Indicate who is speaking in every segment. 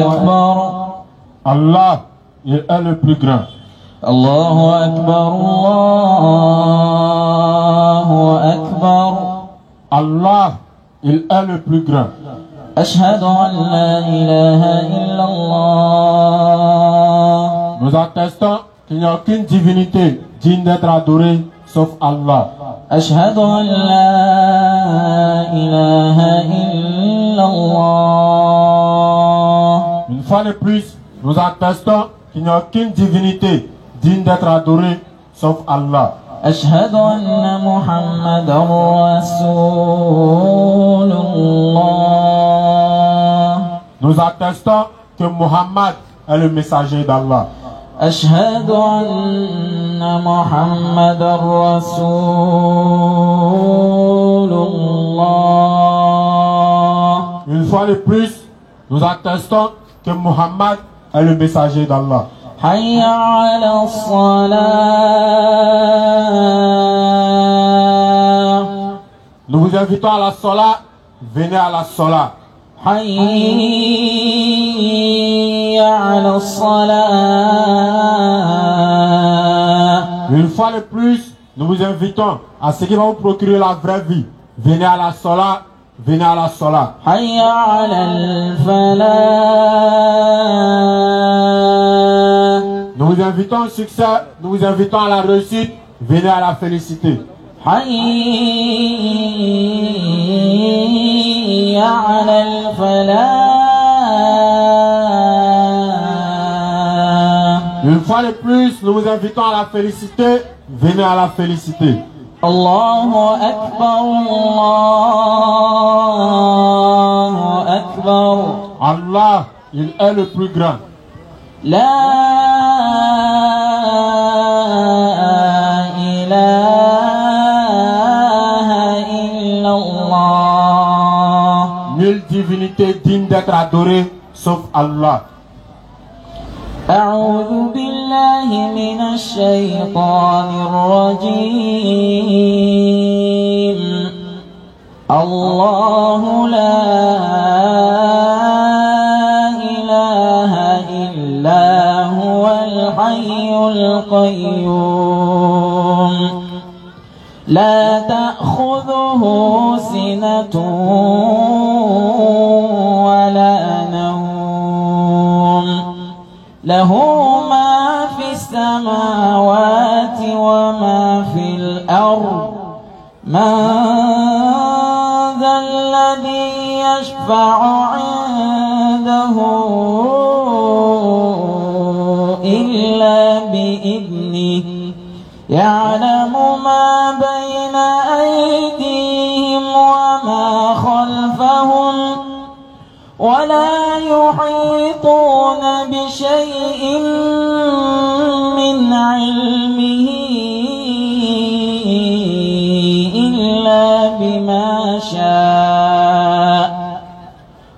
Speaker 1: أكبر
Speaker 2: Allah, il est le plus grand.
Speaker 1: الله أكبر الله أكبر
Speaker 2: Allah, il est le plus grand.
Speaker 1: أشهد أن لا إله إلا الله.
Speaker 2: Nous attestons qu'il n'y a aucune divinité digne d'être adorée sauf Allah.
Speaker 1: أشهد أن لا إله إلا الله.
Speaker 2: Une fois de plus, nous attestons qu'il n'y a aucune divinité digne d'être adorée sauf Allah.
Speaker 1: أشهد أن محمدا رسول الله.
Speaker 2: Nous attestons que Muhammad est le messager d'Allah.
Speaker 1: أشهد أن محمدا رسول الله.
Speaker 2: Une fois de plus, nous attestons que Muhammad est le messager d'Allah.
Speaker 1: حي على الصلاة.
Speaker 2: Nous vous invitons à la Salat. Venez à la Salat.
Speaker 1: حي على الصلاة.
Speaker 2: Une fois de plus, nous vous invitons à ce qui va vous procurer la vraie vie. Venez à la Salat. Venez à la Salat.
Speaker 1: حي على الفلاح.
Speaker 2: Nous vous invitons au succès. Nous vous invitons à la réussite. Venez à la félicité.
Speaker 1: حي على الفلاح.
Speaker 2: Une fois de plus, nous vous invitons à la félicité. Venez à la félicité.
Speaker 1: الله أكبر الله أكبر.
Speaker 2: Allah, il est le plus grand.
Speaker 1: لا إله إلا الله.
Speaker 2: Nulle divinité digne d'être adorée sauf Allah.
Speaker 1: أعوذ بالله من الشيطان الرجيم. الله لا إله إلا هو الحي القيوم لا تأخذه سنة ولا نوم له ما في السماوات وما في الأرض. من ذا الذي يشفع عنده إلا بإذنه يعلم ما بين أيديهم وما خلفهم ولا يحيطون بشيء من علمه إلا بما شاء.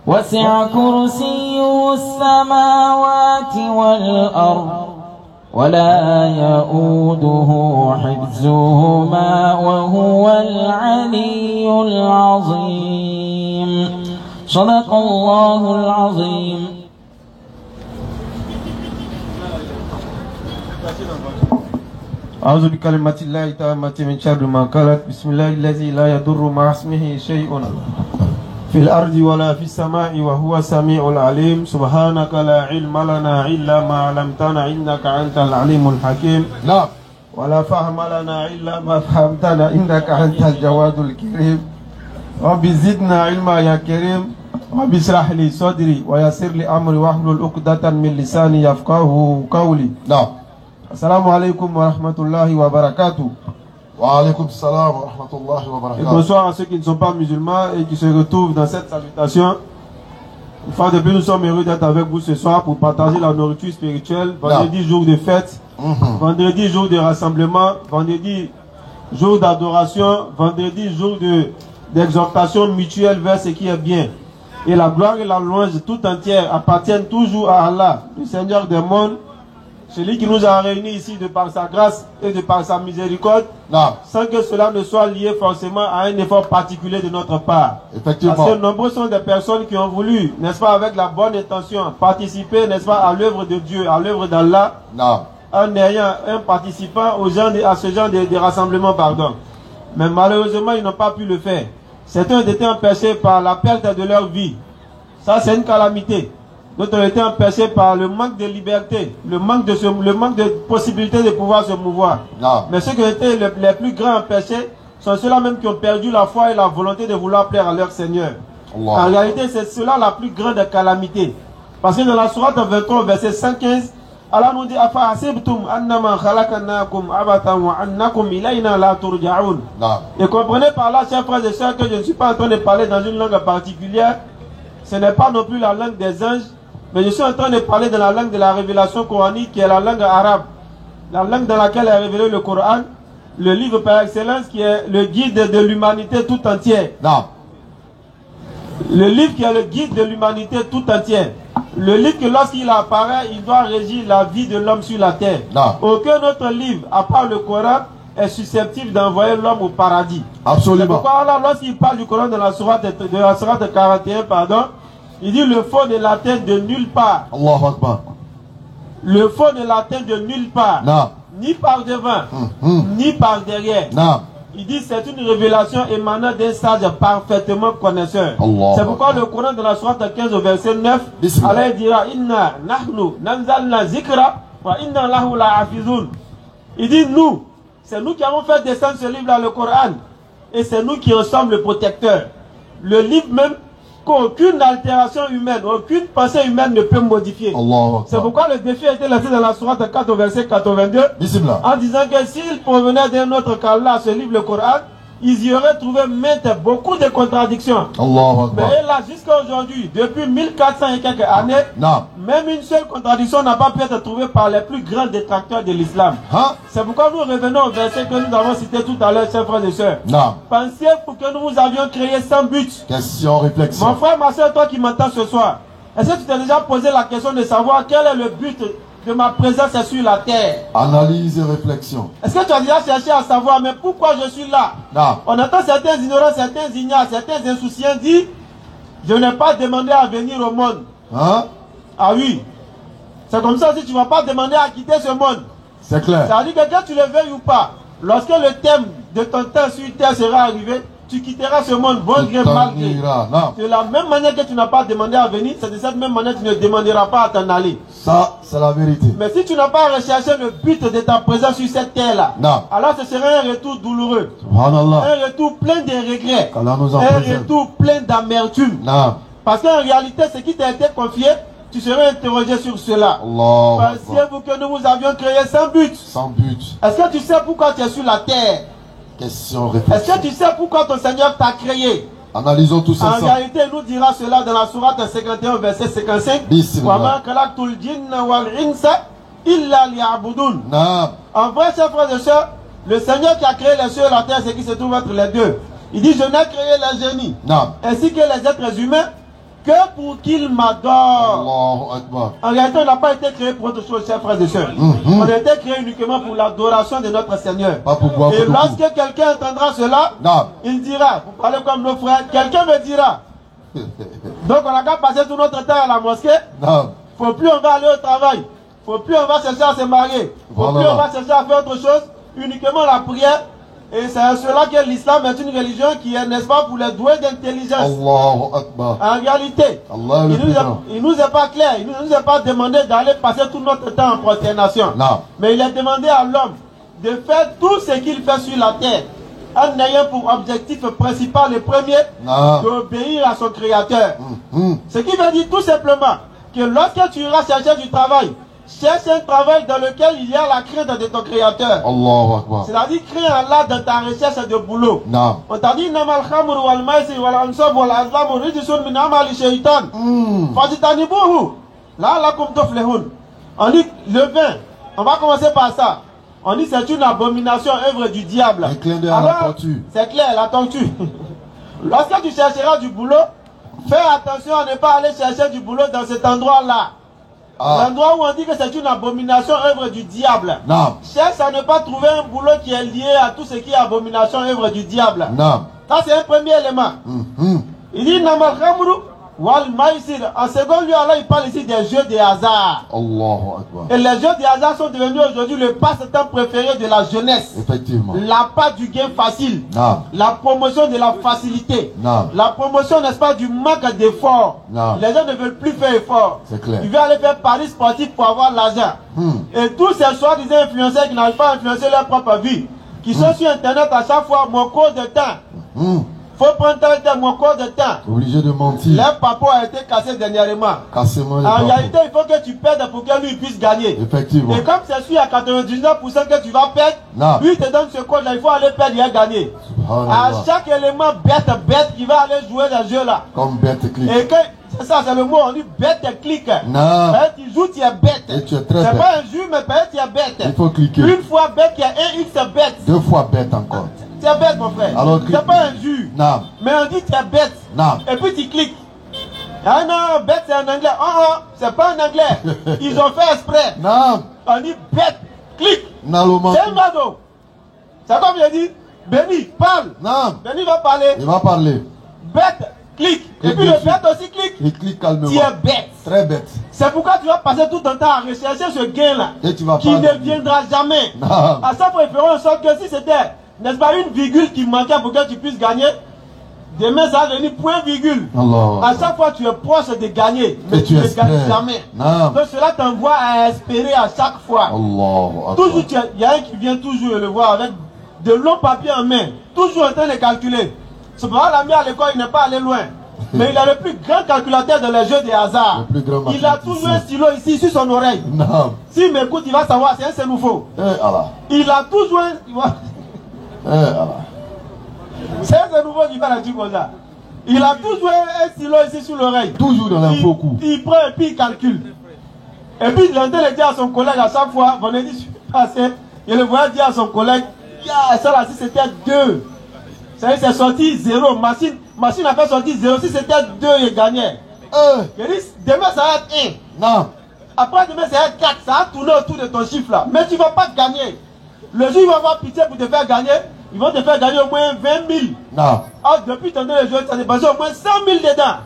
Speaker 1: وسع كرسيه السماوات والأرض ولا يؤوده حفظهما وهو العلي العظيم. صدق الله العظيم.
Speaker 3: أعوذ بكلمات الله التامة من شر ما قالت. بسم الله الذي لا يضر مع اسمه شيء في الأرض ولا في السماء وهو السميع العليم. سبحانك لا علم لنا إلا ما علمتنا إنك أنت العليم الحكيم.
Speaker 2: لا.
Speaker 3: ولا فهم لنا إلا ما فهمتنا إنك أنت الجواد الكريم. رب زدنا علما يا كريم. رب اشرح لي صدري ويسر لي أمري واحلل عقدة من لساني يفقهوا قولي.
Speaker 2: لا.
Speaker 3: السلام عليكم ورحمة الله وبركاته.
Speaker 2: Wa alaykum salam wa rahmatullahi wa
Speaker 3: Et
Speaker 2: barakatuh.
Speaker 3: bonsoir à ceux qui ne sont pas musulmans et qui se retrouvent dans cette salutation. Une fois de plus, nous sommes heureux d'être avec vous ce soir pour partager la nourriture spirituelle. Vendredi, jour de fête. Vendredi, jour de rassemblement. Vendredi, jour d'adoration. Vendredi, jour d'exhortation mutuelle vers ce qui est bien. Et la gloire et la louange tout entière appartiennent toujours à Allah, le Seigneur des mondes, Celui qui nous a réunis ici de par sa grâce et de par sa miséricorde, sans que cela ne soit lié forcément à un effort particulier de notre part.
Speaker 2: Effectivement.
Speaker 3: Parce que nombreux sont des personnes qui ont voulu, n'est-ce pas, avec la bonne intention, participer, n'est-ce pas, à l'œuvre de Dieu, à l'œuvre d'Allah, en ayant un participant à ce genre de rassemblement, pardon. Mais malheureusement, ils n'ont pas pu le faire. Certains ont été empêchés par la perte de leur vie. Ça, c'est une calamité. D'autres ont été empêchés par le manque de liberté, le manque de possibilité de pouvoir se mouvoir. Mais ceux qui ont été les plus grands empêchés sont ceux-là même qui ont perdu la foi et la volonté de vouloir plaire à leur Seigneur. En réalité, c'est cela la plus grande calamité. Parce que dans la sourate 23, verset 115, Allah nous dit Afa hasibtum annama khalaqnakum abatan wa annakum ilayna la turja'un. Et comprenez par là, chers frères et sœurs, que je ne suis pas en train de parler dans une langue particulière. Ce n'est pas non plus la langue des anges, mais je suis en train de parler de la langue de la révélation coranique, qui est la langue arabe, la langue dans laquelle est révélé le Coran, le livre par excellence qui est le guide de l'humanité tout entière. Le livre qui est le guide de l'humanité tout entière. Le livre que lorsqu'il apparaît, il doit régir la vie de l'homme sur la terre. Aucun autre livre, à part le Coran, est susceptible d'envoyer l'homme au paradis.
Speaker 2: Absolument.
Speaker 3: C'est pourquoi Allah, lorsqu'il parle du Coran de la sourate 41, pardon, il dit le faux ne l'atteint de nulle part.
Speaker 2: Allahu Akbar.
Speaker 3: Le faux ne l'atteint de nulle part. Ni par devant, ni par derrière. Il dit c'est une révélation émanant d'un sage parfaitement connaisseur. C'est pourquoi le Coran de la sourate 15 au verset 9, Allah dira Inna nahnu nanzalna zikra wa inna lahu la hafizun. Il dit nous, c'est nous qui avons fait descendre ce livre-là, le Coran, et c'est nous qui en sommes le protecteur. Le livre même qu'aucune altération humaine, aucune pensée humaine ne peut modifier. C'est pourquoi le défi a été laissé dans la sourate 4 au verset 82, en disant que s'il provenait d'un autre qu'Allah, ce livre, le Coran, ils y auraient trouvé beaucoup de contradictions. Mais là, jusqu'à aujourd'hui, depuis 1400 et quelques années, même une seule contradiction n'a pas pu être trouvée par les plus grands détracteurs de l'islam. C'est pourquoi nous revenons au verset que nous avons cité tout à l'heure, chers frères et sœurs. Pensez-vous que nous vous avions créé sans but?
Speaker 2: Question, réflexion.
Speaker 3: Mon frère, ma soeur, toi qui m'entends ce soir, est-ce que tu t'es déjà posé la question de savoir quel est le but de ma présence sur la terre?
Speaker 2: Analyse et réflexion.
Speaker 3: Est-ce que tu as déjà cherché à savoir, mais pourquoi je suis là? On entend certains ignorants, certains ignares, certains insouciants dire, je n'ai pas demandé à venir au monde. Ah oui. C'est comme ça, si tu ne vas pas demander à quitter ce monde.
Speaker 2: C'est clair.
Speaker 3: Ça veut dire que quand tu le veuilles ou pas, lorsque le thème de ton temps sur terre sera arrivé, tu quitteras ce monde, bon gré, mal gré. De la même manière que tu n'as pas demandé à venir, c'est de cette même manière que tu ne demanderas pas à t'en aller.
Speaker 2: Ça, c'est la vérité.
Speaker 3: Mais si tu n'as pas recherché le but de ta présence sur cette terre-là, alors ce serait un retour douloureux. Un retour plein de regrets. Un retour plein d'amertume. Parce qu'en réalité, ce qui t'a été confié, tu serais interrogé sur cela. Pensiez-vous que nous vous avions créé sans but?
Speaker 2: Sans but.
Speaker 3: Est-ce que tu sais pourquoi tu es sur la terre?
Speaker 2: Question, réflexion.
Speaker 3: Est-ce que tu sais pourquoi ton Seigneur t'a créé?
Speaker 2: Analysons tout ça.
Speaker 3: En réalité, il nous dira cela dans la sourate 51, verset 55. En vrai, chers frères et sœurs, le Seigneur qui a créé les cieux et la terre, c'est qui se trouve entre les deux. Il dit, je n'ai créé les génies, ainsi que les êtres humains, que pour qu'ils m'adorent. En réalité, on n'a pas été créé pour autre chose, chers frères et sœurs. On a été créé uniquement pour l'adoration de notre Seigneur. Et lorsque quelqu'un entendra cela, il dira, vous parlez comme nos frères, quelqu'un me dira. Donc on n'a qu'à passer tout notre temps à la mosquée. Faut plus on va aller au travail. Faut plus on va chercher à se marier. Faut plus on va chercher à faire autre chose. Uniquement la prière. Et c'est à cela que l'islam est une religion qui est, n'est-ce pas, pour les doués d'intelligence. En réalité, il nous est pas clair, il nous est pas demandé d'aller passer tout notre temps en prosternation. Mais il est demandé à l'homme de faire tout ce qu'il fait sur la terre, en ayant pour objectif principal et premier d'obéir à son créateur. Ce qui veut dire tout simplement que lorsque tu iras chercher du travail, cherche un travail dans lequel il y a la crainte de ton créateur. C'est-à-dire crée Allah dans ta recherche de boulot. On t'a dit Namal khamr wal maisir wal ansab wal azlam rijsun min amali shaytan. Fajtanibuhu la'allakum tuflihun. On dit le vin. On va commencer par ça. On dit c'est une abomination, œuvre du diable. C'est clair, la tortue. Lorsque tu chercheras du boulot, fais attention à ne pas aller chercher du boulot dans cet endroit-là. L'endroit où on dit que c'est une abomination, œuvre du diable.
Speaker 2: Non.
Speaker 3: Cherche à ne pas trouver un boulot qui est lié à tout ce qui est abomination, œuvre du diable.
Speaker 2: Non.
Speaker 3: Ça, c'est un premier élément. Il dit Namal Khamru wal Maïsir. En second lieu, Allah, il parle ici des jeux de hasard.
Speaker 2: Allahu Akbar.
Speaker 3: Et les jeux de hasard sont devenus aujourd'hui le passe-temps préféré de la jeunesse.
Speaker 2: Effectivement.
Speaker 3: L'appât du gain facile.
Speaker 2: Non.
Speaker 3: La promotion de la facilité.
Speaker 2: Non.
Speaker 3: La promotion, n'est-ce pas, du manque d'effort.
Speaker 2: Non.
Speaker 3: Les gens ne veulent plus faire effort.
Speaker 2: C'est clair.
Speaker 3: Ils veulent aller faire paris sportif pour avoir l'argent. Et tous ces soi-disant influenceurs qui n'arrivent pas à influencer leur propre vie, qui sont sur Internet à chaque fois, mon cours de temps. Faut prendre mon cours de temps.
Speaker 2: Obligé de mentir.
Speaker 3: Leur papa a été cassé dernièrement.
Speaker 2: Cassez-moi les
Speaker 3: En
Speaker 2: papas.
Speaker 3: réalité, il faut que tu perdes pour que lui puisse gagner.
Speaker 2: Effectivement.
Speaker 3: Et comme c'est sûr à 99% que tu vas perdre,
Speaker 2: Non.
Speaker 3: lui te donne ce code là, il faut aller perdre et gagner. À chaque élément bête qui va aller jouer dans ce jeu là.
Speaker 2: Comme bête clic.
Speaker 3: Et que, c'est ça, c'est le mot, on dit bête et clique.
Speaker 2: Non.
Speaker 3: Peut-être tu joues, tu es bête.
Speaker 2: Et tu es très
Speaker 3: C'est
Speaker 2: bête.
Speaker 3: pas un jeu, mais peut-être tu es bête.
Speaker 2: Il faut cliquer.
Speaker 3: Une fois bête, il y a un X bête.
Speaker 2: 2 fois bête encore.
Speaker 3: Tu es bête, mon frère.
Speaker 2: Alors,
Speaker 3: C'est pas un jus.
Speaker 2: Non.
Speaker 3: Mais on dit tu es bête.
Speaker 2: Non.
Speaker 3: Et puis tu cliques. Ah non, bête c'est en anglais. Oh, c'est pas en anglais. Ils ont fait exprès.
Speaker 2: Non.
Speaker 3: On dit bête, clique.
Speaker 2: Non,
Speaker 3: C'est un gado. C'est comme je dis, Béni, parle.
Speaker 2: Non.
Speaker 3: Béni va parler.
Speaker 2: Il va parler.
Speaker 3: Bête, clique. Et puis le bête aussi clique.
Speaker 2: Il clique calmement.
Speaker 3: Tu es bête.
Speaker 2: Très bête.
Speaker 3: C'est pourquoi tu vas passer tout ton temps à rechercher ce gain-là.
Speaker 2: Et tu vas
Speaker 3: qui
Speaker 2: pas
Speaker 3: ne viendra jamais.
Speaker 2: Non.
Speaker 3: À ça, ils feront en sorte que si c'était, n'est-ce pas, une virgule qui manquait pour que tu puisses gagner, demain ça va devenir point virgule.
Speaker 2: Allah.
Speaker 3: À chaque fois, tu es proche de gagner, mais
Speaker 2: Et
Speaker 3: tu
Speaker 2: tu
Speaker 3: ne
Speaker 2: espères.
Speaker 3: gagnes jamais.
Speaker 2: Non.
Speaker 3: Donc cela t'envoie à espérer à chaque fois.
Speaker 2: Allah.
Speaker 3: Toujours, il y a un qui vient toujours le voir avec de longs papiers en main, toujours en train de calculer. C'est pourquoi l'ami à l'école, il n'est pas allé loin. Mais il a le plus grand calculateur dans les jeux de hasard.
Speaker 2: Le plus grand
Speaker 3: Il a toujours un stylo ici sur son oreille.
Speaker 2: Non.
Speaker 3: S'il m'écoute, il va savoir, c'est un sénoufo.
Speaker 2: Allah.
Speaker 3: Il a toujours un...
Speaker 2: Allah.
Speaker 3: C'est un sénoufo qui fait la truc comme ça. Il a toujours un stylo ici sur l'oreille.
Speaker 2: Toujours dans l'info coup.
Speaker 3: Il prend et puis il calcule. Et puis il est en train de dire à son collègue à chaque fois, vendredi passé, il le voyait dire à son collègue, ça là, si c'était 2. C'est sorti 0. Machine a fait sortir 0. Si c'était 2, il gagnait. Il dit, demain ça va être 1.
Speaker 2: Non.
Speaker 3: Après demain ça va être 4. Ça va tourner autour de ton chiffre là. Mais tu ne vas pas gagner. Le jour où il va avoir pitié pour te faire gagner, ils vont te faire gagner au moins 20 000.
Speaker 2: Non.
Speaker 3: Ah, depuis ton temps de jeu, ça s'est passé au moins 100 000 dedans.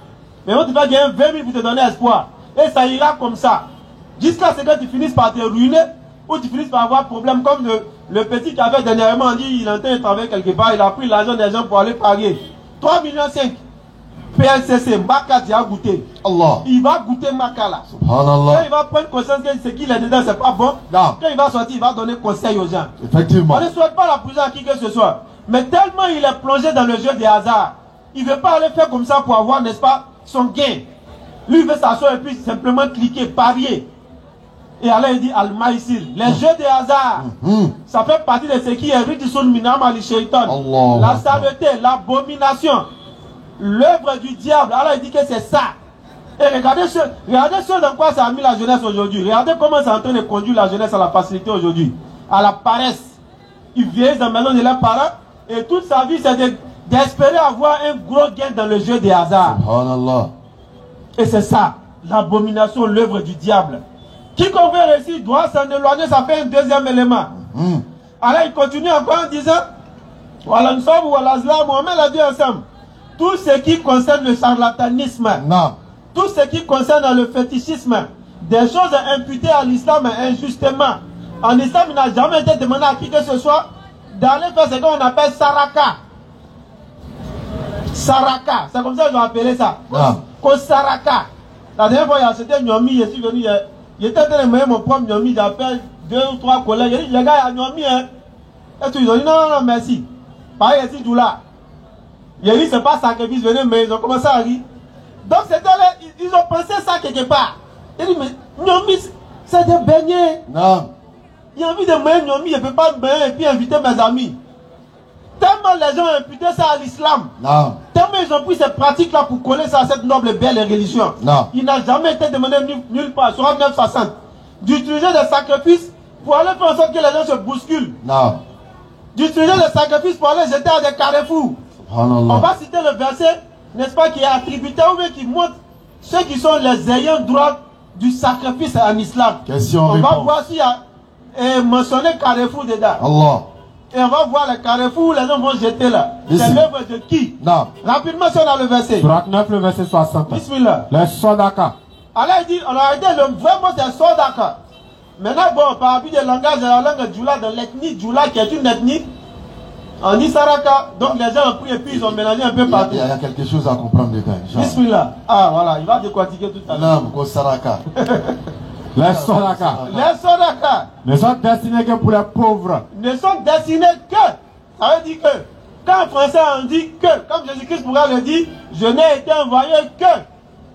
Speaker 3: Mais ils vont te faire gagner 20 000 pour te donner espoir. Et ça ira comme ça. Jusqu'à ce que tu finisses par te ruiner ou tu finisses par avoir problème comme le petit qui avait dernièrement dit il est en train de travailler quelque part, il a pris l'argent des gens pour aller parier. 3,5 millions. PLCC, Maka, tu as goûté.
Speaker 2: Allah.
Speaker 3: Il va goûter Maka là.
Speaker 2: Subhanallah.
Speaker 3: Quand il va prendre conscience que ce qu'il est dedans, c'est pas bon.
Speaker 2: Non.
Speaker 3: Quand il va sortir, il va donner conseil aux gens.
Speaker 2: Effectivement.
Speaker 3: On ne souhaite pas la prison à qui que ce soit. Mais tellement il est plongé dans le jeu des hasards, il ne veut pas aller faire comme ça pour avoir, n'est-ce pas, son gain. Lui, il veut s'asseoir et puis simplement cliquer, parier. Et Allah il dit Al-Maïsir, les jeux de hasard, ça fait partie de ce qui est Ridison Minam al-Shaytan. La saleté, l'abomination, l'œuvre du diable. Allah il dit que c'est ça. Et regardez ce dans quoi ça a mis la jeunesse aujourd'hui. Regardez comment c'est en train de conduire la jeunesse à la facilité aujourd'hui, à la paresse. Ils vieillissent dans la maison de leurs parents et toute sa vie c'est d'espérer avoir un gros gain dans le jeu des hasards.
Speaker 2: Subhanallah.
Speaker 3: Et c'est ça, l'abomination, l'œuvre du diable. Quiconque veut réussir doit s'en éloigner, ça fait un deuxième élément. Alors il continue encore en disant, voilà, nous sommes, voilà, on met la vie ensemble. Tout ce qui concerne le charlatanisme, tout ce qui concerne le fétichisme, des choses imputées à l'islam injustement. En islam, il n'a jamais été demandé à qui que ce soit d'aller faire ce qu'on appelle saraka. Saraka, c'est comme ça qu'ils ont appelé ça. Saraka. La dernière fois, il y a acheté Nyomi, je suis venu, il était en train de mettre mon propre Nyomi, j'appelle 2 ou 3 collègues, il dit, les gars, il y a Nyomi, hein. Et tout, ils ont dit, non, merci. Pareil, ici, tout là. Il a dit, c'est pas sacrifice, venez, mais ils ont commencé à rire. Donc, c'était là, ils ont pensé ça quelque part. Il dit, mais Nyomi, c'est des beignets.
Speaker 2: Non.
Speaker 3: Il a envie de me Nyomi, je ne peux pas me baigner et puis inviter mes amis. Tellement les gens ont imputé ça à l'islam. Tellement ils ont pris ces pratiques-là pour coller ça à cette noble et belle religion. Il n'a jamais été demandé nulle part, sur 960, d'utiliser des sacrifices pour aller faire en sorte que les gens se bousculent. D'utiliser des sacrifices pour aller jeter à des carrefours. On va citer le verset, n'est-ce pas, qui est attribué ou bien qui montre ceux qui sont les ayants droit du sacrifice en islam.
Speaker 4: Question
Speaker 3: On va
Speaker 4: réponse.
Speaker 3: voir s'il y a mentionné Carrefour dedans.
Speaker 4: Allah.
Speaker 3: Et on va voir le Carrefour où les gens vont jeter là.
Speaker 4: Ici.
Speaker 3: C'est l'œuvre de qui?
Speaker 4: Non.
Speaker 3: Rapidement, si on a le verset.
Speaker 2: Surat 9, le verset 60.
Speaker 3: Bismillah.
Speaker 2: Les Sodaka.
Speaker 3: Allah dit, on a arrêté le vrai mot c'est Sodaka. Maintenant, bon, par habit de langage, la langue Djoula, dans l'ethnie Djoula, qui est une ethnie, on dit Saraka, donc les gens ont pris et puis ils ont mélangé un peu partout.
Speaker 4: Il y a quelque chose à comprendre dedans.
Speaker 3: Bismillah. Ah, voilà, il va décortiquer tout à l'heure.
Speaker 4: Non, ko Saraka.
Speaker 2: Les Sodaka
Speaker 3: Les Sodaka
Speaker 2: ne sont destinés que pour les pauvres.
Speaker 3: ne sont destinés que, ça veut dire que, quand en français on dit que, comme Jésus-Christ pourra le dire, je n'ai été envoyé que,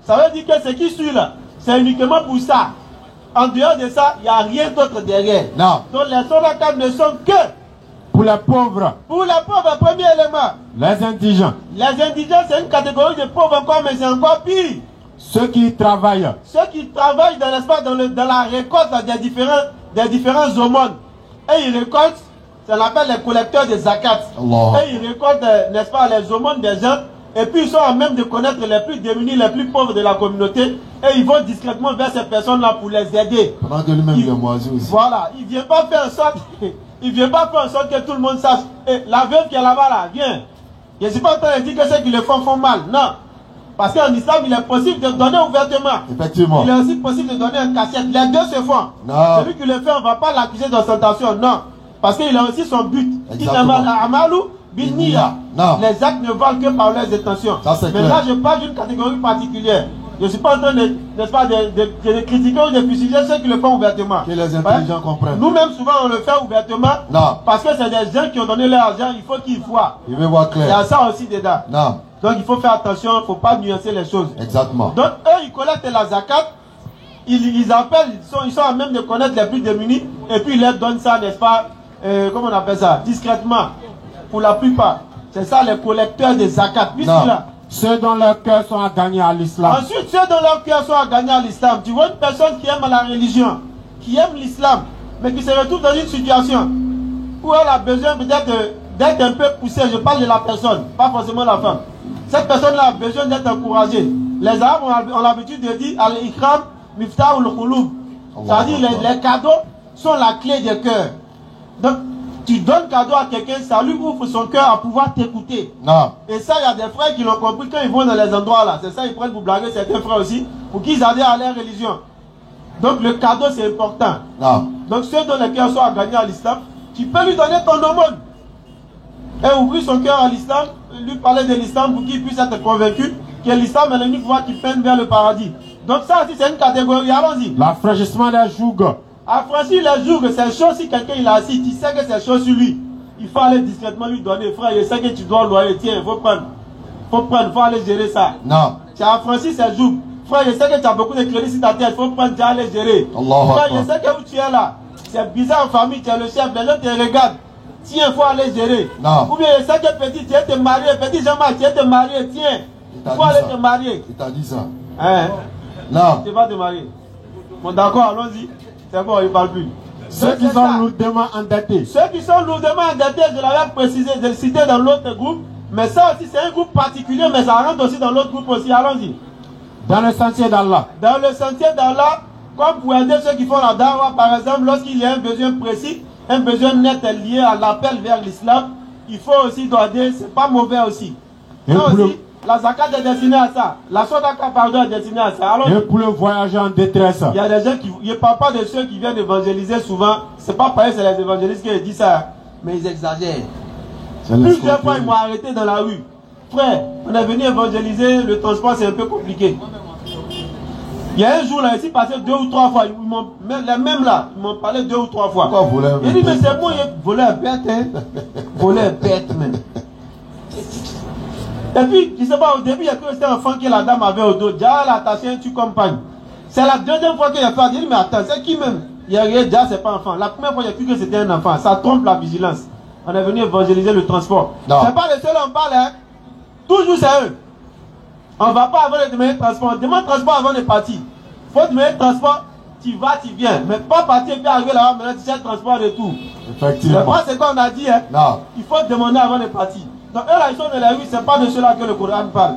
Speaker 3: ça veut dire que ce qui suit là, c'est uniquement pour ça. En dehors de ça, il n'y a rien d'autre derrière.
Speaker 4: Non.
Speaker 3: Donc les Sodaka ne sont que
Speaker 2: Pour les pauvres.
Speaker 3: pour les pauvres, premier élément.
Speaker 2: Les indigents.
Speaker 3: Les indigents, c'est une catégorie de pauvres encore, mais c'est encore pire.
Speaker 2: Ceux qui travaillent.
Speaker 3: Ceux qui travaillent dans l'espace, dans la récolte des différents aumônes. Et ils récoltent, ça l'appelle les collecteurs de zakat.
Speaker 4: Allah.
Speaker 3: Et ils récoltent, n'est-ce pas, les aumônes des gens. Et puis ils sont en même de connaître les plus démunis, les plus pauvres de la communauté. Et ils vont discrètement vers ces personnes-là pour les aider.
Speaker 4: Pendant que lui-même il est moisi aussi.
Speaker 3: Voilà, il ne vient pas faire en sorte, il vient pas faire en sorte que tout le monde sache. Et la veuve qui est là-bas, là, viens. Je ne suis pas en train de dire que ceux qui le font mal. Non. Parce qu'en islam, il est possible de donner ouvertement.
Speaker 4: Effectivement.
Speaker 3: Il est aussi possible de donner un cachette. Les deux se font.
Speaker 4: Non.
Speaker 3: Celui qui le fait, on ne va pas l'accuser d'ostentation. Non. Parce qu'il a aussi son but.
Speaker 4: Exactement. Non.
Speaker 3: Les actes ne valent que par leurs intentions.
Speaker 4: Ça, c'est
Speaker 3: Mais
Speaker 4: clair.
Speaker 3: là, je parle d'une catégorie particulière. Je ne suis pas en train de, n'est-ce pas, de critiquer ou de fustiger ceux qui le font ouvertement.
Speaker 4: Que les intelligents comprennent.
Speaker 3: Nous-mêmes, souvent, on le fait ouvertement.
Speaker 4: Non.
Speaker 3: Parce que c'est des gens qui ont donné leur argent. Il faut qu'ils voient.
Speaker 4: Il veut voir
Speaker 3: Il y a
Speaker 4: clair.
Speaker 3: ça aussi dedans.
Speaker 4: Non.
Speaker 3: Donc, il faut faire attention. Il ne faut pas nuancer les choses.
Speaker 4: Exactement.
Speaker 3: Donc, eux, ils collectent la zakat. Ils appellent, ils sont à même de connaître les plus démunis. Et puis, ils leur donnent ça, n'est-ce pas, comment on appelle ça, discrètement. Pour la plupart. C'est ça, les collecteurs de zakat.
Speaker 4: Non.
Speaker 3: Là.
Speaker 2: Ceux dont leurs cœurs sont à gagner à l'islam.
Speaker 3: Ensuite, ceux dont leurs cœurs sont à gagner à l'islam. Tu vois une personne qui aime la religion, qui aime l'islam, mais qui se retrouve dans une situation où elle a besoin peut-être d'être un peu poussée. Je parle de la personne, pas forcément la femme. Cette personne-là a besoin d'être encouragée. Les Arabes ont l'habitude de dire Al-Ikram Miftahul Khulub. C'est-à-dire les cadeaux sont la clé des cœurs. Donc, tu donnes cadeau à quelqu'un, ça lui ouvre son cœur à pouvoir t'écouter.
Speaker 4: Non.
Speaker 3: Et ça, il y a des frères qui l'ont compris quand ils vont dans les endroits là. C'est ça, ils prennent pour blaguer certains frères aussi, pour qu'ils adhèrent à leur religion. Donc le cadeau, c'est important.
Speaker 4: Non.
Speaker 3: Donc ceux dont les cœurs sont à gagner à l'islam, tu peux lui donner ton aumône. Et ouvrir son cœur à l'islam, lui parler de l'islam pour qu'il puisse être convaincu que l'islam est l'unique voie qui peine vers le paradis. Donc ça aussi, c'est une catégorie. Allons-y.
Speaker 2: L'affranchissement des jougs.
Speaker 3: Affranchir les jours, c'est chaud si quelqu'un il est assis, tu sais que c'est chaud sur lui. Il faut aller discrètement lui donner, frère, je sais que tu dois loyer, tiens, il faut prendre. Il faut aller gérer ça.
Speaker 4: Non.
Speaker 3: Tu as affranchi ces jours. Frère, je sais que tu as beaucoup de crédit sur ta tête, il faut prendre, tu as aller gérer.
Speaker 4: Allahu
Speaker 3: Frère,
Speaker 4: Akbar.
Speaker 3: je sais que où tu es là, c'est bizarre en famille, tu es le chef, les gens te regardent. Tiens, il faut aller gérer.
Speaker 4: Non.
Speaker 3: Ou bien je sais que petit, tu es te marier, petit Jean-Marc, tu es te marier, tiens.
Speaker 4: Il
Speaker 3: Il
Speaker 4: t'a
Speaker 3: faut
Speaker 4: dit
Speaker 3: aller
Speaker 4: ça.
Speaker 3: te marier.
Speaker 4: Il t'a dit ça.
Speaker 3: Hein?
Speaker 4: Non.
Speaker 3: Tu vas te marier. Bon, d'accord, allons-y. C'est bon, il ne parle plus.
Speaker 2: Ceux qui
Speaker 3: C'est
Speaker 2: sont
Speaker 3: ça.
Speaker 2: lourdement endettés.
Speaker 3: Ceux qui sont lourdement endettés, je l'avais précisé, je l'ai cité dans l'autre groupe. Mais ça aussi, c'est un groupe particulier, mais ça rentre aussi dans l'autre groupe aussi. Allons-y.
Speaker 2: Dans le sentier d'Allah.
Speaker 3: Dans le sentier d'Allah, comme pour aider ceux qui font la dawa, par exemple, lorsqu'il y a un besoin précis, un besoin net lié à l'appel vers l'islam, il faut aussi aider, c'est pas mauvais aussi.
Speaker 2: Et
Speaker 3: Ça
Speaker 2: pour
Speaker 3: aussi, la zakat est destinée à ça. La sodaka, pardon, est destinée à ça. Alors,
Speaker 2: Et pour le voyageur en détresse.
Speaker 3: il y a des gens qui, je ne parle pas de ceux qui viennent évangéliser souvent. C'est pas pareil, c'est les évangélistes qui disent ça. Mais ils exagèrent.
Speaker 4: C'est
Speaker 3: Plusieurs fois, ils m'ont arrêté dans la rue. Frère, on est venu évangéliser, le transport c'est un peu compliqué. Il y a un jour là, ici passé 2 ou 3 fois, ils m'ont, les mêmes là, ils m'ont parlé 2 ou 3 fois.
Speaker 4: Pourquoi voler un
Speaker 3: J'ai dit, mais
Speaker 4: bête?
Speaker 3: c'est moi, voler un bête, hein. Voler un bête, même. Et puis, je sais pas, au début, il y a que cet enfant que la dame avait au dos. Déjà, la t'achète, tu compagnes. C'est la deuxième fois qu'il a fait. Il dit, mais attends, c'est qui même? Il y a rien, déjà, c'est pas un enfant. La première fois, il a cru que c'était un enfant. Ça trompe la vigilance. On est venu évangéliser le transport. C'est pas le seul, on parle, hein. Toujours, c'est eux. On ne va pas avant de demander transport. On demande transport avant de partir. Il faut demander transport, tu vas, tu viens. Mais pas partir et puis arriver là-bas, maintenant tu cherches transport et tout.
Speaker 4: Effectivement.
Speaker 3: C'est pas ce qu'on a dit, hein.
Speaker 4: Non.
Speaker 3: Il faut demander avant de partir. Donc, eux là, ils sont dans la rue, c'est pas de cela que le Coran parle.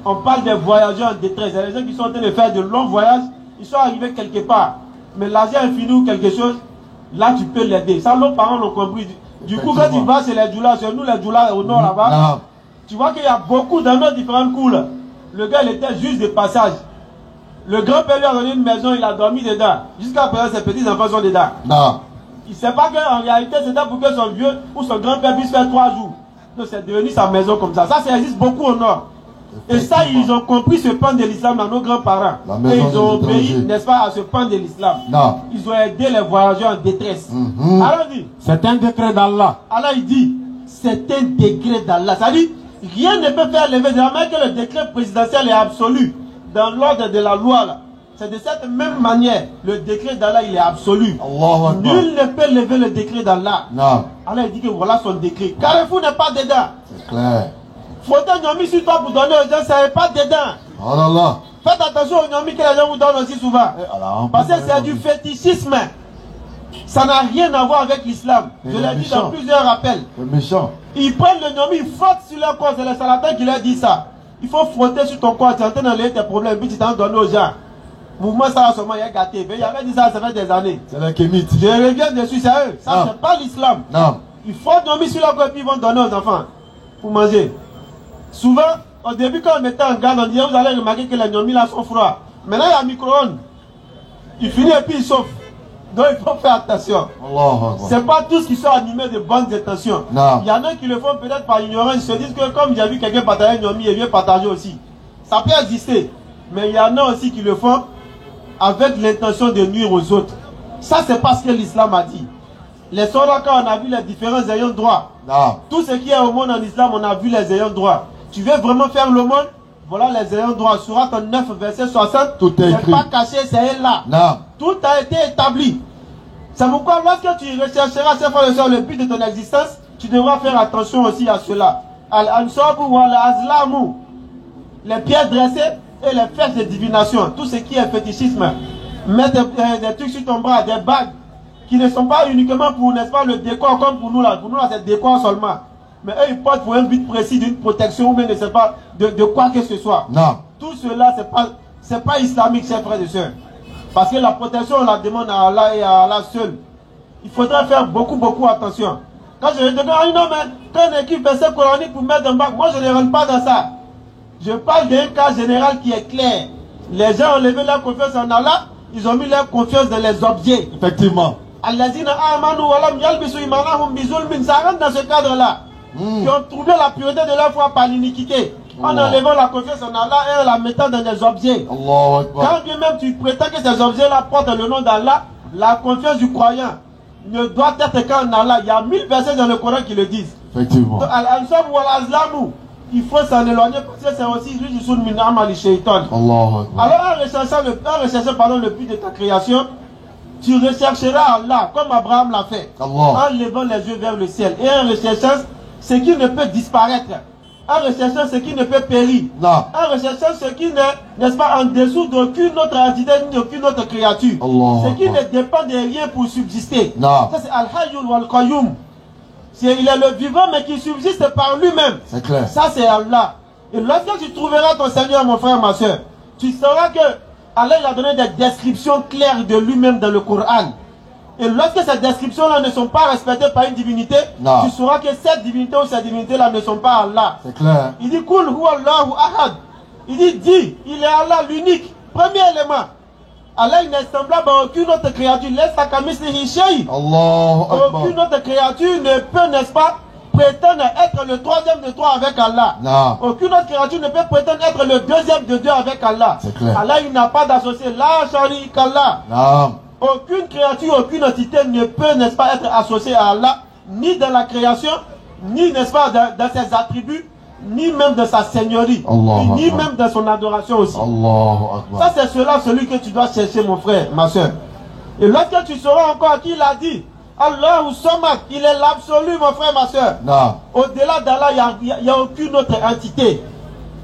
Speaker 3: On parle des voyageurs en détresse. Il y a des gens qui sont en train de faire de longs voyages ils sont arrivés quelque part, mais l'argent est fini ou quelque chose, là tu peux l'aider. Ça, nos parents l'ont compris. Du coup, quand tu vas chez les djoulas, chez nous les djoulas au nord là-bas, tu vois qu'il y a beaucoup dans nos différentes cours. Le gars, il était juste de passage. Le grand-père lui a donné une maison, il a dormi dedans. Jusqu'à présent, ses petits-enfants sont dedans.
Speaker 4: Non.
Speaker 3: Il ne sait pas qu'en réalité, c'était pour que son vieux ou son grand-père puisse faire 3 jours. Donc, c'est devenu sa maison comme ça. Ça existe beaucoup au nord. Et ça, ils ont compris ce pan de l'islam dans nos grands-parents. Et ils ont obéi, n'est-ce pas, à ce pan de l'islam.
Speaker 4: Non.
Speaker 3: Ils ont aidé les voyageurs en détresse. Alors, il dit,
Speaker 2: C'est un décret d'Allah.
Speaker 3: Allah, il dit, c'est un décret d'Allah. Ça dit, rien ne peut faire lever de la main que le décret présidentiel est absolu. Dans l'ordre de la loi, là. C'est de cette même manière, le décret d'Allah, il est absolu. Nul ne peut lever le décret d'Allah.
Speaker 4: Non.
Speaker 3: Allah, il dit que voilà son décret. Carrefour n'est pas dedans.
Speaker 4: C'est clair.
Speaker 3: Fauteuil Nyomi sur toi pour donner aux gens, ça n'est pas dedans.
Speaker 4: Oh là là.
Speaker 3: Faites attention aux Nyomi que les gens vous donnent aussi souvent. Parce que c'est du fétichisme. Ça n'a rien à voir avec l'islam. Je l'ai dit dans plusieurs rappels.
Speaker 4: C'est méchant.
Speaker 3: Ils prennent le Nyomi, ils frottent sur leur corps. C'est les salatins qui leur disent ça. Il faut frotter sur ton corps, tu es en train d'enlever tes problèmes, puis tu t'en donnes aux gens. Mouvement ça, seulement, il est gâté. Il avait dit ça, ça fait des années.
Speaker 4: C'est la kémite.
Speaker 3: Je reviens dessus, c'est eux. Ça, c'est pas l'islam.
Speaker 4: Non.
Speaker 3: Ils frottent le Nyomi sur leur corps, puis ils vont donner aux enfants pour manger. Souvent, au début, quand on mettait en garde, on disait, vous allez remarquer que les Nyomi là sont froids. Maintenant, il y a un micro-ondes. Il finit et puis il chauffe. Donc, il faut faire attention. C'est pas tous qui sont animés de bonnes intentions.
Speaker 4: Non.
Speaker 3: Il y en a qui le font peut-être par ignorance. Ils se disent que comme j'ai vu quelqu'un partager Nyomi, il vient partager aussi. Ça peut exister. Mais il y en a aussi qui le font avec l'intention de nuire aux autres. Ça, c'est parce que l'islam a dit. Les soldats, quand on a vu les différents ayants droit, tout ce qui est au monde en islam, on a vu les ayants droit. Tu veux vraiment faire le monde? Voilà les ayants droit. Surat 9, verset 60.
Speaker 4: Tout est écrit.
Speaker 3: Pas caché, c'est là.
Speaker 4: Non.
Speaker 3: Tout a été établi. C'est pourquoi lorsque tu rechercheras ces fois le but de ton existence, tu devras faire attention aussi à cela. Al-Ansabu wa al-Azlamu, les pierres dressées et les flèches de divination, tout ce qui est fétichisme. Mettre des trucs sur ton bras, des bagues, qui ne sont pas uniquement pour, n'est-ce pas, le décor comme pour nous là. Pour nous là, c'est décor seulement. Mais eux, ils portent pour un but précis d'une protection ou même, ne sais pas, de quoi que ce soit.
Speaker 4: Non.
Speaker 3: Tout cela, c'est pas islamique, chers frères et sœurs. Parce que la protection, on la demande à Allah et à Allah seul. Il faudra faire beaucoup attention. Quand je dis, ah non, mais quand on équipe verset coranique pour mettre un bac, moi je ne rentre pas dans ça. Je parle d'un cas général qui est clair. Les gens ont levé leur confiance en Allah, ils ont mis leur confiance dans les objets.
Speaker 4: Effectivement.
Speaker 3: Allazina amanu wa lam yalbisu imanahum bizulmin, ça rentre dans ce cadre-là. Qui ont trouvé la pureté de leur foi par l'iniquité. En enlevant la confiance en Allah et en la mettant dans des objets. Quand bien même tu prétends que ces objets-là portent le nom d'Allah, la confiance du croyant ne doit être qu'en Allah. Il y a 1000 versets dans le Coran qui le disent.
Speaker 4: Effectivement.
Speaker 3: Al-Ansab ou Al-Azlamu, il faut s'en éloigner parce que c'est aussi juste une minam al-shaytan. Alors en recherchant le but de ta création, tu rechercheras Allah comme Abraham l'a fait. En levant les yeux vers le ciel et en recherchant ce qui ne peut disparaître. En recherchant ce qui ne peut périr. En recherchant ce qui n'est pas en dessous d'aucune autre entité ni d'aucune autre créature. Ce qui ne dépend de rien pour subsister. Ça c'est Al-Hayyul wal-Qayyum. Il est le vivant mais qui subsiste par lui-même.
Speaker 4: C'est clair.
Speaker 3: Ça c'est Allah. Et lorsque tu trouveras ton Seigneur, mon frère, ma soeur, tu sauras que Allah il a donné des descriptions claires de lui-même dans le Coran. Et lorsque ces descriptions-là ne sont pas respectées par une divinité, tu sauras que cette divinité ou ces divinités-là ne sont pas Allah.
Speaker 4: C'est clair.
Speaker 3: Il dit Kul huwa Allahu ahad. Il dit, il est Allah l'unique. Premier élément. Allah il n'est semblable à aucune autre créature. Laisse à kamislihi shay. Aucune autre créature ne peut, n'est-ce pas, prétendre être le troisième de trois avec Allah. Aucune autre créature ne peut prétendre être le deuxième de deux avec Allah.
Speaker 4: C'est clair.
Speaker 3: Allah il n'a pas d'associé. La sharika Allah. Aucune créature, aucune entité ne peut, n'est-ce pas, être associée à Allah, ni dans la création, ni, n'est-ce pas, dans ses attributs, ni même dans sa seigneurie, ni même dans son adoration aussi. Ça, c'est celui que tu dois chercher, mon frère, ma soeur. Et lorsque tu sauras encore qui l'a dit, Allahu Samad, il est l'absolu, mon frère, ma soeur. Au-delà d'Allah, il n'y a aucune autre entité.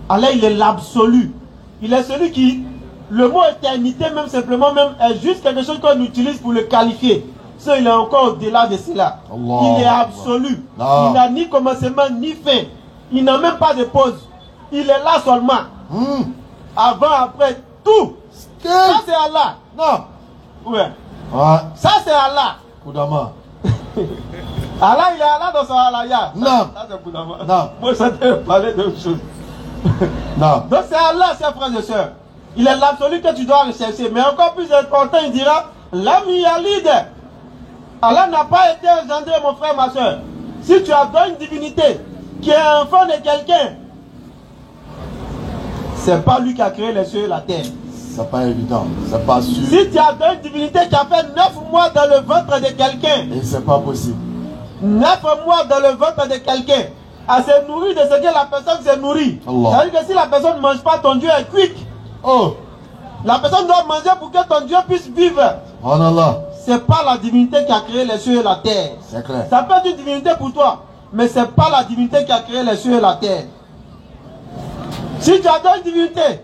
Speaker 3: Allah, il est l'absolu. Il est celui qui... Le mot éternité, même simplement, même, est juste quelque chose qu'on utilise pour le qualifier. Ça, il est encore au-delà de cela. Il est absolu. Il n'a ni commencement, ni fin. Il n'a même pas de pause. Il est là seulement. Avant, après, tout. Ça c'est Allah.
Speaker 4: Non.
Speaker 3: Ouais.
Speaker 4: Ouais.
Speaker 3: Ça c'est Allah.
Speaker 4: Koudama.
Speaker 3: Allah, il est Allah dans son Allah.
Speaker 4: Non.
Speaker 3: Ça c'est Koudama.
Speaker 4: Non.
Speaker 3: Moi, ça te parler d'autre chose.
Speaker 4: Non.
Speaker 3: Donc c'est Allah, chers frères et sœurs. Il est l'absolu que tu dois rechercher. Mais encore plus important, il dira l'ami Yalid. Allah n'a pas été engendré, mon frère, ma soeur. Si tu adores une divinité qui est enfant de quelqu'un, c'est pas lui qui a créé les cieux et la terre.
Speaker 4: C'est pas évident. C'est pas sûr.
Speaker 3: Si tu adores une divinité qui a fait 9 mois dans le ventre de quelqu'un,
Speaker 4: Et c'est pas possible.
Speaker 3: 9 mois dans le ventre de quelqu'un, à se nourrir de ce que la personne se nourrit.
Speaker 4: Allah.
Speaker 3: C'est-à-dire que si la personne ne mange pas, ton Dieu est quick.
Speaker 4: Oh.
Speaker 3: La personne doit manger pour que ton Dieu puisse vivre.
Speaker 4: Oh Allah.
Speaker 3: C'est pas la divinité qui a créé les cieux et la terre.
Speaker 4: C'est clair.
Speaker 3: Ça peut être une divinité pour toi, mais c'est pas la divinité qui a créé les cieux et la terre. Si tu adores une divinité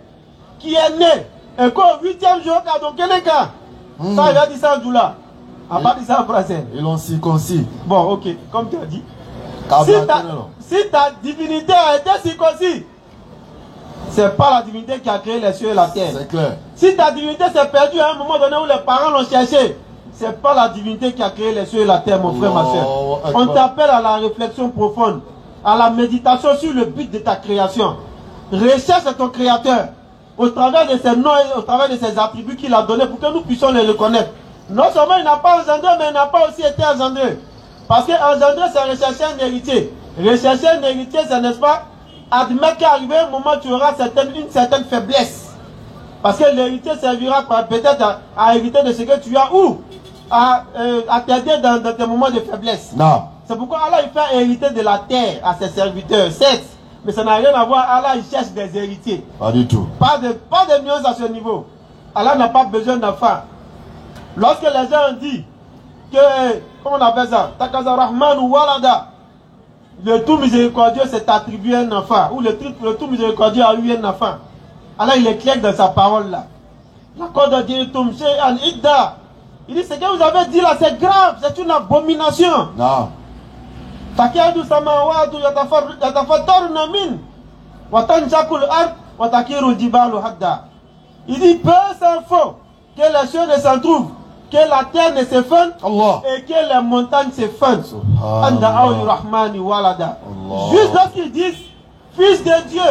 Speaker 3: qui est née et qu'au 8e jour, ça il a dit ça en doula. A pas dit ça en français.
Speaker 4: Ils l'ont circoncis.
Speaker 3: Bon, ok, comme tu as dit.
Speaker 4: Kabla
Speaker 3: Si ta divinité a été circoncis, c'est pas la divinité qui a créé les cieux et la terre.
Speaker 4: C'est clair.
Speaker 3: Si ta divinité s'est perdue à un moment donné où les parents l'ont cherché, c'est pas la divinité qui a créé les cieux et la terre, mon frère, ma soeur. On t'appelle à la réflexion profonde, à la méditation sur le but de ta création. Recherche ton créateur au travers de ses noms et au travers de ses attributs qu'il a donnés pour que nous puissions les reconnaître. Non seulement il n'a pas engendré, mais il n'a pas aussi été engendré. Parce que engendrer, c'est rechercher un héritier. Rechercher un héritier, c'est, n'est-ce pas, admettre qu'arrivé un moment, tu auras une certaine faiblesse. Parce que l'héritier servira peut-être à éviter de ce que tu as ou à t'aider dans tes moments de faiblesse.
Speaker 4: Non.
Speaker 3: C'est pourquoi Allah il fait hériter de la terre à ses serviteurs. Certes, mais ça n'a rien à voir. Allah il cherche des héritiers.
Speaker 4: Pas du tout.
Speaker 3: Pas de nuance à ce niveau. Allah n'a pas besoin d'enfants. Lorsque les gens disent que, comment on appelle ça, Takaza Rahman ou Walada, le tout miséricordieux s'est attribué un enfant, ou le tout miséricordieux a eu un enfant. Allah il est clair dans sa parole là. L'accord de Dieu Tum She'an Idda. Il dit ce que vous avez dit là c'est grave, c'est une abomination.
Speaker 4: Non.
Speaker 3: Takiyadu samawatu yatafattaruna min wa tanshaqul ard wa takiru jibalu hadda. Il dit peu s'en faut que les cieux ne s'en trouvent, que la terre ne s'effondre
Speaker 4: Allah.
Speaker 3: et que les montagnes s'effondrent. Rahmani walada.
Speaker 4: Allah.
Speaker 3: Juste lorsqu'ils disent fils de Dieu,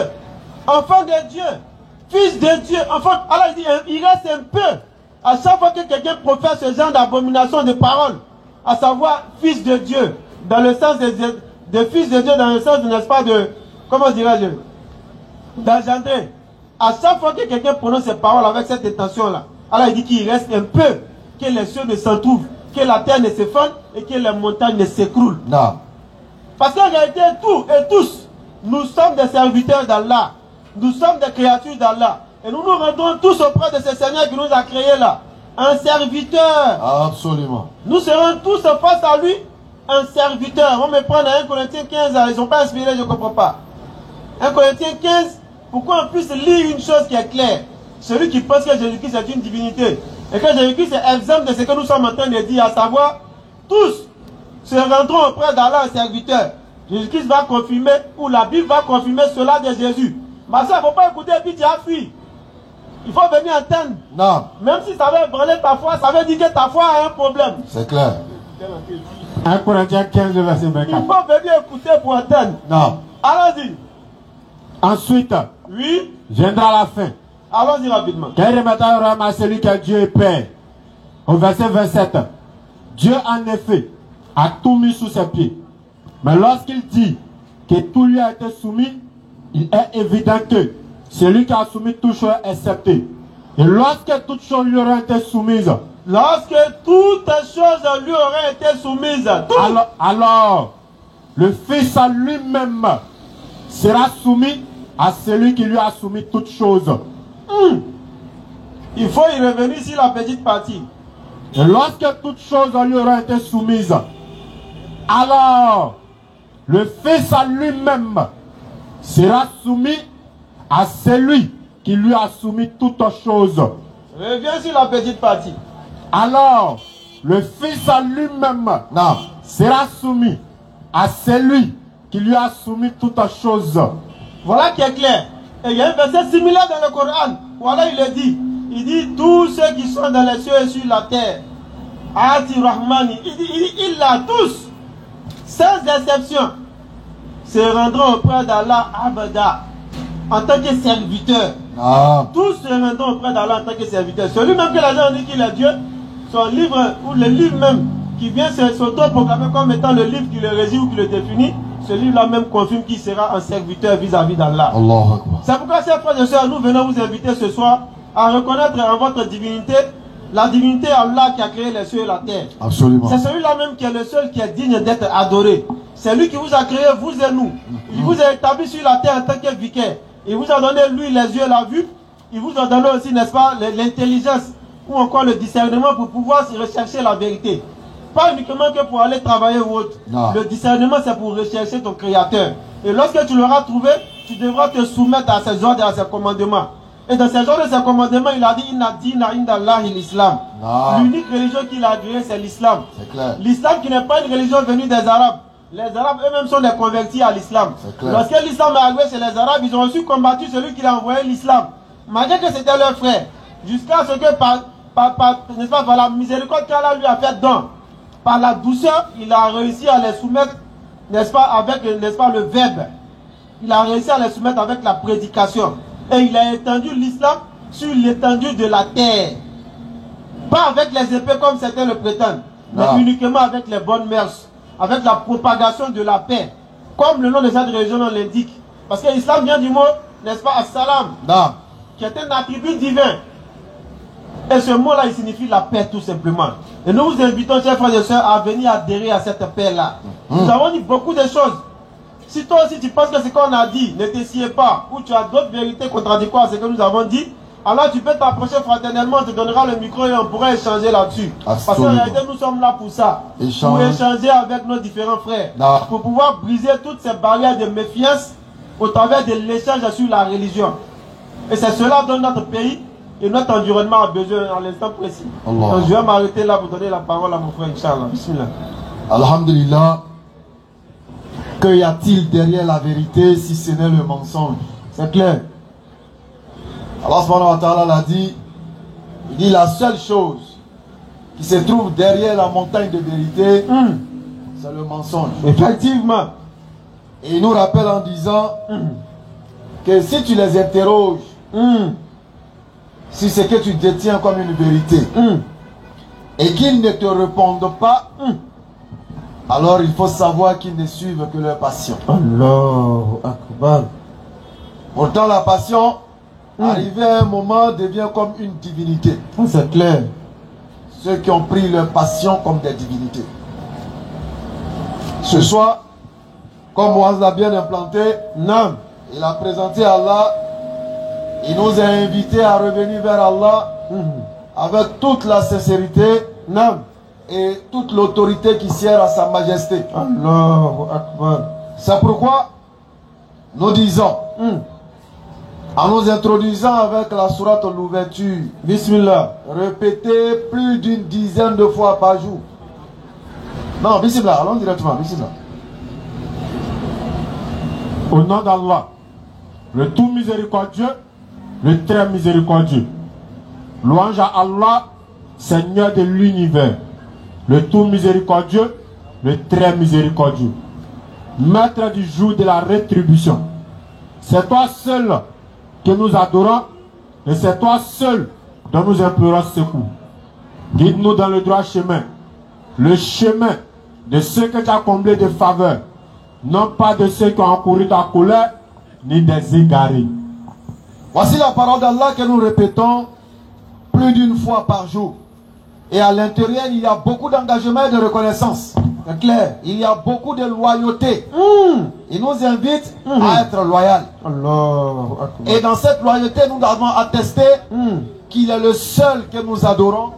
Speaker 3: enfant de Dieu, fils de Dieu, enfant, alors il reste un peu. À chaque fois que quelqu'un professe ce genre d'abomination de parole, à savoir fils de Dieu, dans le sens de fils de Dieu, dans le sens, n'est-ce pas, de, comment dirais-je, d'engendrer. À chaque fois que quelqu'un prononce ces paroles avec cette intention-là, alors il dit qu'il reste un peu, que les cieux ne s'en trouvent, que la terre ne s'effondre et que les montagnes ne s'écroulent.
Speaker 4: Non.
Speaker 3: Parce qu'en réalité, tous et tous, nous sommes des serviteurs d'Allah. Nous sommes des créatures d'Allah. Et nous nous rendons tous auprès de ce Seigneur qui nous a créés là. Un serviteur.
Speaker 4: Absolument.
Speaker 3: Nous serons tous face à lui un serviteur. On me prend à 1 Corinthiens 15, ils ne sont pas inspirés, je ne comprends pas. 1 Corinthiens 15, pourquoi on puisse lire une chose qui est claire. Celui qui pense que Jésus-Christ est une divinité et que Jésus-Christ est exemple de ce que nous sommes en train de dire, à savoir, tous se rendront auprès d'Allah un serviteur. Jésus-Christ va confirmer, ou la Bible va confirmer cela de Jésus. Mais ça, il ne faut pas écouter et puis tu as fui. Il faut venir entendre.
Speaker 4: Non.
Speaker 3: Même si ça veut ébranler ta foi, ça veut dire que ta foi a un problème.
Speaker 4: C'est clair.
Speaker 2: 1 Corinthiens 15, verset
Speaker 3: Il
Speaker 2: 24.
Speaker 3: faut venir écouter pour entendre.
Speaker 4: Non.
Speaker 3: Allons-y.
Speaker 2: Ensuite,
Speaker 3: Oui.
Speaker 2: viendra la fin.
Speaker 3: Allons-y rapidement.
Speaker 2: Quel remettra au à celui qui est Dieu et Père. Au verset 27. Dieu en effet a tout mis sous ses pieds. Mais lorsqu'il dit que tout lui a été soumis, il est évident que celui qui a soumis toute chose est accepté. Et lorsque toute chose lui aura été soumise,
Speaker 3: Lorsque toutes choses lui auraient été soumises,
Speaker 2: alors le Fils à lui-même sera soumis à celui qui lui a soumis toutes choses.
Speaker 3: il faut y revenir sur la petite partie.
Speaker 2: Et lorsque toutes choses lui auront été soumises, alors le Fils à lui-même sera soumis à celui qui lui a soumis toutes choses.
Speaker 3: Reviens sur la petite partie.
Speaker 2: Alors le Fils à lui-même
Speaker 4: Non.
Speaker 2: sera soumis à celui qui lui a soumis toutes choses.
Speaker 3: Voilà qui est clair. Et il y a un verset similaire dans le Coran. Voilà, il est dit Il dit tous ceux qui sont dans les cieux et sur la terre. Ati Rahmani. Il dit il a tous, sans exception, se rendront auprès d'Allah Abada en tant que serviteur. Tous se rendront auprès d'Allah en tant que serviteur. Celui-même que les gens dit qu'il est Dieu, son livre, ou le livre même qui vient s'auto-proclamer comme étant le livre qui le régit ou qui le définit, ce livre-là même confirme qu'il sera un serviteur vis-à-vis d'Allah. C'est pourquoi, chers frères et sœurs, nous venons vous inviter ce soir à reconnaître en votre divinité la divinité Allah qui a créé les cieux et la terre.
Speaker 4: Absolument.
Speaker 3: C'est celui-là même qui est le seul qui est digne d'être adoré. C'est lui qui vous a créé, vous et nous. Il vous a établi sur la terre en tant que vicaire. Il vous a donné, lui, les yeux, la vue. Il vous a donné aussi, n'est-ce pas, l'intelligence ou encore le discernement pour pouvoir rechercher la vérité. Pas uniquement que pour aller travailler ou autre.
Speaker 4: Non.
Speaker 3: Le discernement, c'est pour rechercher ton Créateur. Et lorsque tu l'auras trouvé, tu devras te soumettre à ses ordres et à ses commandements. Et dans ces ordres et ses commandements, il a dit Inna dina inda Allahi l'islam. L'unique religion qu'il a créée, c'est l'islam. L'islam qui n'est pas une religion venue des Arabes. Les Arabes eux-mêmes sont des convertis à l'islam. Lorsque l'islam est arrivé chez les Arabes, ils ont aussi combattu celui qui a envoyé l'islam. Malgré que c'était leur frère. Jusqu'à ce que n'est-ce pas, par la miséricorde qu'Allah lui a fait don, par la douceur, il a réussi à les soumettre, n'est-ce pas, avec, n'est-ce pas, le verbe. Il a réussi à les soumettre avec la prédication. Et il a étendu l'islam sur l'étendue de la terre. Pas avec les épées comme certains le prétendent, mais uniquement avec les bonnes mœurs, avec la propagation de la paix. Comme le nom de cette religion l'indique. Parce que l'islam vient du mot, n'est-ce pas, as-salam, qui est un attribut divin. Et ce mot-là, il signifie la paix tout simplement. Et nous vous invitons, chers frères et sœurs, à venir adhérer à cette paix-là. Nous avons dit beaucoup de choses. Si toi aussi tu penses que ce qu'on a dit ne te sied pas, ou tu as d'autres vérités contradictoires à ce que nous avons dit, alors tu peux t'approcher fraternellement, on te donnera le micro et on pourra échanger là-dessus. Parce qu'en réalité, nous sommes là pour ça. Pour échanger avec nos différents frères. Pour pouvoir briser toutes ces barrières de méfiance au travers de l'échange sur la religion. Et c'est cela dont notre pays et notre environnement a besoin à l'instant précis. Donc je vais m'arrêter là pour donner la parole à mon frère, Inch'Allah. Bismillah.
Speaker 4: Alhamdulillah. Que y a-t-il derrière la vérité si ce n'est le mensonge?
Speaker 3: C'est clair.
Speaker 4: Allah subhanahu wa ta'ala l'a dit. Il dit la seule chose qui se trouve derrière la montagne de vérité, c'est le mensonge.
Speaker 3: Effectivement.
Speaker 4: Et il nous rappelle en disant que si tu les interroges si c'est que tu détiens comme une vérité et qu'ils ne te répondent pas, alors il faut savoir qu'ils ne suivent que leur passion.
Speaker 3: Allahu Akbar.
Speaker 4: Pourtant la passion, arrivé à un moment, devient comme une divinité.
Speaker 3: C'est clair.
Speaker 4: Ceux qui ont pris leur passion comme des divinités. Ce soir, comme Moaz l'a bien implanté, il a présenté Allah. Il nous a invités à revenir vers Allah avec toute la sincérité et toute l'autorité qui sert à sa majesté.
Speaker 3: Allahu Akbar.
Speaker 4: C'est pourquoi nous disons, en nous introduisant avec la sourate de l'ouverture,
Speaker 3: Bismillah,
Speaker 4: répétez plus d'une dizaine de fois par jour. Non, Bismillah, allons directement, Bismillah.
Speaker 2: Au nom d'Allah, le tout miséricordieux, le très miséricordieux. Louange à Allah, Seigneur de l'univers, le tout miséricordieux, le très miséricordieux, maître du jour de la rétribution. C'est toi seul que nous adorons et c'est toi seul dont nous implorons secours. Guide-nous dans le droit chemin, le chemin de ceux que tu as comblés de faveur, non pas de ceux qui ont encouru ta colère, ni des égarés.
Speaker 4: Voici la parole d'Allah que nous répétons plus d'une fois par jour. Et à l'intérieur, il y a beaucoup d'engagement et de reconnaissance. C'est clair. Il y a beaucoup de loyauté. Il nous invite à être loyal. Et dans cette loyauté, nous avons attesté qu'il est le seul que nous adorons.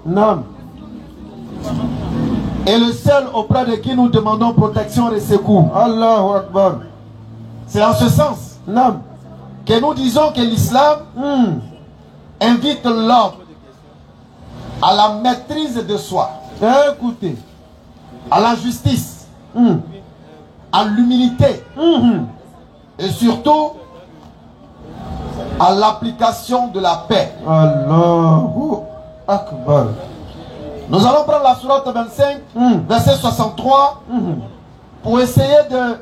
Speaker 4: Et le seul auprès de qui nous demandons protection et secours.
Speaker 3: Allahu Akbar.
Speaker 4: C'est en ce sens que nous disons que l'islam invite l'homme à la maîtrise de soi.
Speaker 3: Écoutez.
Speaker 4: À la justice. À l'humilité. Et surtout à l'application de la paix.
Speaker 3: Allahu Akbar.
Speaker 4: Nous allons prendre la sourate 25, verset 63, pour essayer de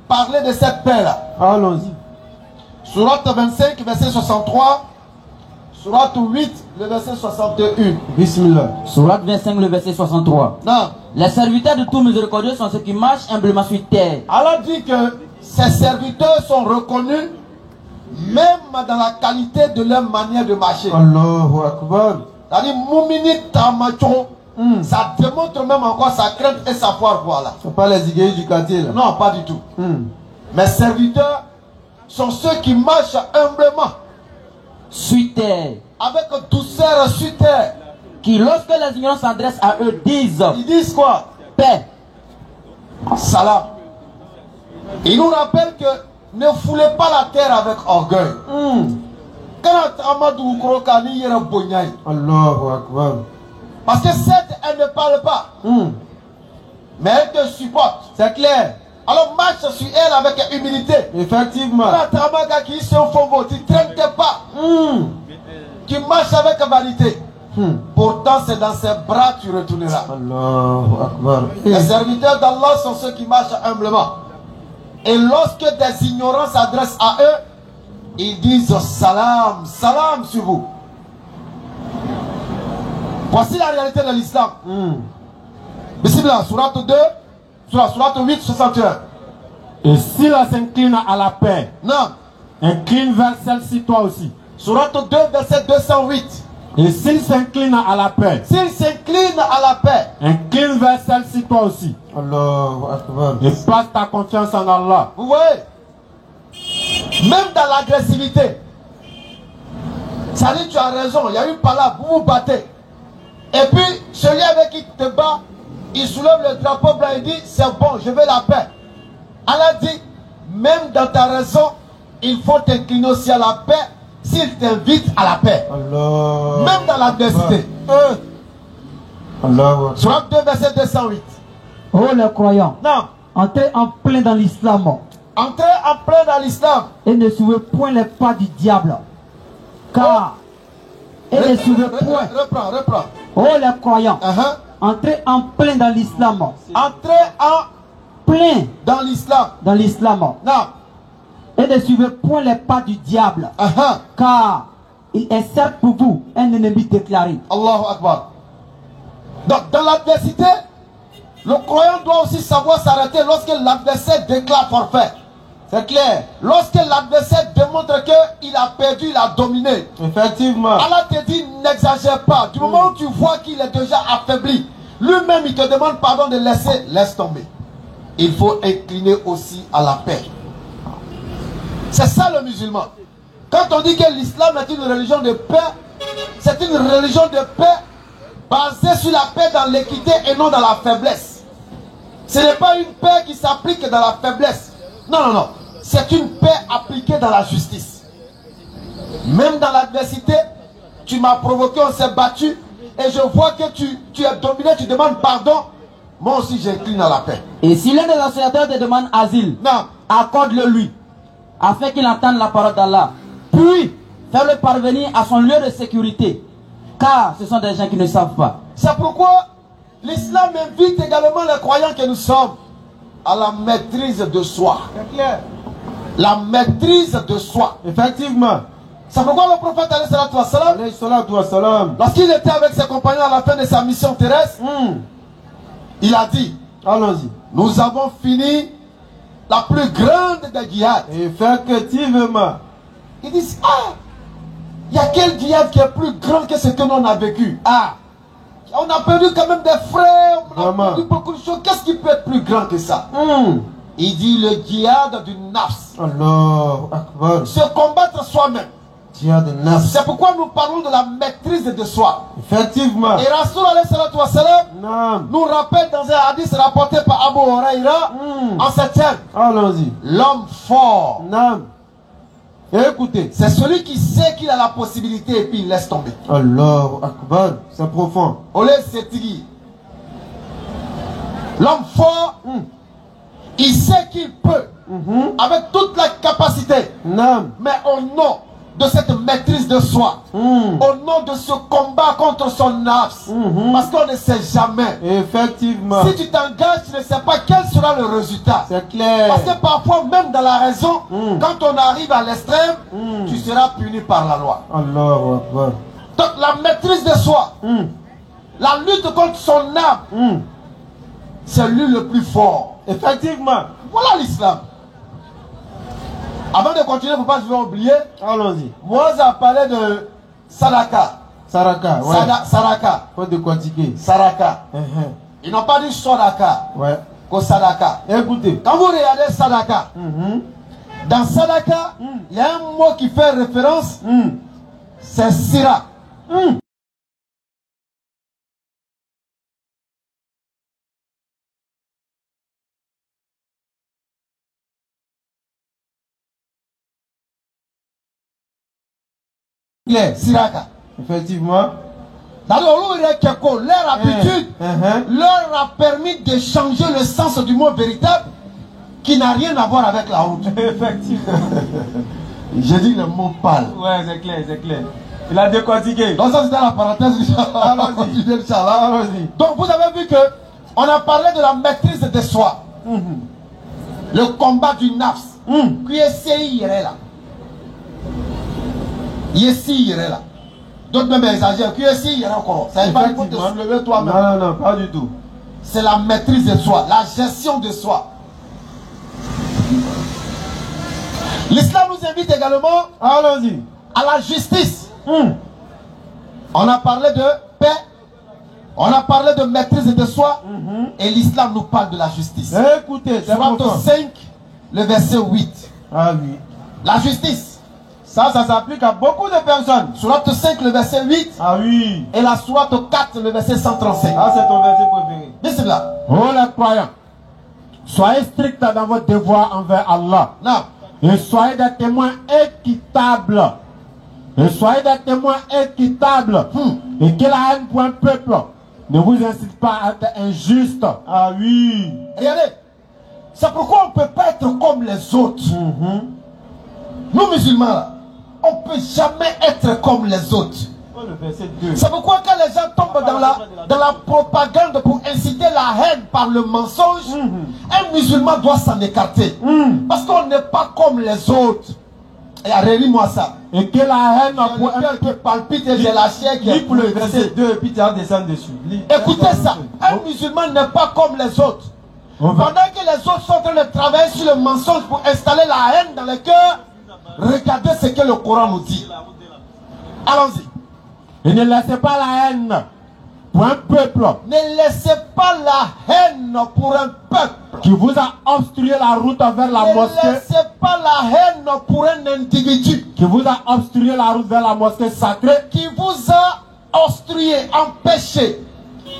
Speaker 4: parler de cette paix-là.
Speaker 3: Allons-y.
Speaker 4: Sourate 25, verset 63. Sourate 8, le verset 61.
Speaker 3: Bismillah.
Speaker 1: Sourate 25, le verset 63.
Speaker 4: Non.
Speaker 1: Les serviteurs de tout miséricordieux sont ceux qui marchent humblement sur terre.
Speaker 4: Allah dit que ses serviteurs sont reconnus même dans la qualité de leur manière de marcher.
Speaker 3: Allahu Akbar.
Speaker 4: C'est-à-dire, Moumini Tamacho, ça démontre même encore sa crainte et sa foi. Voilà.
Speaker 3: Ce ne sont pas les iguilles du quartier là.
Speaker 4: Non, pas du tout. Mes serviteurs sont ceux qui marchent humblement,
Speaker 1: Sur terre.
Speaker 4: avec douceur sur terre.
Speaker 1: Qui, lorsque les ignorants s'adressent à eux, disent
Speaker 4: Ils disent quoi?
Speaker 1: paix.
Speaker 4: Salam. Il nous rappelle que ne foulez pas la terre avec orgueil.
Speaker 3: Allahu Akbar.
Speaker 4: Parce que certes, elle ne parle pas, mais elle te supporte.
Speaker 3: C'est clair.
Speaker 4: Alors marche sur elle avec humilité.
Speaker 3: Effectivement.
Speaker 4: Tu ne traînes pas. Tu marches avec vanité. Pourtant, c'est dans ses bras que tu retourneras.
Speaker 3: Allahu Akbar.
Speaker 4: Les serviteurs d'Allah sont ceux qui marchent humblement. Et lorsque des ignorants s'adressent à eux, ils disent salam, salam sur vous. Voici la réalité de l'islam. Bismillah, sourate 2, sourate 8, 61.
Speaker 2: Et s'il s'incline à la paix,
Speaker 4: Non.
Speaker 2: incline vers celle-ci toi aussi.
Speaker 4: Sourate 2, verset 208.
Speaker 2: Et s'il s'incline à la paix,
Speaker 4: S'il s'incline à la paix,
Speaker 2: incline vers celle-ci toi aussi.
Speaker 3: Allahu Akbar.
Speaker 2: Et place ta confiance en Allah.
Speaker 4: vous voyez, même dans l'agressivité, ça dit tu as raison, il y a une palabre, vous vous battez. Et puis, celui avec qui te bat, il soulève le drapeau blanc et dit, c'est bon, je veux la paix. Allah dit, même dans ta raison, il faut t'incliner aussi à la paix s'il t'invite à la paix.
Speaker 3: Allah.
Speaker 4: Même dans l'adversité.
Speaker 3: Allahu Akbar.
Speaker 4: Sourate 2, verset 208.
Speaker 5: Oh les croyants,
Speaker 4: Non.
Speaker 5: entrez en plein dans l'islam
Speaker 4: Entrez en plein dans l'islam.
Speaker 5: et ne suivez point les pas du diable. Car, et ne suivez point.
Speaker 4: Reprends.
Speaker 5: Oh les croyants, entrez en plein dans l'islam.
Speaker 4: Entrez en
Speaker 5: Plein
Speaker 4: dans l'islam.
Speaker 5: dans l'islam.
Speaker 4: Non.
Speaker 5: Et ne suivez point les pas du diable. Car il est certes pour vous un ennemi déclaré.
Speaker 4: Allahu Akbar. Donc, dans l'adversité, le croyant doit aussi savoir s'arrêter lorsque l'adversaire déclare forfait. C'est clair. Lorsque l'adversaire démontre qu'il a perdu, il a dominé.
Speaker 3: Effectivement.
Speaker 4: Allah te dit, n'exagère pas. Du moment où tu vois qu'il est déjà affaibli, lui-même il te demande pardon de laisse tomber. Il faut incliner aussi à la paix. C'est ça le musulman. Quand on dit que l'islam est une religion de paix, c'est une religion de paix basée sur la paix dans l'équité et non dans la faiblesse. Ce n'est pas une paix qui s'applique dans la faiblesse. Non. C'est une paix appliquée dans la justice. Même dans l'adversité, tu m'as provoqué, on s'est battu, et je vois que tu es dominé, tu demandes pardon. Moi aussi j'incline à la paix.
Speaker 1: Et si l'un des asociateurs te demande asile,
Speaker 4: Non.
Speaker 1: accorde-le lui, afin qu'il entende la parole d'Allah. Puis, fais-le parvenir à son lieu de sécurité. Car ce sont des gens qui ne savent pas.
Speaker 4: C'est pourquoi l'islam invite également les croyants que nous sommes à la maîtrise de soi.
Speaker 3: C'est clair.
Speaker 4: La maîtrise de soi.
Speaker 3: Effectivement.
Speaker 4: C'est pourquoi le prophète
Speaker 3: Alayhi salatu wa salam.
Speaker 4: lorsqu'il était avec ses compagnons à la fin de sa mission terrestre, il a dit,
Speaker 3: Allons-y.
Speaker 4: nous avons fini la plus grande des djihad.
Speaker 3: Effectivement.
Speaker 4: Ils disent, il y a quel djihad qui est plus grand que ce que nous on a vécu? On a perdu quand même des frères, on a
Speaker 3: Vraiment.
Speaker 4: perdu beaucoup de choses. Qu'est-ce qui peut être plus grand que ça? Il dit le djihad du nafs.
Speaker 3: Allahu Akbar.
Speaker 4: Se combattre soi-même.
Speaker 3: Djihad nafs.
Speaker 4: C'est pourquoi nous parlons de la maîtrise de soi.
Speaker 3: Effectivement.
Speaker 4: Et Rasoul alayhi salatu wa salam
Speaker 3: Naam.
Speaker 4: nous rappelle dans un hadith rapporté par Abu Huraira en ces termes.
Speaker 3: Allons-y.
Speaker 4: L'homme fort,
Speaker 3: Naam. Écoutez.
Speaker 4: c'est celui qui sait qu'il a la possibilité et puis il laisse tomber.
Speaker 3: Allahu Akbar. C'est profond.
Speaker 4: Olé Setigi. L'homme fort, il sait qu'il peut, avec toute la capacité,
Speaker 3: Naam.
Speaker 4: mais au nom de cette maîtrise de soi, au nom de ce combat contre son nafs, parce qu'on ne sait jamais.
Speaker 3: Effectivement.
Speaker 4: Si tu t'engages, tu ne sais pas quel sera le résultat.
Speaker 3: C'est clair.
Speaker 4: Parce que parfois, même dans la raison, quand on arrive à l'extrême, tu seras puni par la loi.
Speaker 3: Allahu Akbar.
Speaker 4: Donc la maîtrise de soi, la lutte contre son âme, c'est lui le plus fort.
Speaker 3: Effectivement.
Speaker 4: Voilà l'islam. Avant de continuer, il ne faut pas oublier.
Speaker 3: Allons-y.
Speaker 4: Moïse a parlé de Sadaka.
Speaker 3: Saraka, ouais.
Speaker 4: Saraka.
Speaker 3: Faut décortiquer.
Speaker 4: Saraka. Ils n'ont pas dit Sodaka.
Speaker 3: Ouais.
Speaker 4: Que Sadaka.
Speaker 3: Écoutez.
Speaker 4: Quand vous regardez Sadaka, dans Sadaka, il y a un mot qui fait référence, c'est Sira. Siraka.
Speaker 3: Effectivement.
Speaker 4: Leur habitude leur a permis de changer le sens du mot véritable qui n'a rien à voir avec la honte.
Speaker 3: Effectivement.
Speaker 4: J'ai dit le mot pâle.
Speaker 3: Ouais, c'est clair, c'est clair. Il a décortiqué.
Speaker 4: Donc ça c'était la parenthèse. Donc vous avez vu que on a parlé de la maîtrise de soi. Le combat du nafs. Qui est là. Ici, là. D'autres même exagèrent. Qui est il y a encore. Ça n'est pas pour te soulever toi-même.
Speaker 3: Non, non, non, pas du tout.
Speaker 4: C'est la maîtrise de soi, la gestion de soi. L'islam nous invite également, allons-y, à la justice. On a parlé de paix, on a parlé de maîtrise de soi, et l'islam nous parle de la justice.
Speaker 3: Écoutez,
Speaker 4: Sourate 5, le verset 8.
Speaker 3: Ah oui.
Speaker 4: La justice.
Speaker 3: Ça s'applique à beaucoup de personnes.
Speaker 4: Sourate 5, le verset 8.
Speaker 3: Ah oui.
Speaker 4: Et la sourate 4, le verset 135.
Speaker 3: Ah, c'est ton verset préféré.
Speaker 4: Bismillah.
Speaker 2: Oh les croyants, soyez stricts dans votre devoir envers Allah.
Speaker 4: Non.
Speaker 2: Et soyez des témoins équitables. Et soyez des témoins équitables. Et que la haine pour un peuple ne vous incite pas à être injuste.
Speaker 3: Ah oui.
Speaker 4: Regardez. C'est pourquoi on ne peut pas être comme les autres. Nous musulmans, là, on ne peut jamais être comme les autres.
Speaker 3: Oh, le verset 2.
Speaker 4: C'est pourquoi quand les gens tombent dans la propagande pour inciter la haine par le mensonge, un musulman doit s'en écarter. Parce qu'on n'est pas comme les autres. Et relis-moi ça.
Speaker 2: Et que la haine
Speaker 4: Pour un cœur qui palpite et j'ai la chair qui est
Speaker 3: Pour le verset 2 et puis tu vas descendre dessus.
Speaker 4: Écoutez ça. Un musulman n'est pas comme les autres. Pendant que les autres sont en train de travailler sur le mensonge pour installer la haine dans le cœur, regardez ce que le Coran nous dit. Allons-y.
Speaker 2: Et ne laissez pas la haine pour un peuple.
Speaker 4: Ne laissez pas la haine pour un peuple
Speaker 2: qui vous a obstrué la route vers la mosquée.
Speaker 4: Ne laissez pas la haine pour un individu
Speaker 2: qui vous a obstrué la route vers la mosquée sacrée.
Speaker 4: Qui vous a obstrué, empêché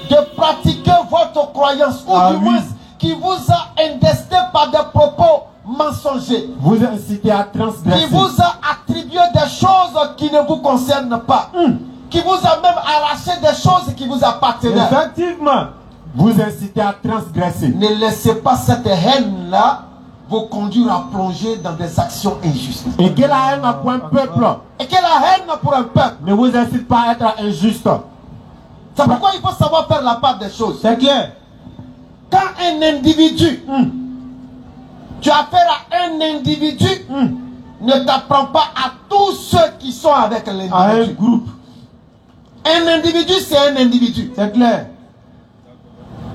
Speaker 4: de pratiquer votre croyance. Ou du moins qui vous a indesté par des propos mensongers.
Speaker 2: Vous incitez à transgresser.
Speaker 4: Qui vous a attribué des choses qui ne vous concernent pas. Qui vous a même arraché des choses qui vous appartenaient.
Speaker 3: Effectivement.
Speaker 2: Vous incitez à transgresser.
Speaker 4: Ne laissez pas cette haine-là vous conduire à plonger dans des actions injustes.
Speaker 2: Et que la haine pour un peuple.
Speaker 4: Et que la haine pour un peuple
Speaker 2: ne vous incite pas à être injuste.
Speaker 4: C'est pourquoi il faut savoir faire la part des choses.
Speaker 3: C'est clair.
Speaker 4: Quand un individu, tu as affaire à un individu, ne t'apprends pas à tous ceux qui sont avec l'individu.
Speaker 3: À un groupe.
Speaker 4: Un individu, c'est un individu.
Speaker 3: C'est clair.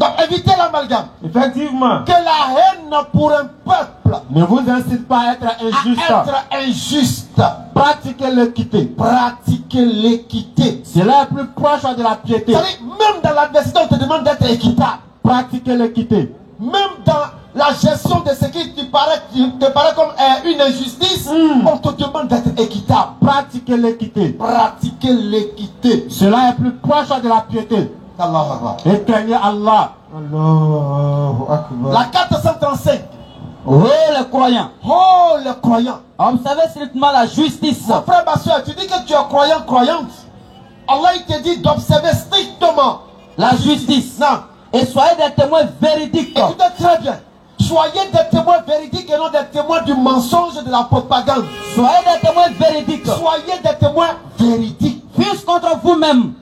Speaker 4: Donc évitez l'amalgame.
Speaker 3: Effectivement.
Speaker 4: Que la haine pour un peuple
Speaker 2: ne vous incite pas à être injuste.
Speaker 4: À être injuste.
Speaker 2: Pratiquez l'équité.
Speaker 4: Pratiquez l'équité.
Speaker 2: C'est la plus proche de la piété.
Speaker 4: C'est-à-dire, même dans l'adversité, on te demande d'être équitable.
Speaker 2: Pratiquez l'équité.
Speaker 4: Même dans la gestion de ce qui te paraît comme une injustice, on te demande d'être équitable.
Speaker 2: Pratiquez l'équité.
Speaker 4: Pratiquez l'équité.
Speaker 2: Cela est plus proche de la piété. Et craignez Allah.
Speaker 3: Allahu Akbar.
Speaker 4: La 435.
Speaker 1: Oh les croyants.
Speaker 4: Oh les croyants.
Speaker 1: Observez strictement la justice.
Speaker 4: Mon frère, ma soeur, tu dis que tu es croyant, croyante. Allah il te dit d'observer strictement
Speaker 1: la justice.
Speaker 4: Non.
Speaker 1: Et soyez des témoins véridiques.
Speaker 4: Écoutez très bien. Soyez des témoins véridiques et non des témoins du mensonge et de la propagande.
Speaker 1: Soyez des témoins véridiques.
Speaker 4: Soyez des témoins véridiques.
Speaker 1: Fût-ce contre vous-même.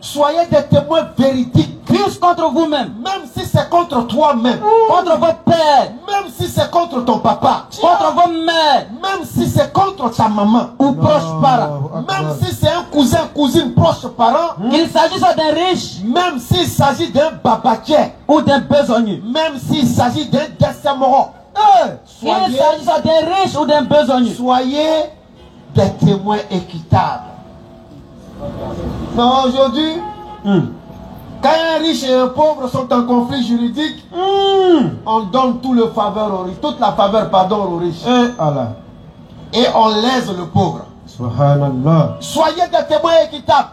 Speaker 4: Soyez des témoins véridiques.
Speaker 1: Fût-ce contre vous-même.
Speaker 4: Même si c'est contre toi-même.
Speaker 1: Contre votre père.
Speaker 4: Même si c'est contre ton papa.
Speaker 1: Contre vos mères.
Speaker 4: Même si c'est contre ta maman.
Speaker 1: Ou proches parents.
Speaker 4: Même si c'est un cousin, cousine, proche parent.
Speaker 1: Qu'il s'agisse d'un riche.
Speaker 4: Même s'il s'agit d'un babatier.
Speaker 1: Ou d'un besogneux.
Speaker 4: Même s'il s'agit d'un décemment.
Speaker 1: Qu'il s'agisse d'un riche ou d'un besogneux.
Speaker 4: Soyez des témoins équitables. Mais aujourd'hui, quand un riche et un pauvre sont en conflit juridique, on donne tout le faveur aux riches, toute la faveur aux riches. Et on lèse le pauvre.
Speaker 3: Subhanallah.
Speaker 4: Soyez des témoins équitables.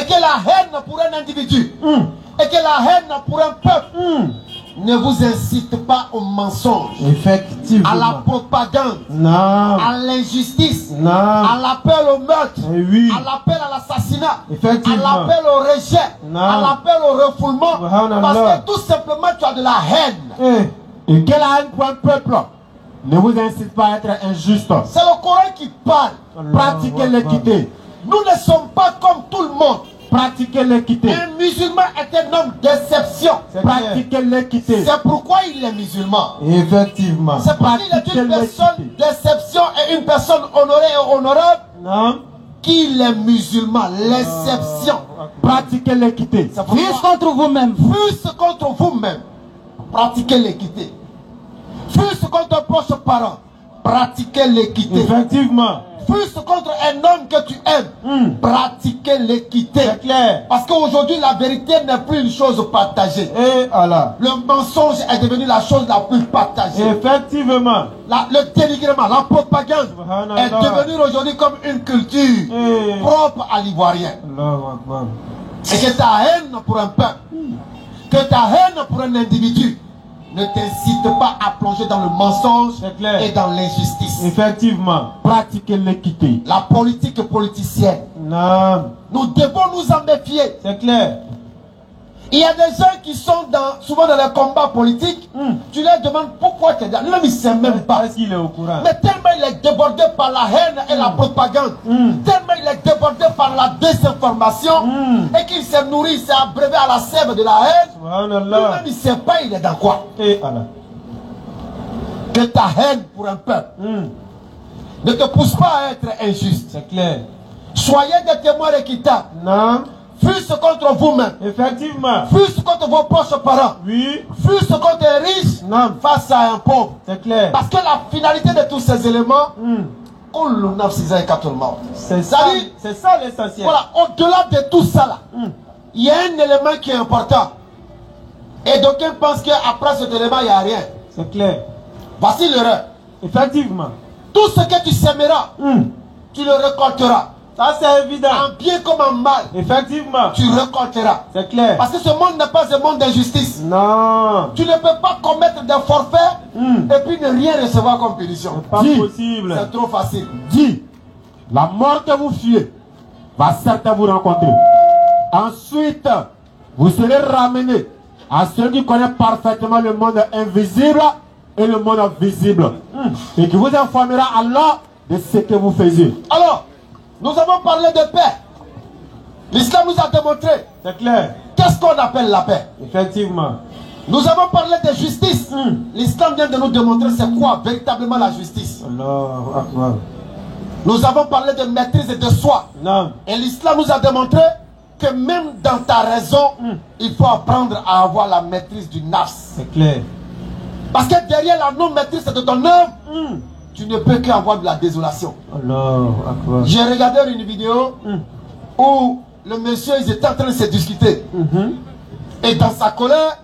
Speaker 4: Et que la haine pour un individu et que la haine pour un peuple ne vous incite pas au mensonge,
Speaker 3: Effectivement.
Speaker 4: à la propagande,
Speaker 3: Non.
Speaker 4: à l'injustice,
Speaker 3: Non.
Speaker 4: à l'appel au meurtre,
Speaker 3: Oui.
Speaker 4: à l'appel à l'assassinat, à
Speaker 3: Effectivement.
Speaker 4: l'appel au rejet,
Speaker 3: Non.
Speaker 4: à l'appel au refoulement,
Speaker 3: Subhanallah.
Speaker 4: parce que tout simplement tu as de la haine.
Speaker 2: Et quelle haine pour un peuple ne vous incite pas à être injuste.
Speaker 4: C'est le Coran qui parle.
Speaker 2: Pratiquez l'équité.
Speaker 4: Nous ne sommes pas comme tout le monde.
Speaker 2: Pratiquez l'équité.
Speaker 4: Un musulman est un homme d'exception.
Speaker 2: Pratiquez l'équité.
Speaker 4: C'est pourquoi il est musulman.
Speaker 3: Effectivement.
Speaker 4: C'est parce qu'il est une personne d'exception et une personne honorée et honorable
Speaker 3: Non.
Speaker 4: qu'il est musulman. L'exception.
Speaker 2: Pratiquez l'équité.
Speaker 1: Fût-ce contre vous-même.
Speaker 4: Fût-ce contre vous-même. Pratiquez l'équité. Fût-ce contre un proche parent. Pratiquez l'équité.
Speaker 3: Effectivement.
Speaker 4: Fût-ce contre un homme que tu aimes. Pratiquez l'équité.
Speaker 3: C'est clair.
Speaker 4: Parce qu'aujourd'hui, la vérité n'est plus une chose partagée.
Speaker 3: Et Allah.
Speaker 4: Le mensonge est devenu la chose la plus partagée.
Speaker 3: Effectivement.
Speaker 4: Le dénigrement, la propagande
Speaker 3: Subhanallah.
Speaker 4: est devenue aujourd'hui comme une culture propre à l'ivoirien.
Speaker 3: Allahu Akbar.
Speaker 4: Et que ta haine pour un peuple, que ta haine pour un individu ne t'incite pas à plonger dans le mensonge
Speaker 3: C'est clair.
Speaker 4: et dans l'injustice.
Speaker 3: Effectivement.
Speaker 2: Pratiquez l'équité.
Speaker 4: La politique politicienne,
Speaker 3: Non.
Speaker 4: nous devons nous en méfier.
Speaker 3: C'est clair.
Speaker 4: Il y a des gens qui sont souvent dans les combats politiques. Tu leur demandes pourquoi tu es là. Lui-même, il ne sait même pas.
Speaker 3: Est-ce qu'il est au courant?
Speaker 4: Mais tellement il est débordé par la haine et la propagande, tellement il est débordé par la désinformation, et qu'il s'est nourri, il s'est abreuvé à la sève de la haine,
Speaker 3: Subhanallah.
Speaker 4: lui-même il ne sait pas il est dans quoi.
Speaker 3: Et Allah.
Speaker 4: Que ta haine pour un peuple ne te pousse pas à être injuste.
Speaker 3: C'est clair.
Speaker 4: Soyez des témoins équitables.
Speaker 3: Non.
Speaker 4: Fût-ce contre vous-même,
Speaker 3: Effectivement.
Speaker 4: fût-ce contre vos proches parents,
Speaker 3: Oui.
Speaker 4: fût-ce contre un riche
Speaker 3: Non.
Speaker 4: face à un pauvre.
Speaker 3: C'est clair.
Speaker 4: Parce que la finalité de tous ces éléments,
Speaker 3: C'est ça.
Speaker 4: C'est-à-dire,
Speaker 3: C'est ça l'essentiel.
Speaker 4: voilà, au-delà de tout ça là, il y a un élément qui est important. Et d'aucuns pensent qu'après cet élément, il n'y a rien.
Speaker 3: C'est clair.
Speaker 4: Voici l'erreur.
Speaker 3: Effectivement.
Speaker 4: Tout ce que tu sèmeras, tu le récolteras.
Speaker 3: Ça c'est évident.
Speaker 4: En bien comme en mal,
Speaker 3: Effectivement.
Speaker 4: tu récolteras.
Speaker 3: C'est clair.
Speaker 4: Parce que ce monde n'est pas un monde d'injustice.
Speaker 3: Non.
Speaker 4: Tu ne peux pas commettre des forfaits et puis ne rien recevoir comme punition.
Speaker 3: Pas
Speaker 2: Dis.
Speaker 3: possible.
Speaker 4: C'est trop facile.
Speaker 2: Dis, la mort que vous fuyez va certes vous rencontrer. Ensuite, vous serez ramené à celui qui connaît parfaitement le monde invisible et le monde visible. Et qui vous informera alors de ce que vous faisiez.
Speaker 4: Alors, nous avons parlé de paix. L'islam nous a démontré
Speaker 3: C'est clair.
Speaker 4: qu'est-ce qu'on appelle la paix.
Speaker 3: Effectivement.
Speaker 4: Nous avons parlé de justice. L'islam vient de nous démontrer c'est quoi véritablement la justice.
Speaker 3: Allahu Akbar.
Speaker 4: Nous avons parlé de maîtrise de soi.
Speaker 3: Non.
Speaker 4: Et l'islam nous a démontré que même dans ta raison, il faut apprendre à avoir la maîtrise du nafs.
Speaker 3: C'est clair.
Speaker 4: Parce que derrière la non-maîtrise de ton âme, tu ne peux qu'avoir de la désolation.
Speaker 3: Allahu Akbar.
Speaker 4: J'ai regardé une vidéo où le monsieur, ils étaient en train de se discuter. Et dans sa colère,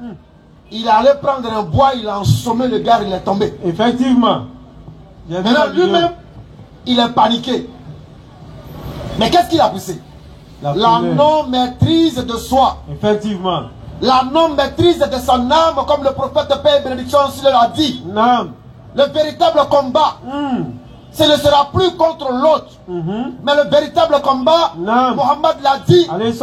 Speaker 4: il allait prendre un bois, il a ensommé le gars, il est tombé.
Speaker 3: Effectivement.
Speaker 4: Maintenant, lui-même, il est paniqué. Mais qu'est-ce qu'il a poussé? La non-maîtrise de soi.
Speaker 3: Effectivement.
Speaker 4: La non-maîtrise de son âme, comme le prophète Paix et bénédiction l'a dit.
Speaker 3: Non.
Speaker 4: Le véritable combat ce ne sera plus contre l'autre. Mais le véritable combat, Mohammed l'a dit, ce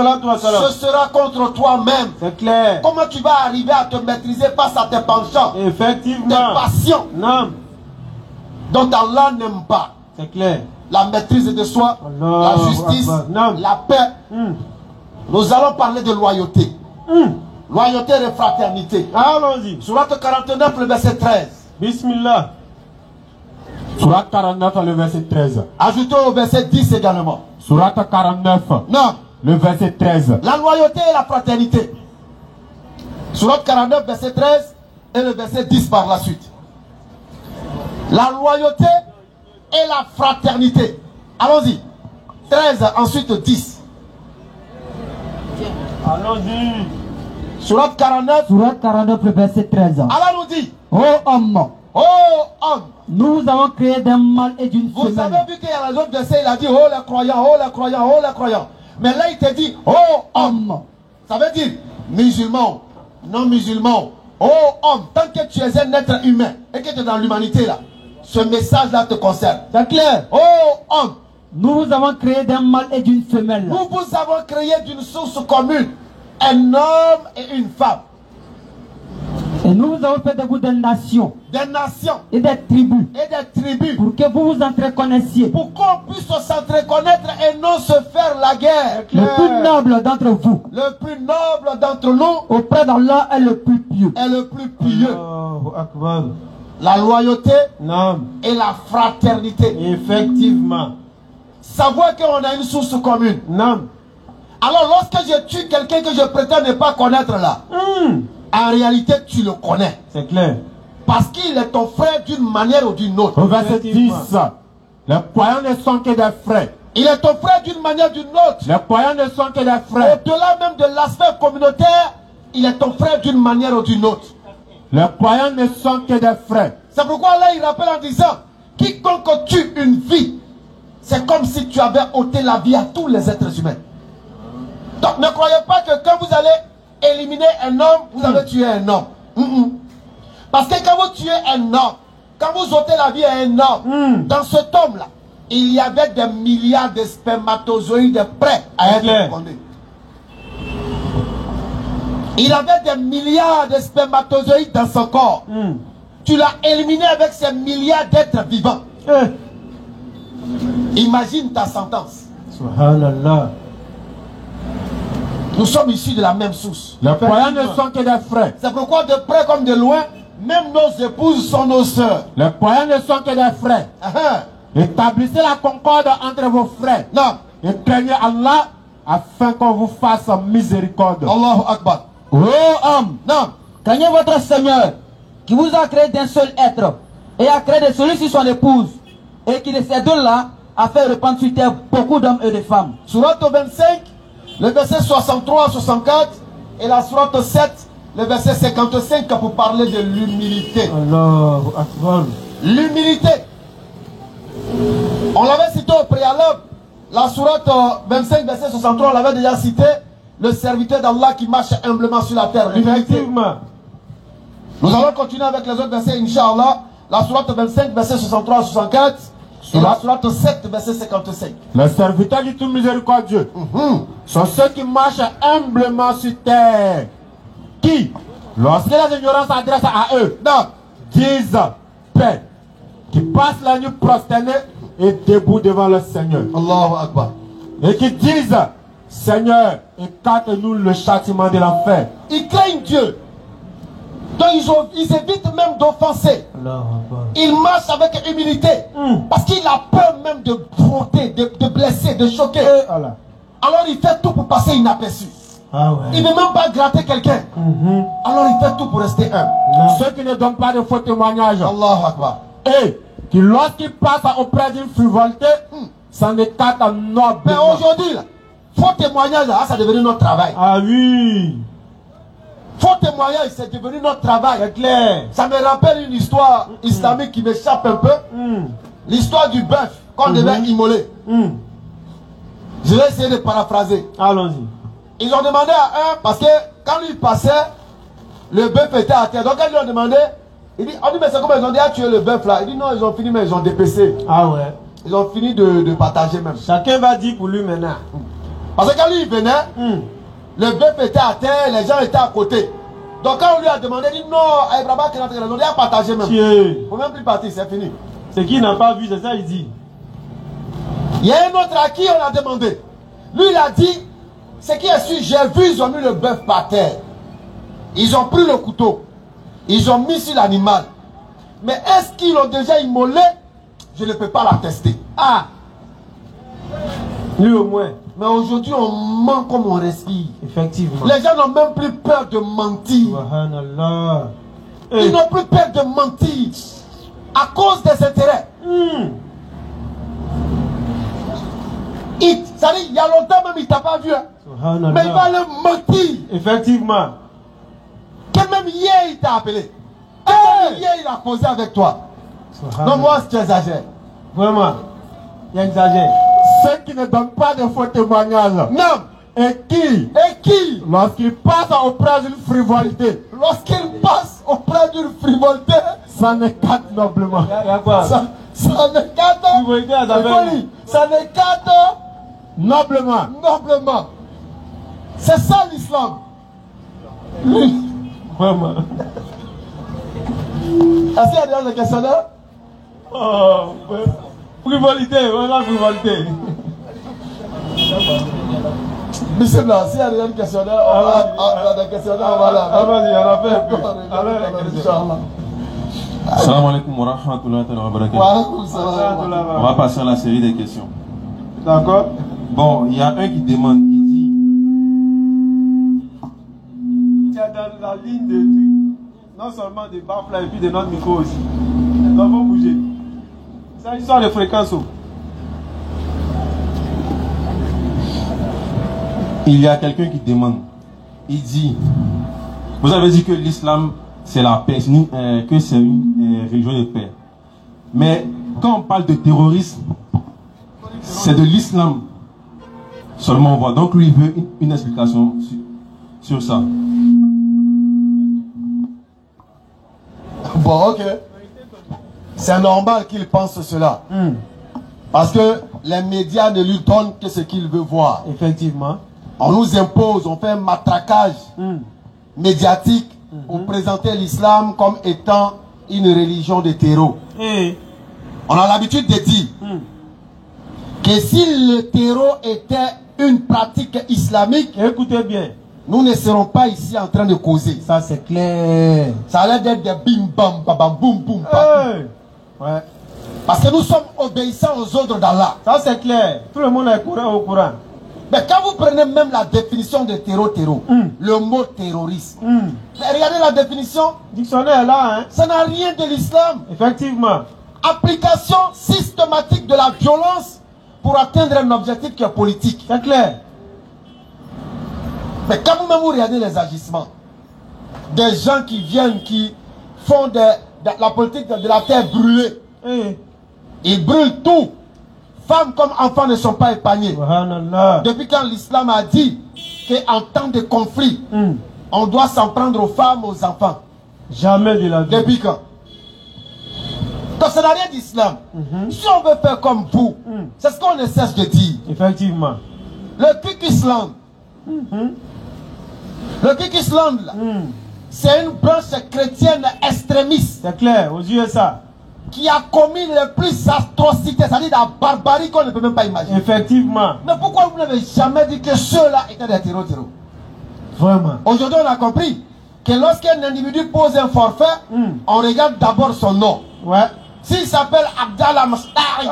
Speaker 4: sera contre toi-même.
Speaker 3: C'est clair.
Speaker 4: Comment tu vas arriver à te maîtriser face à tes penchants,
Speaker 3: Effectivement.
Speaker 4: tes passions, dont Allah n'aime pas.
Speaker 3: C'est clair.
Speaker 4: La maîtrise de soi,
Speaker 3: Allah,
Speaker 4: la justice, la paix. Nous allons parler de loyauté. Loyauté et fraternité.
Speaker 3: Allons-y.
Speaker 4: Sourate 49, le verset 13.
Speaker 3: Bismillah.
Speaker 2: Sourate 49, le verset 13.
Speaker 4: Ajoutons au verset 10 également.
Speaker 2: Sourate 49,
Speaker 4: Non.
Speaker 2: le verset 13.
Speaker 4: La loyauté et la fraternité. Sourate 49, verset 13 et le verset 10 par la suite. La loyauté et la fraternité. Allons-y. 13, ensuite 10.
Speaker 3: Allons-y.
Speaker 4: Sourate 49.
Speaker 5: Sourate 49, le verset 13.
Speaker 4: Allah nous dit,
Speaker 5: Ô homme,
Speaker 4: oh homme,
Speaker 5: nous vous avons créé d'un mâle et d'une
Speaker 4: vous
Speaker 5: femelle.
Speaker 4: avez vu qu'il y a les autres versets, il a dit, oh les croyants, oh les croyants, oh les croyants. Mais là, il te dit, oh homme. Ça veut dire, musulman, non musulman, oh homme, tant que tu es un être humain et que tu es dans l'humanité là, ce message-là te concerne. C'est clair? Oh homme.
Speaker 5: Nous vous avons créé d'un mâle et d'une femelle.
Speaker 4: Nous vous avons créé d'une source commune, un homme et une femme.
Speaker 5: Et nous vous avons fait de vous des nations.
Speaker 4: Des nations.
Speaker 5: Et des tribus.
Speaker 4: Et des tribus.
Speaker 5: Pour que vous vous entreconnaissiez.
Speaker 4: Pour qu'on puisse s'entreconnaître et non se faire la guerre.
Speaker 5: Le plus noble d'entre vous.
Speaker 4: Le plus noble d'entre nous.
Speaker 5: Auprès d'Allah est le plus pieux.
Speaker 4: Est le plus pieux.
Speaker 3: Allahu Akbar.
Speaker 4: La loyauté.
Speaker 3: Non.
Speaker 4: Et la fraternité.
Speaker 3: Effectivement.
Speaker 4: Savoir qu'on a une source commune.
Speaker 3: Non.
Speaker 4: Alors lorsque je tue quelqu'un que je prétends ne pas connaître là, en réalité tu le connais.
Speaker 3: C'est clair.
Speaker 4: Parce qu'il est ton frère d'une manière ou d'une autre.
Speaker 2: Au verset 10, les croyants ne sont que des frères.
Speaker 4: Il est ton frère d'une manière ou d'une autre.
Speaker 2: Les croyants ne sont que des frères.
Speaker 4: Au-delà même de l'aspect communautaire, il est ton frère d'une manière ou d'une autre.
Speaker 2: Les croyants ne sont que des frères.
Speaker 4: C'est pourquoi là il rappelle en disant, quiconque tue une vie, c'est comme si tu avais ôté la vie à tous les êtres humains. Donc ne croyez pas que quand vous allez éliminer un homme, vous avez tué un homme. Parce que quand vous tuez un homme, quand vous ôtez la vie à un homme, dans cet homme-là, il y avait des milliards de spermatozoïdes prêts à être fécondés. Il avait des milliards de spermatozoïdes dans son corps. Tu l'as éliminé avec ces milliards d'êtres vivants. Imagine ta sentence.
Speaker 3: Subhanallah.
Speaker 4: Nous sommes issus de la même source.
Speaker 2: Les croyants ne sont que des frères.
Speaker 4: C'est pourquoi de près comme de loin, même nos épouses sont nos sœurs.
Speaker 2: Les croyants ne sont que des frères. Établissez la concorde entre vos frères.
Speaker 4: Non.
Speaker 2: Et craignez Allah afin qu'on vous fasse miséricorde.
Speaker 4: Allahu Akbar.
Speaker 1: Oh homme,
Speaker 4: non.
Speaker 1: Craignez votre Seigneur qui vous a créé d'un seul être et a créé de celui-ci son épouse et qui de ces deux-là a fait répandre sur terre beaucoup d'hommes et de femmes.
Speaker 4: Sourate 25, le verset 63 à 64 et la sourate 7, le verset 55 pour parler de l'humilité.
Speaker 3: Allahu Akbar.
Speaker 4: L'humilité. On l'avait cité au préalable. La sourate 25, verset 63, on l'avait déjà cité. Le serviteur d'Allah qui marche humblement sur la terre.
Speaker 3: Effectivement.
Speaker 4: Nous allons continuer avec les autres versets, Inch'Allah. La sourate 25, verset 63 à 64. Et la sourate 7, verset 55.
Speaker 2: Les serviteurs du tout miséricordieux sont ceux qui marchent humblement sur terre. Qui, lorsque les ignorants s'adressent à eux, disent paix. Qui passent la nuit prosternée et debout devant le Seigneur.
Speaker 4: Allahu Akbar.
Speaker 2: Et qui disent, Seigneur, écarte-nous le châtiment de l'enfer.
Speaker 4: Ils craignent Dieu. Donc ils évitent même d'offenser. Ils marchent avec humilité. Parce qu'il a peur même de frotter, de blesser, de choquer. Alors il fait tout pour passer inaperçu. Il ne veut même pas gratter quelqu'un. Alors il fait tout pour rester humble.
Speaker 2: Ceux qui ne donnent pas de faux témoignages.
Speaker 4: Allahu Akbar.
Speaker 2: Et qui lorsqu'ils passent auprès d'une frivolité, s'en écarte noblement.
Speaker 4: Mais aujourd'hui, là, faux témoignage, là, ça est devenu notre travail.
Speaker 3: Ah oui.
Speaker 4: Faux témoignage, c'est devenu notre travail. C'est clair. Ça me rappelle une histoire islamique qui m'échappe un peu. L'histoire du bœuf qu'on devait immoler. Je vais essayer de paraphraser.
Speaker 3: Allons-y.
Speaker 4: Ils ont demandé à un, parce que quand lui passait, le bœuf était à terre. Donc quand ils lui ont demandé, Il dit, on dit, mais c'est comment ils ont déjà tué le bœuf là? Il dit, non, ils ont fini, mais ils ont dépecé.
Speaker 3: Ah ouais.
Speaker 4: Ils ont fini de partager même.
Speaker 3: Chacun va dire pour lui maintenant.
Speaker 4: Parce que quand lui il venait, le bœuf était à terre, les gens étaient à côté. Donc quand on lui a demandé, il dit non, Abraham, ils ont déjà partagé même. Il ne faut même plus partir, c'est fini.
Speaker 3: C'est qui n'a pas vu, c'est ça il dit.
Speaker 4: Il y a un autre à qui on a demandé. Lui il a dit, ce qui est sûr, j'ai vu, ils ont mis le bœuf par terre. Ils ont pris le couteau. Ils ont mis sur l'animal. Mais est-ce qu'ils l'ont déjà immolé? Je ne peux pas l'attester. Ah!
Speaker 3: Lui au moins.
Speaker 4: Mais aujourd'hui, on ment comme on respire.
Speaker 3: Effectivement.
Speaker 4: Les gens n'ont même plus peur de mentir.
Speaker 3: Subhanallah.
Speaker 4: Ils n'ont plus peur de mentir. À cause des intérêts. Ça dit, il y a longtemps même, il ne t'a pas vu. Hein. Mais il va le mentir.
Speaker 3: Effectivement.
Speaker 4: Que même hier, il t'a appelé. Que même hier, il a causé avec toi. Non, moi, tu exagères.
Speaker 3: Vraiment. Il exagère.
Speaker 2: Ceux qui ne donnent pas de faux témoignages.
Speaker 4: Non.
Speaker 2: Et qui lorsqu'ils passent auprès d'une frivolité.
Speaker 4: Lorsqu'ils passent auprès d'une frivolité.
Speaker 2: Ça n'écarte noblement.
Speaker 4: Ça n'écarte. Ça n'écarte
Speaker 2: noblement.
Speaker 4: Noblement. C'est ça l'islam.
Speaker 3: Vraiment.
Speaker 4: Est-ce qu'il y a des questionnaires?
Speaker 3: Oh, frivolité, voilà frivolité.
Speaker 4: Bismillah, s'il y a des questionnaires, on va des questionnaires, on va là.
Speaker 3: Ah, vas-y, on a fait.
Speaker 4: Inch'Allah.
Speaker 6: Salam alaikum wa rahmatullahi wa barakatuh. On va passer à la série des questions.
Speaker 3: D'accord.
Speaker 6: Bon, il y a un qui demande, il dit...
Speaker 3: Tu es dans la ligne de trucs. Non seulement des baffles et puis de notre micro aussi. Nous avons bougé. C'est une histoire de fréquence.
Speaker 6: Il y a quelqu'un qui demande, il dit, vous avez dit que l'islam c'est la paix, que c'est une religion de paix. Mais quand on parle de terrorisme, c'est de l'islam seulement on voit. Donc lui il veut une explication sur ça.
Speaker 4: Bon, ok. C'est normal qu'il pense cela. Parce que les médias ne lui donnent que ce qu'il veut voir.
Speaker 3: Effectivement.
Speaker 4: On nous impose, on fait un matraquage médiatique pour présenter l'islam comme étant une religion de terreau. On a l'habitude de dire que si le terreau était une pratique islamique,
Speaker 3: écoutez bien,
Speaker 4: nous ne serons pas ici en train de causer.
Speaker 3: Ça c'est clair.
Speaker 4: Ça a l'air d'être des bim bam bam boum boum bam.
Speaker 3: Ouais.
Speaker 4: Parce que nous sommes obéissants aux ordres d'Allah.
Speaker 3: Ça c'est clair. Tout le monde est au courant.
Speaker 4: Mais quand vous prenez même la définition de terreau, le mot terrorisme, mais regardez la définition.
Speaker 3: Dictionnaire là, hein.
Speaker 4: Ça n'a rien de l'islam.
Speaker 3: Effectivement.
Speaker 4: Application systématique de la violence pour atteindre un objectif qui est politique.
Speaker 3: C'est clair.
Speaker 4: Mais quand vous-même vous regardez les agissements des gens qui viennent, qui font de la politique de la terre brûlée, ils brûlent tout. Femmes comme enfants ne sont pas épargnés. Depuis quand l'islam a dit qu'en temps de conflit, on doit s'en prendre aux femmes, aux enfants.
Speaker 3: Jamais de la vie.
Speaker 4: Depuis quand? Donc ça n'a rien d'islam. Si on veut faire comme vous, c'est ce qu'on ne cesse de dire.
Speaker 3: Effectivement.
Speaker 4: Le Kyrgyzstan, le Kyrgyzstan, c'est une branche chrétienne extrémiste.
Speaker 3: C'est clair, aux USA.
Speaker 4: Qui a commis les plus atrocités, c'est-à-dire la barbarie qu'on ne peut même pas imaginer.
Speaker 3: Effectivement.
Speaker 4: Mais pourquoi vous n'avez jamais dit que ceux-là étaient des terreaux?
Speaker 3: Vraiment.
Speaker 4: Aujourd'hui, on a compris que lorsqu'un individu pose un forfait, on regarde d'abord son nom.
Speaker 3: Ouais.
Speaker 4: S'il s'appelle Abdallah Mastari,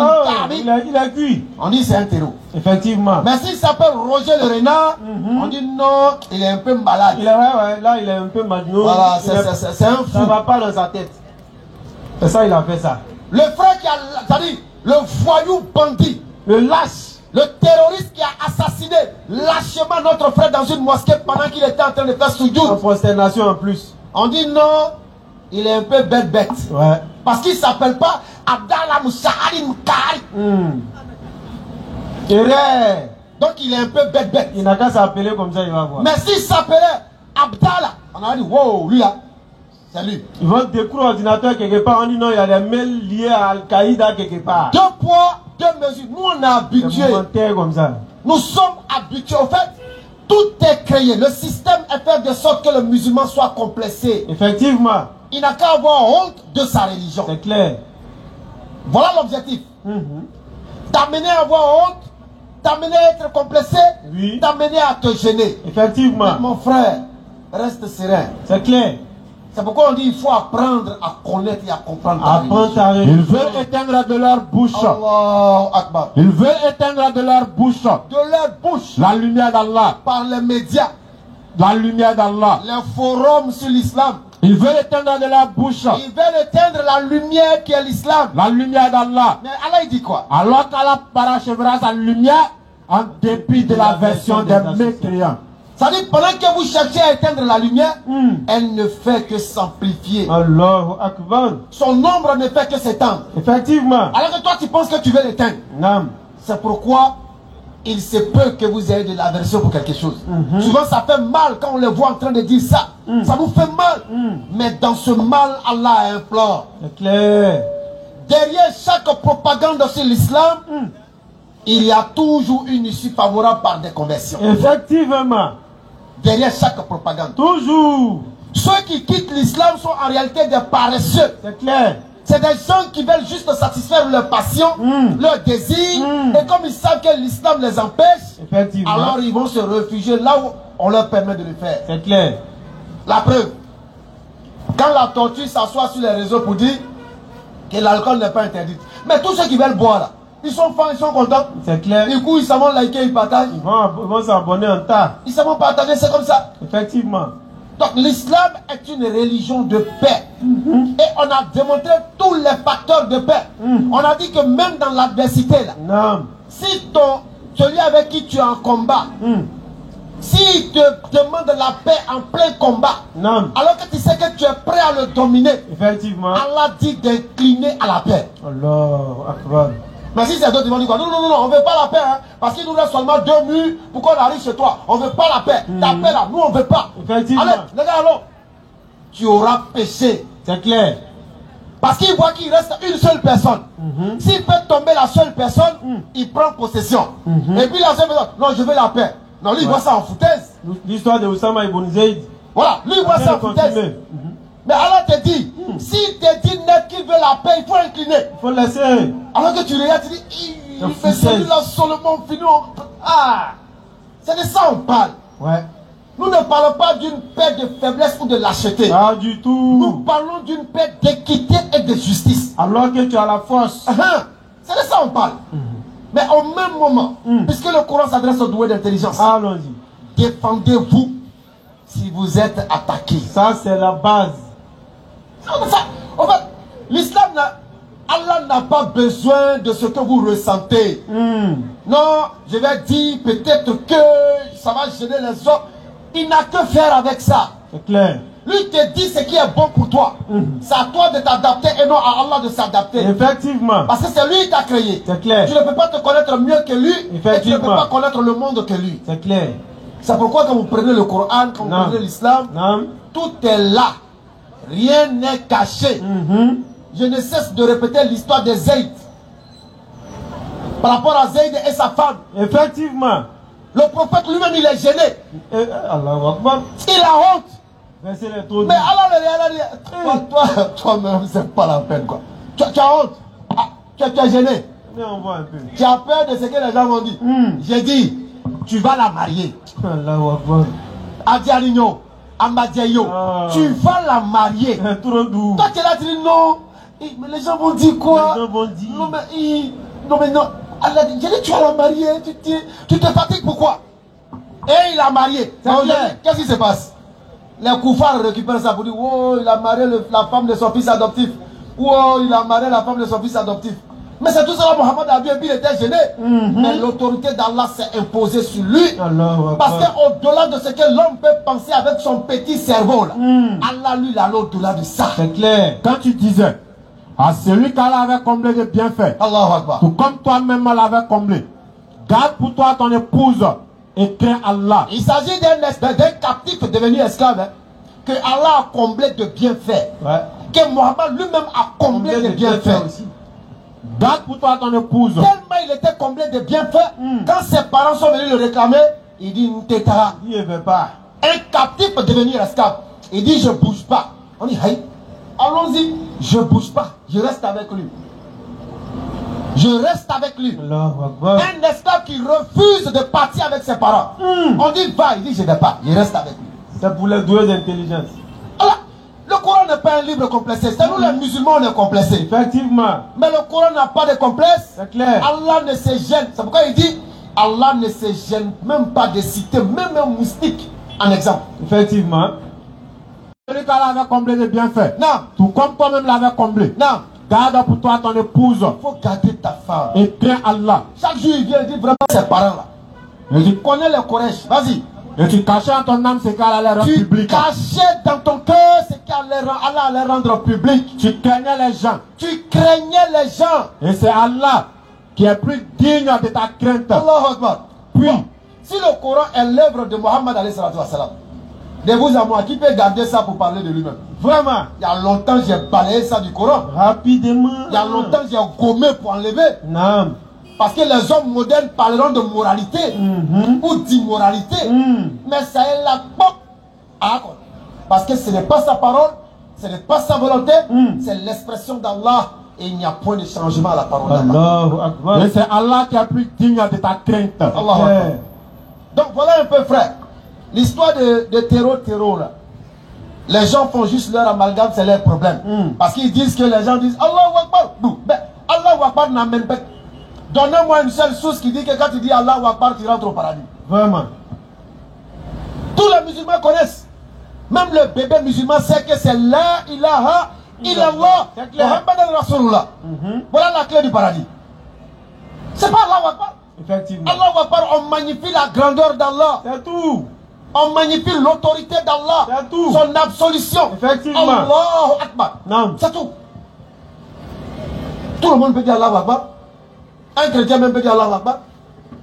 Speaker 3: il a cuit.
Speaker 4: On dit c'est un terreau.
Speaker 3: Effectivement.
Speaker 4: Mais s'il s'appelle Roger le Renard, on dit non, il est un peu malade.
Speaker 3: Là, il est un peu malade.
Speaker 4: Voilà, c'est un fou.
Speaker 3: Ça ne va pas dans sa tête. C'est ça, il a fait ça.
Speaker 4: Le frère qui a, c'est-à-dire le voyou bandit,
Speaker 3: le lâche,
Speaker 4: le terroriste qui a assassiné lâchement notre frère dans une mosquée pendant qu'il était en train de faire soujoud.
Speaker 3: En prosternation en plus.
Speaker 4: On dit non, il est un peu bête.
Speaker 3: Ouais.
Speaker 4: Parce qu'il ne s'appelle pas Abdallah Moussahari Mkari. Donc il est un peu bête.
Speaker 3: Il n'a qu'à s'appeler comme ça, il va voir.
Speaker 4: Mais s'il s'appelait Abdallah, on a dit wow, lui là. C'est lui.
Speaker 3: Ils vont découvrir l'ordinateur quelque part. On dit non, il y a des mails liés à Al-Qaïda quelque part.
Speaker 4: 2 poids, 2 mesures. Nous, on est habitués.
Speaker 3: Comme ça.
Speaker 4: Nous sommes habitués. En fait, tout est créé. Le système est fait de sorte que le musulman soit complexé.
Speaker 3: Effectivement.
Speaker 4: Il n'a qu'à avoir honte de sa religion.
Speaker 3: C'est clair.
Speaker 4: Voilà l'objectif. T'amener à avoir honte, t'amener à être complexé,
Speaker 3: oui.
Speaker 4: T'amener à te gêner.
Speaker 3: Effectivement.
Speaker 4: Mais mon frère, reste serein.
Speaker 3: C'est clair.
Speaker 4: C'est pourquoi on dit qu'il faut apprendre à connaître et à comprendre ta
Speaker 2: religion. Ils veulent éteindre de leur bouche.
Speaker 4: Allahu Akbar.
Speaker 2: Ils veulent éteindre de leur bouche.
Speaker 4: De leur bouche.
Speaker 2: La lumière d'Allah.
Speaker 4: Par les médias.
Speaker 2: La lumière d'Allah.
Speaker 4: Les forums sur l'islam.
Speaker 2: Ils veulent éteindre de leur bouche.
Speaker 4: Ils veulent éteindre la lumière qui est l'islam.
Speaker 2: La lumière d'Allah.
Speaker 4: Mais Allah il dit quoi?
Speaker 2: Alors qu'Allah parachèvera sa lumière en dépit de la version des mécréants.
Speaker 4: Ça dit, pendant que vous cherchez à éteindre la lumière, elle ne fait que s'amplifier.
Speaker 3: Allahu Akbar.
Speaker 4: Son ombre ne fait que s'étendre.
Speaker 3: Effectivement.
Speaker 4: Alors que toi, tu penses que tu veux l'éteindre.
Speaker 3: Non.
Speaker 4: C'est pourquoi il se peut que vous ayez de l'aversion pour quelque chose. Souvent, ça fait mal quand on les voit en train de dire ça. Ça nous fait mal. Mais dans ce mal, Allah a un plan.
Speaker 3: C'est clair.
Speaker 4: Derrière chaque propagande sur l'islam, il y a toujours une issue favorable par des conversions.
Speaker 3: Effectivement.
Speaker 4: Derrière chaque propagande.
Speaker 3: Toujours.
Speaker 4: Ceux qui quittent l'islam sont en réalité des paresseux.
Speaker 3: C'est clair.
Speaker 4: C'est des gens qui veulent juste satisfaire leurs passions, leurs désirs. Et comme ils savent que l'islam les empêche, alors ils vont se réfugier là où on leur permet de le faire.
Speaker 3: C'est clair.
Speaker 4: La preuve. Quand la tortue s'assoit sur les réseaux pour dire que l'alcool n'est pas interdit. Mais tous ceux qui veulent boire là, ils sont fans, ils sont contents.
Speaker 3: C'est clair.
Speaker 4: Du coup, ils savent liker, ils partagent.
Speaker 3: Ils vont s'abonner en tas.
Speaker 4: Ils savent partager, c'est comme ça.
Speaker 3: Effectivement.
Speaker 4: Donc l'islam est une religion de paix. Et on a démontré tous les facteurs de paix. On a dit que même dans l'adversité, si celui avec qui tu es en combat, s'il te demande la paix en plein combat, alors que tu sais que tu es prêt à le dominer,
Speaker 3: effectivement,
Speaker 4: Allah dit d'incliner à la paix.
Speaker 3: Allahu Akbar.
Speaker 4: Mais si c'est d'autres, ils vont dire quoi? Non, non, non, on ne veut pas la paix, hein, parce qu'il nous reste seulement 2 murs pour qu'on arrive chez toi. On ne veut pas la paix. Ta paix là, nous on ne veut pas.
Speaker 3: Effectivement.
Speaker 4: Allez, les gars, allons. Tu auras péché.
Speaker 3: C'est clair.
Speaker 4: Parce qu'il voit qu'il reste une seule personne. S'il peut tomber la seule personne, il prend possession. Et puis la seule personne, non, je veux la paix. Non, lui il voit ça en foutaise.
Speaker 3: L'histoire de Oussama Ibn Zayd.
Speaker 4: Voilà, lui il voit ça en foutaise. Mais Allah te dit, s'il te dit net qu'il veut la paix, il faut incliner.
Speaker 3: Il faut laisser.
Speaker 4: Alors que tu regardes, tu dis, il fait celui-là seulement fini. Ah, c'est de ça on parle.
Speaker 3: Ouais.
Speaker 4: Nous ne parlons pas d'une paix de faiblesse ou de lâcheté.
Speaker 3: Pas du tout.
Speaker 4: Nous parlons d'une paix d'équité et de justice.
Speaker 3: Alors que tu as la force.
Speaker 4: C'est de ça on parle. Mais au même moment, puisque le Coran s'adresse aux doués d'intelligence,
Speaker 3: allons-y.
Speaker 4: Défendez-vous si vous êtes attaqué.
Speaker 3: Ça, c'est la base.
Speaker 4: En fait, l'islam, Allah n'a pas besoin de ce que vous ressentez. Non, je vais dire peut-être que ça va gêner les autres. Il n'a que faire avec ça.
Speaker 3: C'est clair.
Speaker 4: Lui te dit ce qui est bon pour toi. C'est à toi de t'adapter et non à Allah de s'adapter.
Speaker 3: Effectivement.
Speaker 4: Parce que c'est lui qui t'a créé.
Speaker 3: C'est clair.
Speaker 4: Tu ne peux pas te connaître mieux que lui.
Speaker 3: Effectivement.
Speaker 4: Et tu ne peux pas connaître le monde que lui.
Speaker 3: C'est clair.
Speaker 4: C'est pourquoi quand vous prenez le Coran, quand vous prenez l'islam, tout est là. Rien n'est caché. Je ne cesse de répéter l'histoire de Zayd. Par rapport à Zayd et sa femme.
Speaker 3: Effectivement.
Speaker 4: Le prophète lui-même, il est gêné.
Speaker 3: Allahu Akbar.
Speaker 4: Il a honte.
Speaker 3: Mais
Speaker 4: Allah le regarde. Toi-même, c'est pas la peine, quoi. Tu as honte. Tu es gêné.
Speaker 3: On voit un peu.
Speaker 4: Tu as peur de ce que les gens vont dire. J'ai dit, tu vas la marier.
Speaker 3: Allahu Akbar.
Speaker 4: Adialigno, Amadjayo, tu vas la marier.
Speaker 3: Trop doux.
Speaker 4: Toi, tu es là, tu dis non. Mais les gens vont dire quoi?
Speaker 3: Les gens vont dire.
Speaker 4: Non, mais non. Allah dit, j'ai dit, tu vas la marier. Tu te fatigues pourquoi? Et il a marié. Qu'est-ce qui se passe? Les koufars récupèrent ça pour dire, oh, il a marié la femme de son fils adoptif. Oh, il a marié la femme de son fils adoptif. Mais c'est tout ça, Mohamed a vu, il était gêné. Mais l'autorité d'Allah s'est imposée sur lui. Parce qu'au-delà de ce que l'homme peut penser avec son petit cerveau, là, Allah, lui, il a l'au-delà de ça.
Speaker 3: C'est clair.
Speaker 2: Quand tu disais, à celui qu'Allah avait comblé de bienfaits,
Speaker 4: Allahu Akbar,
Speaker 2: tout comme toi-même l'avais comblé, garde pour toi ton épouse et crains Allah.
Speaker 4: Il s'agit d'un captif devenu esclave. que Allah a comblé de bienfaits.
Speaker 3: Ouais.
Speaker 4: Que Mohammed lui-même a comblé de bienfaits
Speaker 3: aussi.
Speaker 2: Garde pour toi ton épouse.
Speaker 4: Tellement il était comblé de bienfaits, quand ses parents sont venus le réclamer, il dit Nteta.
Speaker 3: Il ne veut pas.
Speaker 4: Un captif peut devenir esclave. Il dit je bouge pas. On dit hey, allons-y, je bouge pas, je reste avec lui. Je reste avec lui. Un esclave qui refuse de partir avec ses parents. On dit va, il dit je ne vais pas, il reste avec lui.
Speaker 3: C'est pour les doués d'intelligence.
Speaker 4: Alors, le Coran n'est pas un livre complexé. C'est nous les musulmans, on est complexés.
Speaker 3: Effectivement.
Speaker 4: Mais le Coran n'a pas de complexe.
Speaker 3: C'est clair.
Speaker 4: Allah ne se gêne. C'est pourquoi il dit Allah ne se gêne même pas de citer même un moustique en exemple.
Speaker 3: Effectivement.
Speaker 2: Celui qui l'avait comblé de bienfaits.
Speaker 4: Non.
Speaker 2: Tout comme toi-même l'avais comblé.
Speaker 4: Non.
Speaker 2: Garde pour toi ton épouse.
Speaker 4: Il faut garder ta femme.
Speaker 2: Et crains Allah.
Speaker 4: Chaque jour, il vient et dit vraiment ses parents là. Tu connais les Quraysh. Vas-y.
Speaker 2: Et tu cachais en ton âme ce qu'Allah allait rendre
Speaker 4: Tu
Speaker 2: public.
Speaker 4: cachais dans ton cœur ce qu'Allah allait rendre public.
Speaker 2: Tu craignais les gens.
Speaker 4: Tu craignais les gens.
Speaker 2: Et c'est Allah qui est plus digne de ta crainte.
Speaker 4: Allahu Akbar.
Speaker 2: Puis,
Speaker 4: si le Coran est l'œuvre de Mohammed alayhi salatu wa salam, de vous à moi, qui peut garder ça pour parler de lui-même?
Speaker 3: Vraiment.
Speaker 4: Il y a longtemps, j'ai balayé ça du Coran.
Speaker 3: Rapidement.
Speaker 4: Il y a longtemps, j'ai gommé pour enlever.
Speaker 3: Non.
Speaker 4: Parce que les hommes modernes parleront de moralité ou d'immoralité. Mais ça est la porte. Parce que ce n'est pas sa parole, ce n'est pas sa volonté, c'est l'expression d'Allah. Et il n'y a point de changement à la parole d'Allah.
Speaker 3: Allahu Akbar.
Speaker 2: et c'est Allah qui est plus digne de ta crainte.
Speaker 4: Allahu Akbar. Donc voilà un peu, frère. L'histoire de terreau là. Les gens font juste leur amalgame, c'est leur problème. Parce qu'ils disent que les gens disent Allahu Akbar. Mais Allahu Akbar n'amène pas. Donnez-moi une seule source qui dit que quand tu dis Allahu Akbar, tu rentres au paradis.
Speaker 3: Vraiment.
Speaker 4: Tous les musulmans connaissent. Même le bébé musulman sait que c'est la ilaha illallah Muhammadan Rasulullah. Voilà la clé du paradis. C'est pas Allahu Akbar.
Speaker 3: Effectivement.
Speaker 4: Allahu Akbar, on magnifie la grandeur d'Allah.
Speaker 3: C'est tout.
Speaker 4: On magnifie l'autorité d'Allah.
Speaker 3: C'est tout.
Speaker 4: Son absolution.
Speaker 3: Effectivement.
Speaker 4: Allahu Akbar.
Speaker 3: Non.
Speaker 4: C'est tout. Tout le monde peut dire Allahu Akbar. Un chrétien même peut dire Allahu Akbar.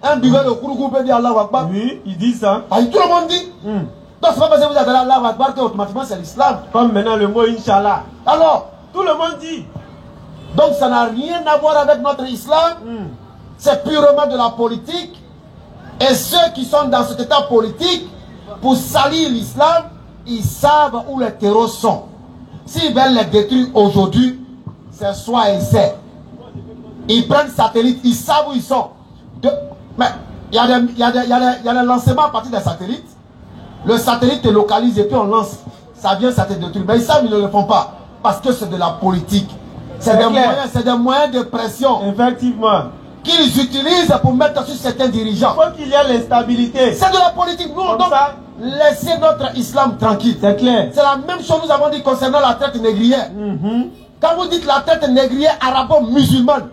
Speaker 4: Un buveur de Kouroukou peut dire Allahu Akbar.
Speaker 3: Oui, ils disent ça.
Speaker 4: Ah, tout le monde dit. Donc c'est pas parce que vous avez Allahu Akbar que automatiquement c'est l'islam.
Speaker 3: Comme maintenant le mot Inch'Allah.
Speaker 4: Alors,
Speaker 3: Tout le monde dit.
Speaker 4: donc ça n'a rien à voir avec notre islam. C'est purement de la politique. Et ceux qui sont dans cet état politique, pour salir l'islam, ils savent où les terreaux sont. S'ils veulent les détruire aujourd'hui, c'est soit et c'est. Ils prennent satellites, ils savent où ils sont. Mais il y a des lancements à partir des satellites. Le satellite te localise et puis on lance. Ça vient, ça te détruit. Mais ils savent, ils ne le font pas. Parce que c'est de la politique. C'est des moyens de pression.
Speaker 3: Effectivement.
Speaker 4: Qu'ils utilisent pour mettre sur certains dirigeants.
Speaker 3: Il faut qu'il y ait l'instabilité.
Speaker 4: C'est de la politique. Nous, on doit laisser notre islam tranquille.
Speaker 3: C'est clair.
Speaker 4: C'est la même chose que nous avons dit concernant la traite négrière. Quand vous dites la traite négrière arabo-musulmane,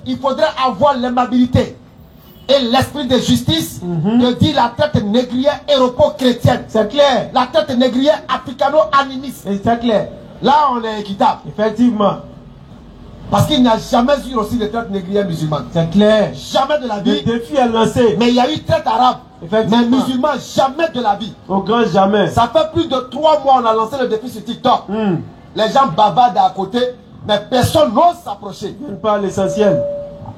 Speaker 4: il faudrait avoir l'aimabilité et l'esprit de justice de dire la traite négrière européo-chrétienne.
Speaker 3: C'est clair.
Speaker 4: La traite négrière africano-animiste.
Speaker 3: C'est clair.
Speaker 4: Là, on est équitable.
Speaker 3: Effectivement.
Speaker 4: Parce qu'il n'y a jamais eu aussi de traite négrière musulmane.
Speaker 3: C'est clair.
Speaker 4: Jamais de la vie.
Speaker 3: Le défi est lancé.
Speaker 4: Mais il y a eu traite arabe. Mais musulman, jamais de la vie.
Speaker 3: Au grand jamais.
Speaker 4: Ça fait plus de 3 mois qu'on a lancé le défi sur TikTok. Les gens bavardent à côté, mais personne n'ose s'approcher.
Speaker 3: Je ne parle l'essentiel.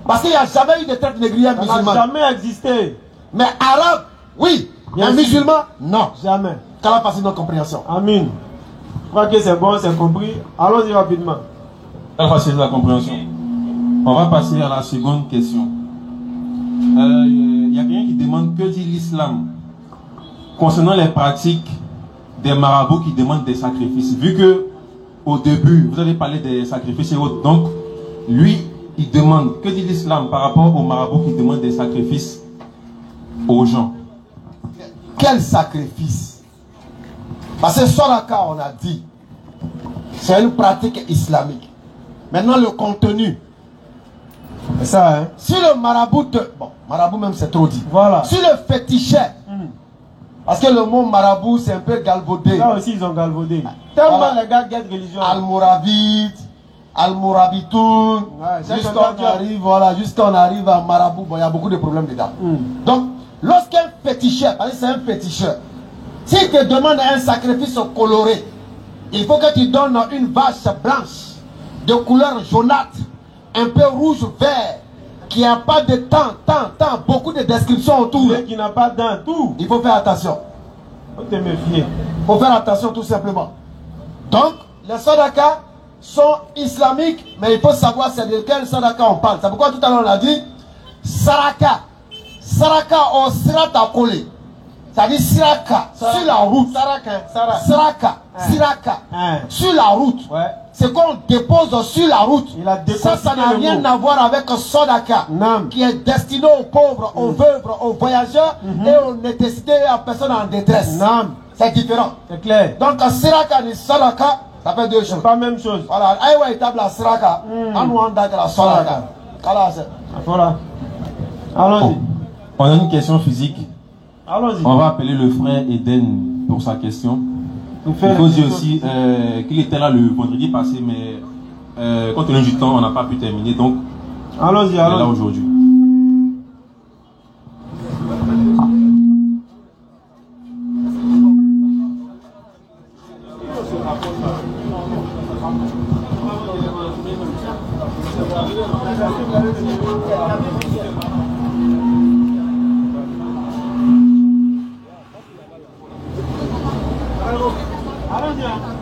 Speaker 4: Parce qu'il n'y a jamais eu de traite négrière musulmane.
Speaker 3: Ça n'a jamais existé.
Speaker 4: Mais arabe, oui. Mais musulman, non.
Speaker 3: Jamais.
Speaker 4: Qu'Allah fasse notre compréhension.
Speaker 3: Amin. Je crois que c'est bon, c'est compris. Allons-y rapidement.
Speaker 6: Elle facilite la compréhension. On va passer à la seconde question. Il y a quelqu'un qui demande que dit l'islam concernant les pratiques des marabouts qui demandent des sacrifices. Vu que au début, vous avez parlé des sacrifices et autres. Donc, lui, il demande que dit l'islam par rapport aux marabouts qui demandent des sacrifices aux gens.
Speaker 4: Quel sacrifice? Parce que Soraka, on a dit, c'est une pratique islamique. Maintenant, le contenu.
Speaker 3: C'est ça, hein?
Speaker 4: Si le marabout, bon, marabout même c'est trop dit.
Speaker 3: Voilà.
Speaker 4: Si le féticheur, parce que le mot marabout c'est un peu galvaudé.
Speaker 3: Là aussi, ils ont galvaudé. Tellement
Speaker 4: Voilà.
Speaker 3: les gars guettent religion.
Speaker 4: Al-Mourabit, Al-Mourabitoun, jusqu'à on arrive à marabout, bon, il y a beaucoup de problèmes dedans. Donc, lorsqu'un féticheur, c'est un féticheur, S'il te demande un sacrifice coloré, il faut que tu donnes une vache blanche de couleur jaunâtre, un peu rouge, vert, qui n'a pas de temps, beaucoup de descriptions autour.
Speaker 3: Et qui n'a pas d'un tout.
Speaker 4: Il faut faire attention.
Speaker 3: Faut te méfier.
Speaker 4: Il faut faire attention tout simplement. Donc, les sadaka sont islamiques, mais il faut savoir c'est de quel sadaka on parle. C'est pourquoi tout à l'heure on a dit saraka. Saraka au sirata collé. C'est-à-dire siraka, sur la route. Saraka, siraka, sur la route.
Speaker 3: Ouais.
Speaker 4: C'est qu'on dépose sur la route. Ça n'a rien à voir avec Sodaka, qui est destiné aux pauvres, aux veuves, aux voyageurs et aux nécessités et aux personnes en détresse. C'est différent.
Speaker 3: C'est clair.
Speaker 4: Donc, Siraka et Sodaka, ça fait deux choses.
Speaker 3: C'est pas la même chose.
Speaker 4: Voilà. Aïwa étable la Siraka. Anouanda la Sodaka.
Speaker 3: Voilà. Allons-y.
Speaker 6: On a une question physique.
Speaker 3: Allons-y.
Speaker 6: On va appeler le frère Eden pour sa question. Il faut dire aussi qu'il était là le vendredi passé, mais compte tenu du temps, on n'a pas pu terminer. Donc,
Speaker 3: allons-y,
Speaker 6: il est là aujourd'hui.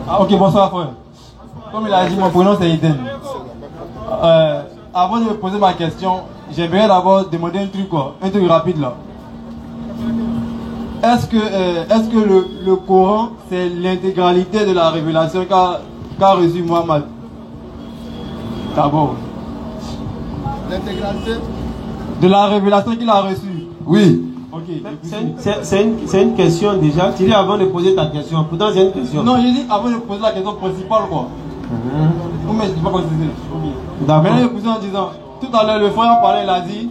Speaker 7: Ah, ok, bonsoir frère. Comme il a dit, mon prénom c'est Eden. Avant de me poser ma question, j'aimerais d'abord demander un truc rapide là. Est-ce que le Coran c'est l'intégralité de la révélation qu'a reçu Mohammed? D'abord.
Speaker 4: L'intégralité
Speaker 7: de la révélation qu'il a reçue?
Speaker 4: Oui.
Speaker 7: Ok.
Speaker 3: C'est une question déjà. Tu dis avant de poser ta question. Pourtant, c'est une question.
Speaker 7: Non, j'ai dit avant de poser la question principale quoi. Mais je dis pas quoi c'est.
Speaker 3: D'accord.
Speaker 7: Mais je posé en disant, tout à l'heure le frère parlait, il a dit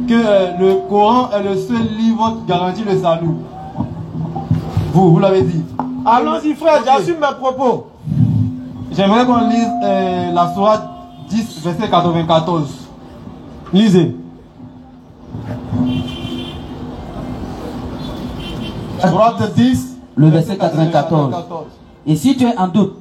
Speaker 7: que le Coran est le seul livre qui garantit le salut. Vous l'avez dit.
Speaker 3: Allons-y frère, j'assume mes propos.
Speaker 7: J'aimerais qu'on lise la sourate 10, verset 94. Lisez.
Speaker 4: Sourate 10,
Speaker 5: le verset 94. Et si tu es en doute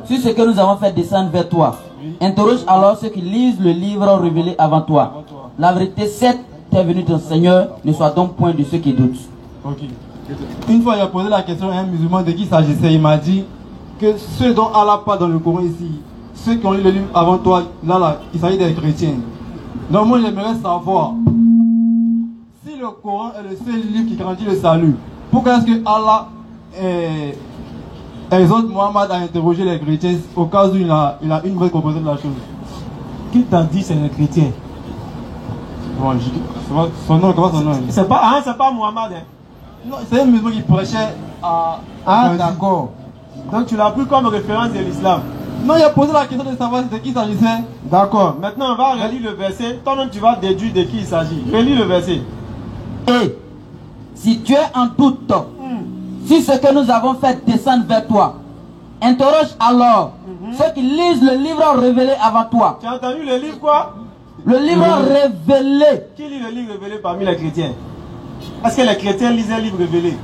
Speaker 5: sur ce que nous avons fait descendre vers toi, interroge alors ceux qui lisent le livre révélé avant toi. La vérité, c'est t'es venu ton Seigneur, ne sois donc point de ceux qui doutent.
Speaker 7: Ok. Une fois, il a posé la question à un musulman de qui s'agissait. Il m'a dit que ceux dont Allah parle dans le Coran ici, ceux qui ont lu le livre avant toi, là, il s'agit des chrétiens. Donc moi, j'aimerais savoir si le Coran est le seul livre qui garantit le salut. Pourquoi est-ce que Allah exhorte Mohammed à interroger les chrétiens au cas où il a une mauvaise compréhension de la chose?
Speaker 3: Qui t'a dit c'est le chrétien?
Speaker 7: Bon, son nom, comment son nom?
Speaker 3: C'est pas Mohammed. Hein?
Speaker 7: Non, c'est un musulman qui prêchait à...
Speaker 3: Ah d'accord. Donc tu l'as pris comme référence de l'islam.
Speaker 7: Non, il a posé la question de savoir de qui il s'agissait.
Speaker 3: D'accord. Maintenant on va relire le verset. Toi-même tu vas déduire de qui il s'agit. Relis le verset.
Speaker 5: Et si tu es en doute si ce que nous avons fait descendre vers toi, interroge alors ceux qui lisent le livre révélé avant toi.
Speaker 3: Tu as entendu le livre quoi?
Speaker 5: Le livre révélé.
Speaker 3: Qui lit le livre révélé parmi les chrétiens? Est-ce que les chrétiens lisent un livre révélé?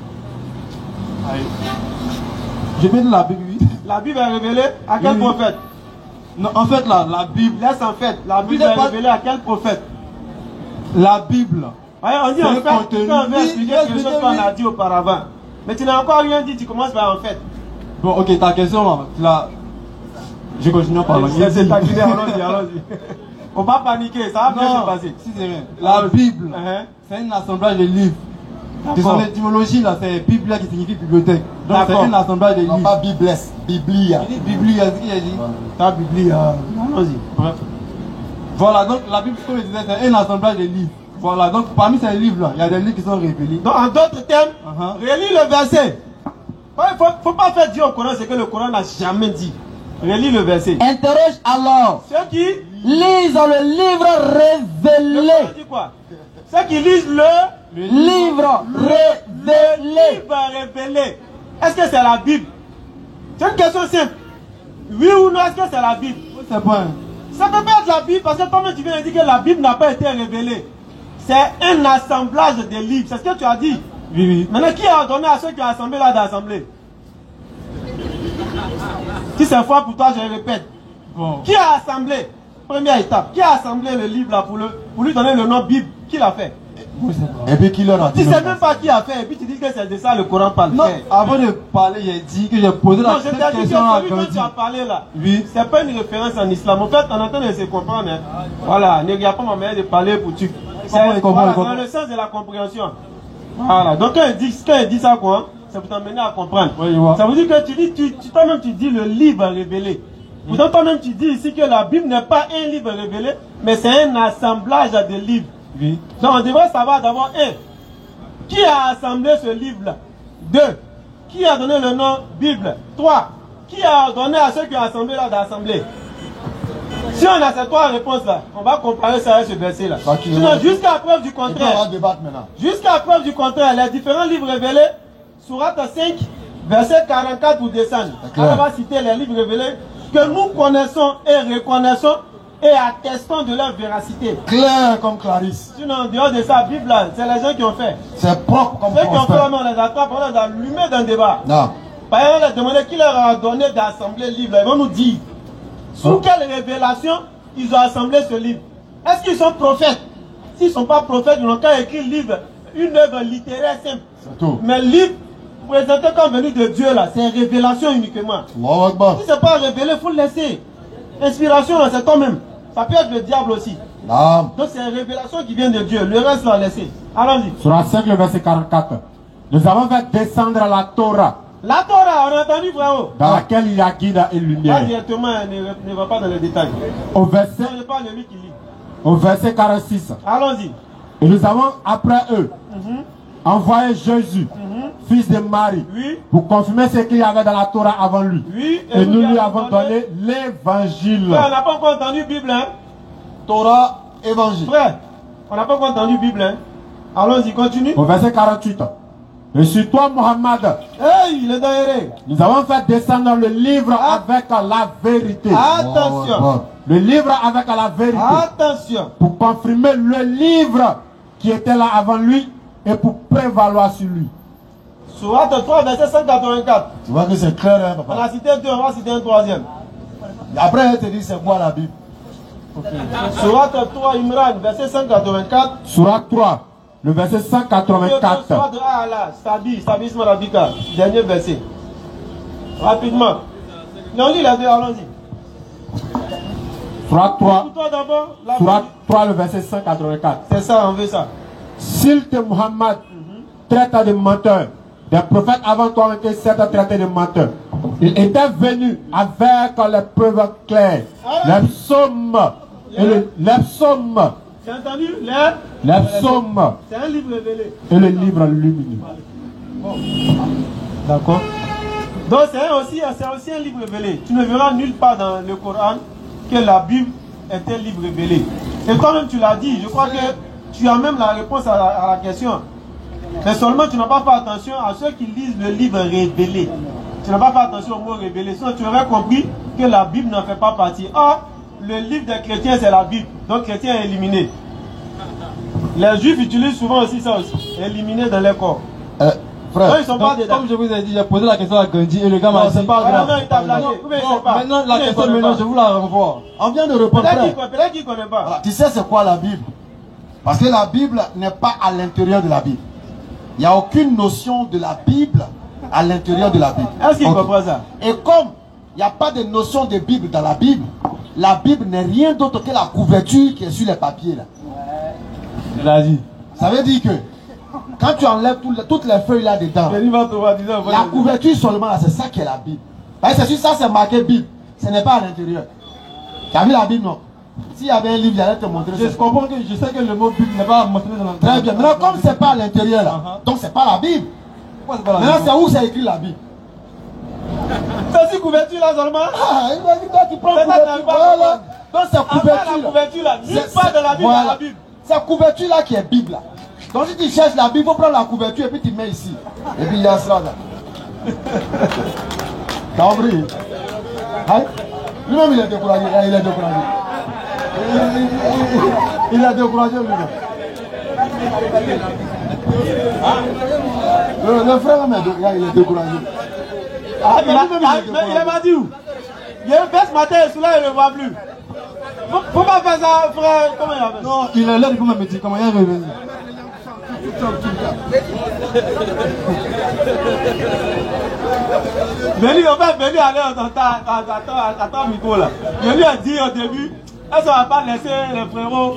Speaker 7: Allez. Je viens de la Bible.
Speaker 3: La Bible est révélée à quel prophète?
Speaker 7: Non, en fait, la Bible.
Speaker 3: Laisse en fait. La Bible est révélée à quel prophète?
Speaker 7: La Bible.
Speaker 3: Ouais, on dit en fait. Tu peux expliquer quelque chose qu'on a dit auparavant. Mais tu n'as encore rien dit, tu commences par en fait.
Speaker 7: Bon, ok, ta question, là. Je continue par là.
Speaker 3: Allons-y. On va paniquer, ça va bien se passer.
Speaker 7: Si c'est rien. La Bible, c'est un assemblage de livres. Son étymologie, là, c'est Biblia qui signifie bibliothèque. Donc c'est un assemblage de livres.
Speaker 4: Non, pas Biblia. Biblia.
Speaker 7: Il dit Biblia, c'est ce qu'il a dit.
Speaker 3: Ta Biblia. Allons-y.
Speaker 7: Voilà, donc la Bible, comme je disais, c'est un assemblage de livres. Voilà, donc parmi ces livres-là, il y a des livres qui sont révélés.
Speaker 3: Donc en d'autres termes, relis le verset. Il ne faut pas faire dire au Coran ce que le Coran n'a jamais dit. Relis le verset.
Speaker 5: Interroge alors
Speaker 3: ceux qui
Speaker 5: lisent le livre révélé.
Speaker 3: Le Coran dit quoi? Ceux qui lisent le
Speaker 5: livre révélé.
Speaker 3: Révélé. Est-ce que c'est la Bible? C'est une question simple. Oui ou non, est-ce que c'est la Bible?
Speaker 7: C'est pas.
Speaker 3: Ça peut pas être la Bible parce que toi-même tu viens de dire que la Bible n'a pas été révélée. C'est un assemblage de livres. C'est ce que tu as dit. Oui, oui. Maintenant, qui a ordonné à ceux qui ont assemblé là d'assembler? Si c'est fort pour toi, je répète. Bon. Qui a assemblé? Première étape. Qui a assemblé le livre là pour lui donner le nom Bible? Qui l'a fait?
Speaker 4: Et puis qui leur a dit?
Speaker 3: Tu sais même pas qui a fait, et puis tu dis que c'est de ça le Coran parle.
Speaker 7: Non, avant de parler, j'ai dit que j'ai posé la question à
Speaker 3: celui dont tu as parlé là.
Speaker 7: Oui.
Speaker 3: C'est pas une référence en islam. En fait, on entend de se comprendre. Hein. Voilà, ne regarde pas ma manière de parler pour tu. C'est dans le sens de la compréhension. Voilà. Donc quand il dit ça quoi, c'est pour t'amener à comprendre.
Speaker 7: Oui,
Speaker 3: ça veut dire que tu dis, toi-même tu dis le livre révélé. Pourtant toi-même tu dis ici que la Bible n'est pas un livre révélé, mais c'est un assemblage de livres.
Speaker 7: Oui.
Speaker 3: Donc on devrait savoir d'abord, qui a assemblé ce livre-là? 2. Qui a donné le nom Bible? 3. Qui a donné à ceux qui ont assemblé là d'assembler? Si on a ces 3 réponses-là, on va comparer ça avec ce verset-là. Sinon, jusqu'à preuve du contraire, jusqu'à preuve du contraire, les différents livres révélés, Sourate 5, verset 44 pour descendre. On va citer les livres révélés que nous connaissons et reconnaissons et attestons de leur véracité.
Speaker 4: Clair comme Clarisse.
Speaker 3: Sinon, en dehors de ça, Bible, c'est les gens qui ont fait.
Speaker 4: C'est propre comme
Speaker 3: ceux qui ont fait, on les attrape, on les a allumés dans le débat.
Speaker 4: Non.
Speaker 3: Par exemple, on les demandait qui leur a donné d'assembler le livre. Ils vont nous dire sous quelle révélation ils ont assemblé ce livre. Est-ce qu'ils sont prophètes? S'ils ne sont pas prophètes, ils n'ont qu'à écrire livre, une œuvre littéraire simple.
Speaker 4: C'est tout.
Speaker 3: Mais le livre présenté comme venu de Dieu, là, c'est révélation uniquement. Si ce n'est pas révélé, il faut le laisser. Inspiration, c'est toi-même. Ça peut être le diable aussi.
Speaker 4: Non.
Speaker 3: Donc c'est une révélation qui vient de Dieu. Le reste, là, laissez. Allons-y.
Speaker 2: Sur la 5, le verset 44. Nous avons fait descendre la Torah.
Speaker 3: La Torah, on a entendu, frérot.
Speaker 2: Dans laquelle il y a guide et lumière.
Speaker 3: Pas directement, ne va pas dans les détails.
Speaker 2: Au verset,
Speaker 3: on ne parle de lui qui lit.
Speaker 2: Au verset 46.
Speaker 3: Allons-y.
Speaker 2: Et nous avons, après eux, envoyé Jésus, fils de Marie, pour confirmer ce qu'il y avait dans la Torah avant lui. Et nous lui avons donné l'évangile.
Speaker 3: Frère, on n'a pas encore entendu Bible, hein?
Speaker 4: Torah, évangile.
Speaker 3: Frère, on n'a pas encore entendu Bible, hein? Allons-y, continue.
Speaker 2: Au verset 48. Et sur toi, Mohammed,
Speaker 3: hey, le daïré,
Speaker 2: nous avons fait descendre le livre avec la vérité.
Speaker 3: Attention.
Speaker 2: Le livre avec la vérité.
Speaker 3: Attention.
Speaker 2: Pour confirmer le livre qui était là avant lui et pour prévaloir sur lui.
Speaker 3: Sourate 3, verset 184.
Speaker 4: Tu vois que c'est clair, hein, papa?
Speaker 3: On a cité 2, on va citer un troisième.
Speaker 4: Après, elle te dit c'est quoi la Bible?
Speaker 3: Sourate 3, Imran, verset 184.
Speaker 2: Sourate 3, le verset 184.
Speaker 3: Sourate A, là, Stabi, Smarabika. Dernier verset. Rapidement. Non, on lit les deux, allons-y.
Speaker 2: Sourate 3,
Speaker 3: Sourate
Speaker 2: 3, le verset 184.
Speaker 3: C'est ça, on veut ça.
Speaker 2: S'il te Muhammad traite de menteur, des prophètes avant toi ont été certes traités de menteurs. Il était venu avec les preuves claires, les psaumes et les psaumes.
Speaker 3: J'ai entendu
Speaker 2: les psaumes.
Speaker 3: C'est un livre révélé.
Speaker 2: Et le livre lumineux.
Speaker 3: D'accord. Donc c'est aussi un livre révélé. Tu ne verras nulle part dans le Coran que la Bible est un livre révélé. Et toi-même tu l'as dit, je crois que tu as même la réponse à la question. Mais seulement tu n'as pas fait attention à ceux qui lisent le livre révélé. Tu n'as pas fait attention au mot révélé. Sinon tu aurais compris que la Bible n'en fait pas partie. Or, le livre des chrétiens c'est la Bible. Donc chrétien est éliminé. Les juifs utilisent souvent aussi ça aussi. Éliminé dans les corps.
Speaker 4: Frère,
Speaker 3: non, ils sont pas dedans.
Speaker 7: Comme je vous ai dit, j'ai posé la question à Gandhi et le gars m'a dit.
Speaker 4: C'est pas grave.
Speaker 3: Non, il t'a blagué.
Speaker 7: Maintenant la question, maintenant je vous la renvoie.
Speaker 4: On vient de répondre.
Speaker 3: Peut-être qu'il ne connaît pas.
Speaker 4: Voilà. Tu sais c'est quoi la Bible? Parce que la Bible n'est pas à l'intérieur de la Bible. Il n'y a aucune notion de la Bible à l'intérieur de la Bible.
Speaker 3: Est-ce qu'il comprend ça?
Speaker 4: Et comme il n'y a pas de notion de Bible dans la Bible n'est rien d'autre que la couverture qui est sur les papiers là.
Speaker 7: Il a dit.
Speaker 4: Ça veut dire que quand tu enlèves toutes les feuilles là dedans, la couverture seulement là, c'est ça qui est la Bible. C'est sûr, ça c'est marqué Bible. Ce n'est pas à l'intérieur. Tu as vu la Bible, non? S'il y avait un livre, j'allais te montrer.
Speaker 7: Je comprends que je sais que le mot Bible n'est pas montré dans l'intérieur.
Speaker 4: Très bien. Maintenant, comme c'est pas à l'intérieur là, donc c'est pas la Bible.
Speaker 7: Pourquoi c'est pas la Bible?
Speaker 4: Maintenant, c'est où c'est écrit la Bible?
Speaker 3: C'est aussi couverture là seulement.
Speaker 4: Ah, il m'a dit toi qui prends couverture. Voilà. Donc c'est couverture
Speaker 3: là. Nulle part de la Bible,
Speaker 4: voilà.
Speaker 3: la Bible.
Speaker 4: C'est couverture là qui est Bible là. Donc si tu cherches la Bible, il faut prendre la couverture et puis tu mets ici. Et puis il y a ça là. T'as compris? Hein? Lui-même il est découragé. Il est découragé. Il est découragé lui-même. Le frère, il est découragé.
Speaker 3: Ah, mais il a pas dit où? Il est fait ce matin et celui-là, il ne le voit plus. Faut pas faire ça, frère. Comment il a fait?
Speaker 7: Non, il est là, il peut me dire comment il est revenu.
Speaker 3: Béni, on va venir aller à ton micro là. Je lui ai dit au début, est-ce qu'on va pas laisser les frérots?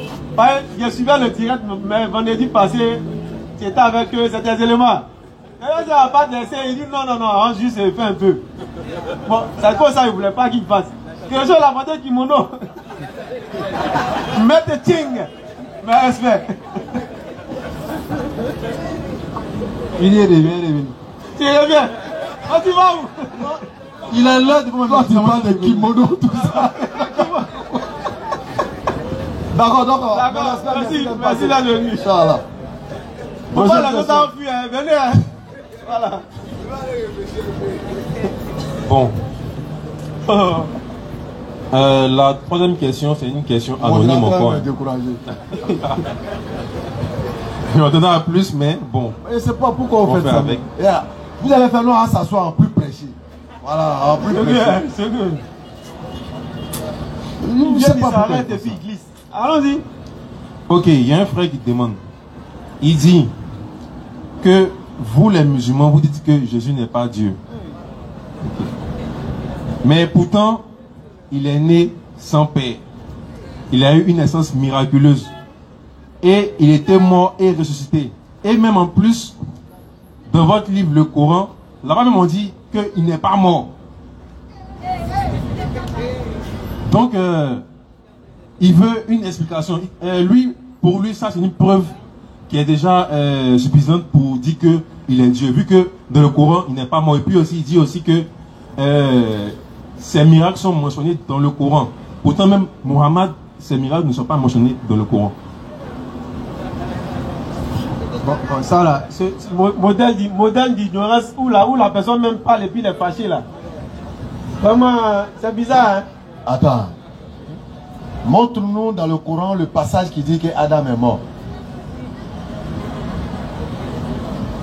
Speaker 3: Je suivais le direct, mais vendredi passé, j'étais avec eux, c'était des éléments. Est-ce qu'on va pas laisser? Il dit non, on juste fait un peu. Bon, c'est comme ça, il ne voulait pas qu'il fasse. Que je la montée kimono. Mette ting. Mais respect.
Speaker 7: Il est revenu.
Speaker 3: Tu reviens. Oh, tu vas où?
Speaker 7: Il est là,
Speaker 4: Quand tu parles de kimono, tout ça. D'accord.
Speaker 3: Merci d'être venu.
Speaker 4: Inch'Allah.
Speaker 3: Pourquoi la chose a enfui? Venez. Voilà.
Speaker 6: Bon. La troisième question, c'est une question anonyme encore. On donne à plus, mais bon.
Speaker 4: Je ne sais pas pourquoi on fait ça.
Speaker 6: Avec.
Speaker 4: Yeah. Vous allez faire nous à s'asseoir en plus prêcher. Voilà, en plus prêcher.
Speaker 3: C'est good.
Speaker 4: Je ne sais pas pourquoi.
Speaker 3: Arrête et puis il glisse. Allons-y.
Speaker 6: Ok, il y a un frère qui demande. Il dit que vous les musulmans, vous dites que Jésus n'est pas Dieu. Mais pourtant, il est né sans père. Il a eu une naissance miraculeuse. Et il était mort et ressuscité. Et même en plus, dans votre livre, le Coran, là-bas même on dit qu'il n'est pas mort. Donc, il veut une explication. Pour lui, ça c'est une preuve qui est déjà suffisante pour dire qu'il est Dieu. Vu que dans le Coran, il n'est pas mort. Et puis aussi, il dit aussi que ces miracles sont mentionnés dans le Coran. Pourtant même, Mohammed, ces miracles ne sont pas mentionnés dans le Coran.
Speaker 3: Bon, ça là, ce modèle d'ignorance où la personne même parle et puis il est fâché là. Vraiment, c'est bizarre, hein?
Speaker 4: Attends. Montre-nous dans le Coran le passage qui dit que Adam est mort.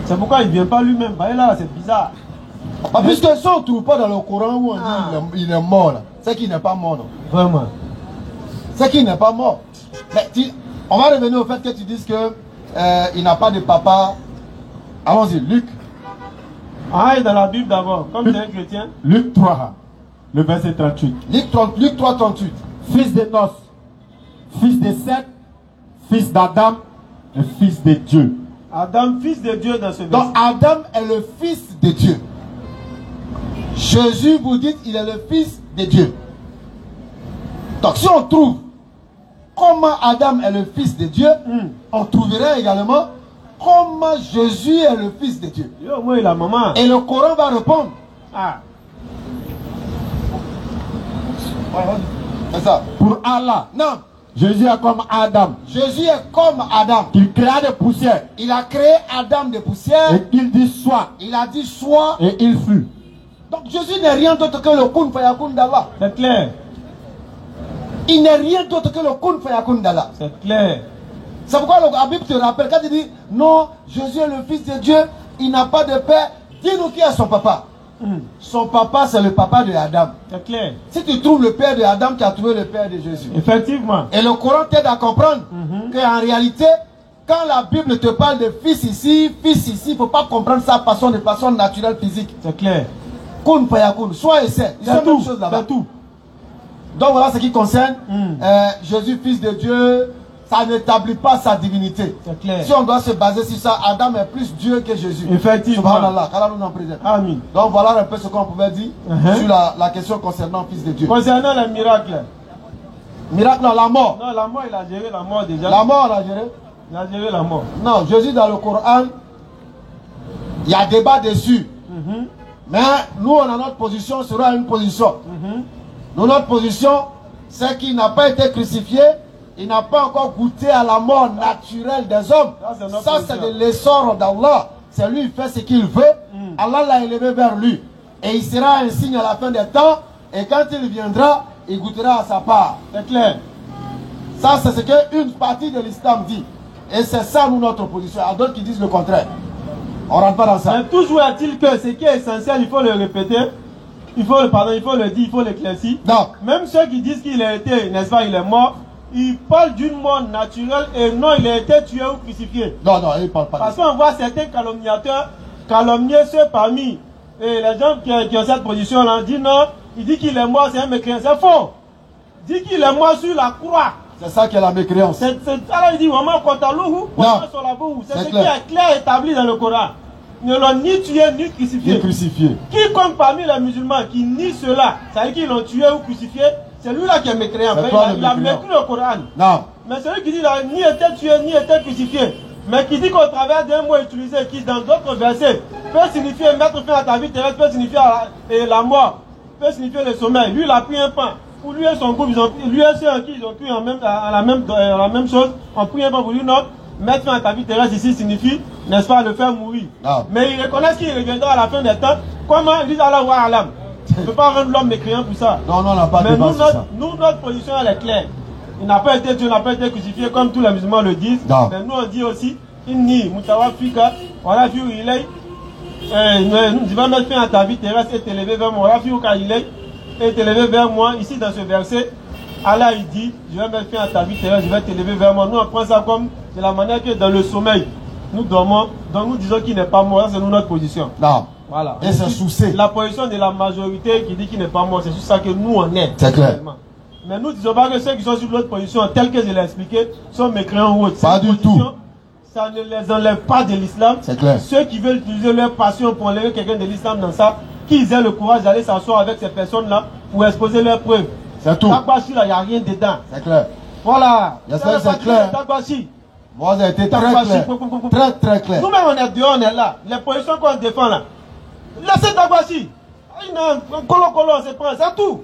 Speaker 3: C'est pourquoi il ne vient pas lui-même. Bah, là, c'est bizarre.
Speaker 4: Ah, puisque ça, on ne trouve pas dans le Coran où on dit il est mort là. C'est qu'il n'est pas mort, non?
Speaker 3: Vraiment.
Speaker 4: C'est qu'il n'est pas mort. Mais on va revenir au fait que tu dises que il n'a pas de papa. Allons-y, Luc.
Speaker 3: Ah, et dans la Bible d'abord, comme tu es un chrétien.
Speaker 2: Luc 3, le verset 38.
Speaker 4: Luc 3, 38.
Speaker 2: Fils de Nos, fils de Seth, fils d'Adam et fils de Dieu.
Speaker 3: Adam, fils de Dieu dans ce verset.
Speaker 4: Donc Adam est le fils de Dieu. Jésus, vous dites, il est le fils de Dieu. Donc si on trouve comment Adam est le fils de Dieu, on trouverait également comment Jésus est le fils de Dieu.
Speaker 3: Yo, moi, la maman.
Speaker 4: Et le Coran va répondre.
Speaker 3: Ah.
Speaker 4: C'est ça.
Speaker 2: Pour Allah,
Speaker 4: Non.
Speaker 2: Jésus est comme Adam,
Speaker 4: Jésus est comme Adam.
Speaker 2: qu'il créa de poussière
Speaker 4: Il a créé Adam de poussière.
Speaker 2: et qu'il dit soit,
Speaker 4: Il a dit soit.
Speaker 2: et il fut.
Speaker 4: Donc Jésus n'est rien d'autre que le kun fayakun d'Allah.
Speaker 3: C'est clair.
Speaker 4: Il n'est rien d'autre que le kun fayakun d'Allah.
Speaker 3: C'est clair.
Speaker 4: C'est pourquoi la Bible te rappelle, quand il dit non, Jésus est le fils de Dieu, il n'a pas de père, dis-nous qui est son papa. Son papa, c'est le papa de Adam.
Speaker 3: C'est clair.
Speaker 4: Si tu trouves le père de Adam, tu as trouvé le père de Jésus.
Speaker 3: Effectivement.
Speaker 4: Et le Coran t'aide à comprendre qu'en réalité, quand la Bible te parle de fils ici, il ne faut pas comprendre ça de façon naturelle, physique.
Speaker 3: C'est clair.
Speaker 4: Kun payakun, soit et c'est. Ils sont
Speaker 3: C'est tout.
Speaker 4: même chose là-bas.
Speaker 3: C'est tout.
Speaker 4: Donc voilà ce qui concerne Jésus, fils de Dieu. Ça n'établit pas sa divinité.
Speaker 3: C'est clair.
Speaker 4: Si on doit se baser sur ça, Adam est plus Dieu que Jésus.
Speaker 3: Effectivement.
Speaker 4: Subhanallah, qu'Allah nous en préserve.
Speaker 3: Amen.
Speaker 4: Donc voilà un peu ce qu'on pouvait dire sur la question concernant fils de Dieu.
Speaker 3: Concernant les miracles.
Speaker 4: Miracle, la mort.
Speaker 3: Non, la mort, il a géré la mort déjà.
Speaker 4: La mort, on a géré.
Speaker 3: Il a géré la mort.
Speaker 4: Non, Jésus dans le Coran, il y a débat dessus. Mais nous, on a notre position, sera une position. Nous, notre position, c'est qu'il n'a pas été crucifié. Il n'a pas encore goûté à la mort naturelle des hommes. Ça, c'est de l'essor d'Allah. C'est lui, il fait ce qu'il veut. Allah l'a élevé vers lui. Et il sera un signe à la fin des temps. Et quand il viendra, il goûtera à sa part.
Speaker 3: C'est clair.
Speaker 4: Ça, c'est ce qu'une partie de l'islam dit. Et c'est ça, nous, notre position. Il y a d'autres qui disent le contraire. On ne rentre pas dans ça.
Speaker 3: Mais toujours est-il que ce qui est essentiel, il faut le répéter, il faut le dire, il faut l'éclaircir. Même ceux qui disent qu'il a été, n'est-ce pas, il est mort, ils parlent d'une mort naturelle et non, il a été tué ou crucifié.
Speaker 4: Non, non, ils ne parlent pas.
Speaker 3: Parce qu'on voit certains calomniateurs calomnier ceux parmi et les gens qui ont cette position-là, disent non, il dit qu'il est mort, c'est un mécréant. C'est faux. Il dit qu'il est mort sur la croix.
Speaker 4: C'est ça qui est la mécréance.
Speaker 3: Alors il dit, Waman Kotalouhu, Waman Solabouhu. C'est ce qui est clair établi dans le Coran. Ils ne l'ont ni tué ni crucifié. Quiconque parmi les musulmans qui nie cela, c'est-à-dire qu'ils l'ont tué ou crucifié, c'est lui-là qui est mécréant. Il a mécru le Coran.
Speaker 4: Non.
Speaker 3: Mais celui qui dit qu'il n'a ni été tué ni été crucifié, mais qui dit qu'au travers d'un mot utilisé, qui dans d'autres versets peut signifier mettre fin à ta vie terrestre, peut signifier la mort, peut signifier le sommeil. Lui, il a pris un pain. Pour lui et son groupe, lui et ceux en qui ils ont cru la même chose, ont pris un pain pour lui, non, mettre fin à ta vie terrestre ici signifie, n'est-ce pas, le faire mourir. Non. Mais ils reconnaissent qu'il reviendra à la fin des temps. Comment ils disent Allah wa alam. On ne peut pas rendre l'homme mécréant pour ça.
Speaker 4: Non, non, on n'a pas de
Speaker 3: mais nous, notre position, elle est claire. Il n'a pas été tué, il n'a pas été crucifié comme tous les musulmans le disent. Non. Mais nous, on dit aussi, Inni, Mutawafika, voilà, vu il est. Tu vas mettre fin à ta vie terrestre et t'élever vers moi. Voilà, vu il est. Et t'élever vers moi. Ici, dans ce verset, Allah, il dit, je vais mettre fin à ta vie terrestre, je vais t'élever vers moi. Nous, on prend ça comme de la manière que dans le sommeil, nous dormons. Donc, nous disons qu'il n'est pas mort. C'est nous notre position.
Speaker 4: Non.
Speaker 3: Voilà.
Speaker 4: Et c'est sous
Speaker 3: la position de la majorité qui dit qu'il n'est pas mort. C'est sur ça que nous, on est.
Speaker 4: C'est clair.
Speaker 3: Mais nous ne disons pas que ceux qui sont sur l'autre position, telle que je l'ai expliqué, sont mécréants ou autres.
Speaker 4: Pas du tout.
Speaker 3: Ça ne les enlève pas de l'islam.
Speaker 4: C'est clair.
Speaker 3: Ceux qui veulent utiliser leur passion pour enlever quelqu'un de l'islam dans ça, qu'ils aient le courage d'aller s'asseoir avec ces personnes-là pour exposer leurs preuves.
Speaker 4: C'est tout.
Speaker 3: Takbashi, là, il n'y a rien dedans.
Speaker 4: C'est clair.
Speaker 3: Voilà.
Speaker 4: C'est clair.
Speaker 3: Takbashi.
Speaker 4: Moi, ça a été très clair. Très, très clair.
Speaker 3: Nous-mêmes, on est dehors, on est là. Les positions qu'on défend là. Laissez Takbashi. Un colo, c'est pas, c'est tout.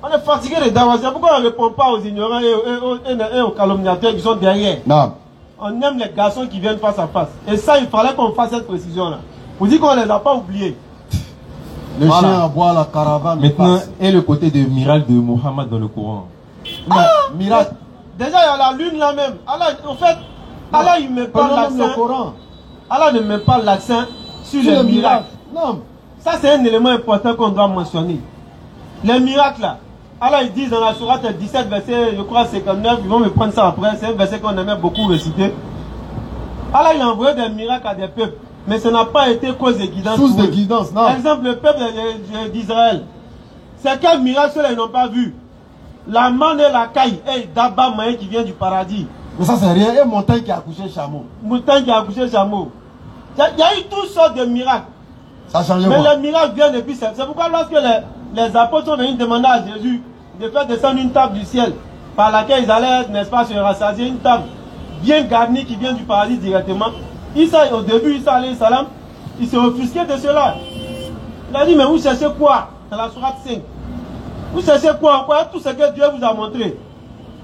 Speaker 3: On est fatigué de Dawa. C'est pourquoi on ne répond pas aux ignorants et aux calomniateurs qui sont derrière.
Speaker 4: Non.
Speaker 3: On aime les garçons qui viennent face à face. Et ça, il fallait qu'on fasse cette précision-là. Pour dire qu'on ne les a pas oubliés.
Speaker 4: Le chien aboie la caravane.
Speaker 6: Maintenant, et le côté de miracle de Mohammed dans le Coran.
Speaker 4: Miracle.
Speaker 3: Déjà, il y a la lune là-même. Allah, en fait, Allah, il ne met pas l'accent. Allah ne met pas l'accent sur les miracles.
Speaker 4: Non.
Speaker 3: Ça, c'est un élément important qu'on doit mentionner. Les miracles là. Allah, il dit dans la sourate 17, verset, je crois 59, ils vont me prendre ça après, c'est un verset qu'on aimait beaucoup réciter. Allah, il a envoyé des miracles à des peuples, mais ça n'a pas été cause de guidance.
Speaker 4: Source de guidance, non.
Speaker 3: Par exemple, le peuple d'Israël, c'est quel miracle ceux-là ils n'ont pas vu? La manne et la caille, et d'abord moyen qui vient du paradis.
Speaker 4: Mais ça, c'est rien, et montagne qui a accouché chameau.
Speaker 3: Montagne qui a accouché chameau. Il y a eu toutes sortes de miracles.
Speaker 4: Ça a changé.
Speaker 3: Mais les miracles viennent depuis ça. C'est pourquoi lorsque les apôtres sont venus demander à Jésus de faire descendre une table du ciel par laquelle ils allaient, n'est-ce pas, se rassasier, une table bien garnie qui vient du paradis directement. Au début, Isa alayhi salam, il se offusquait de cela. Il a dit, mais vous cherchez quoi? C'est la sourate 5. Vous cherchez quoi? Tout ce que Dieu vous a montré.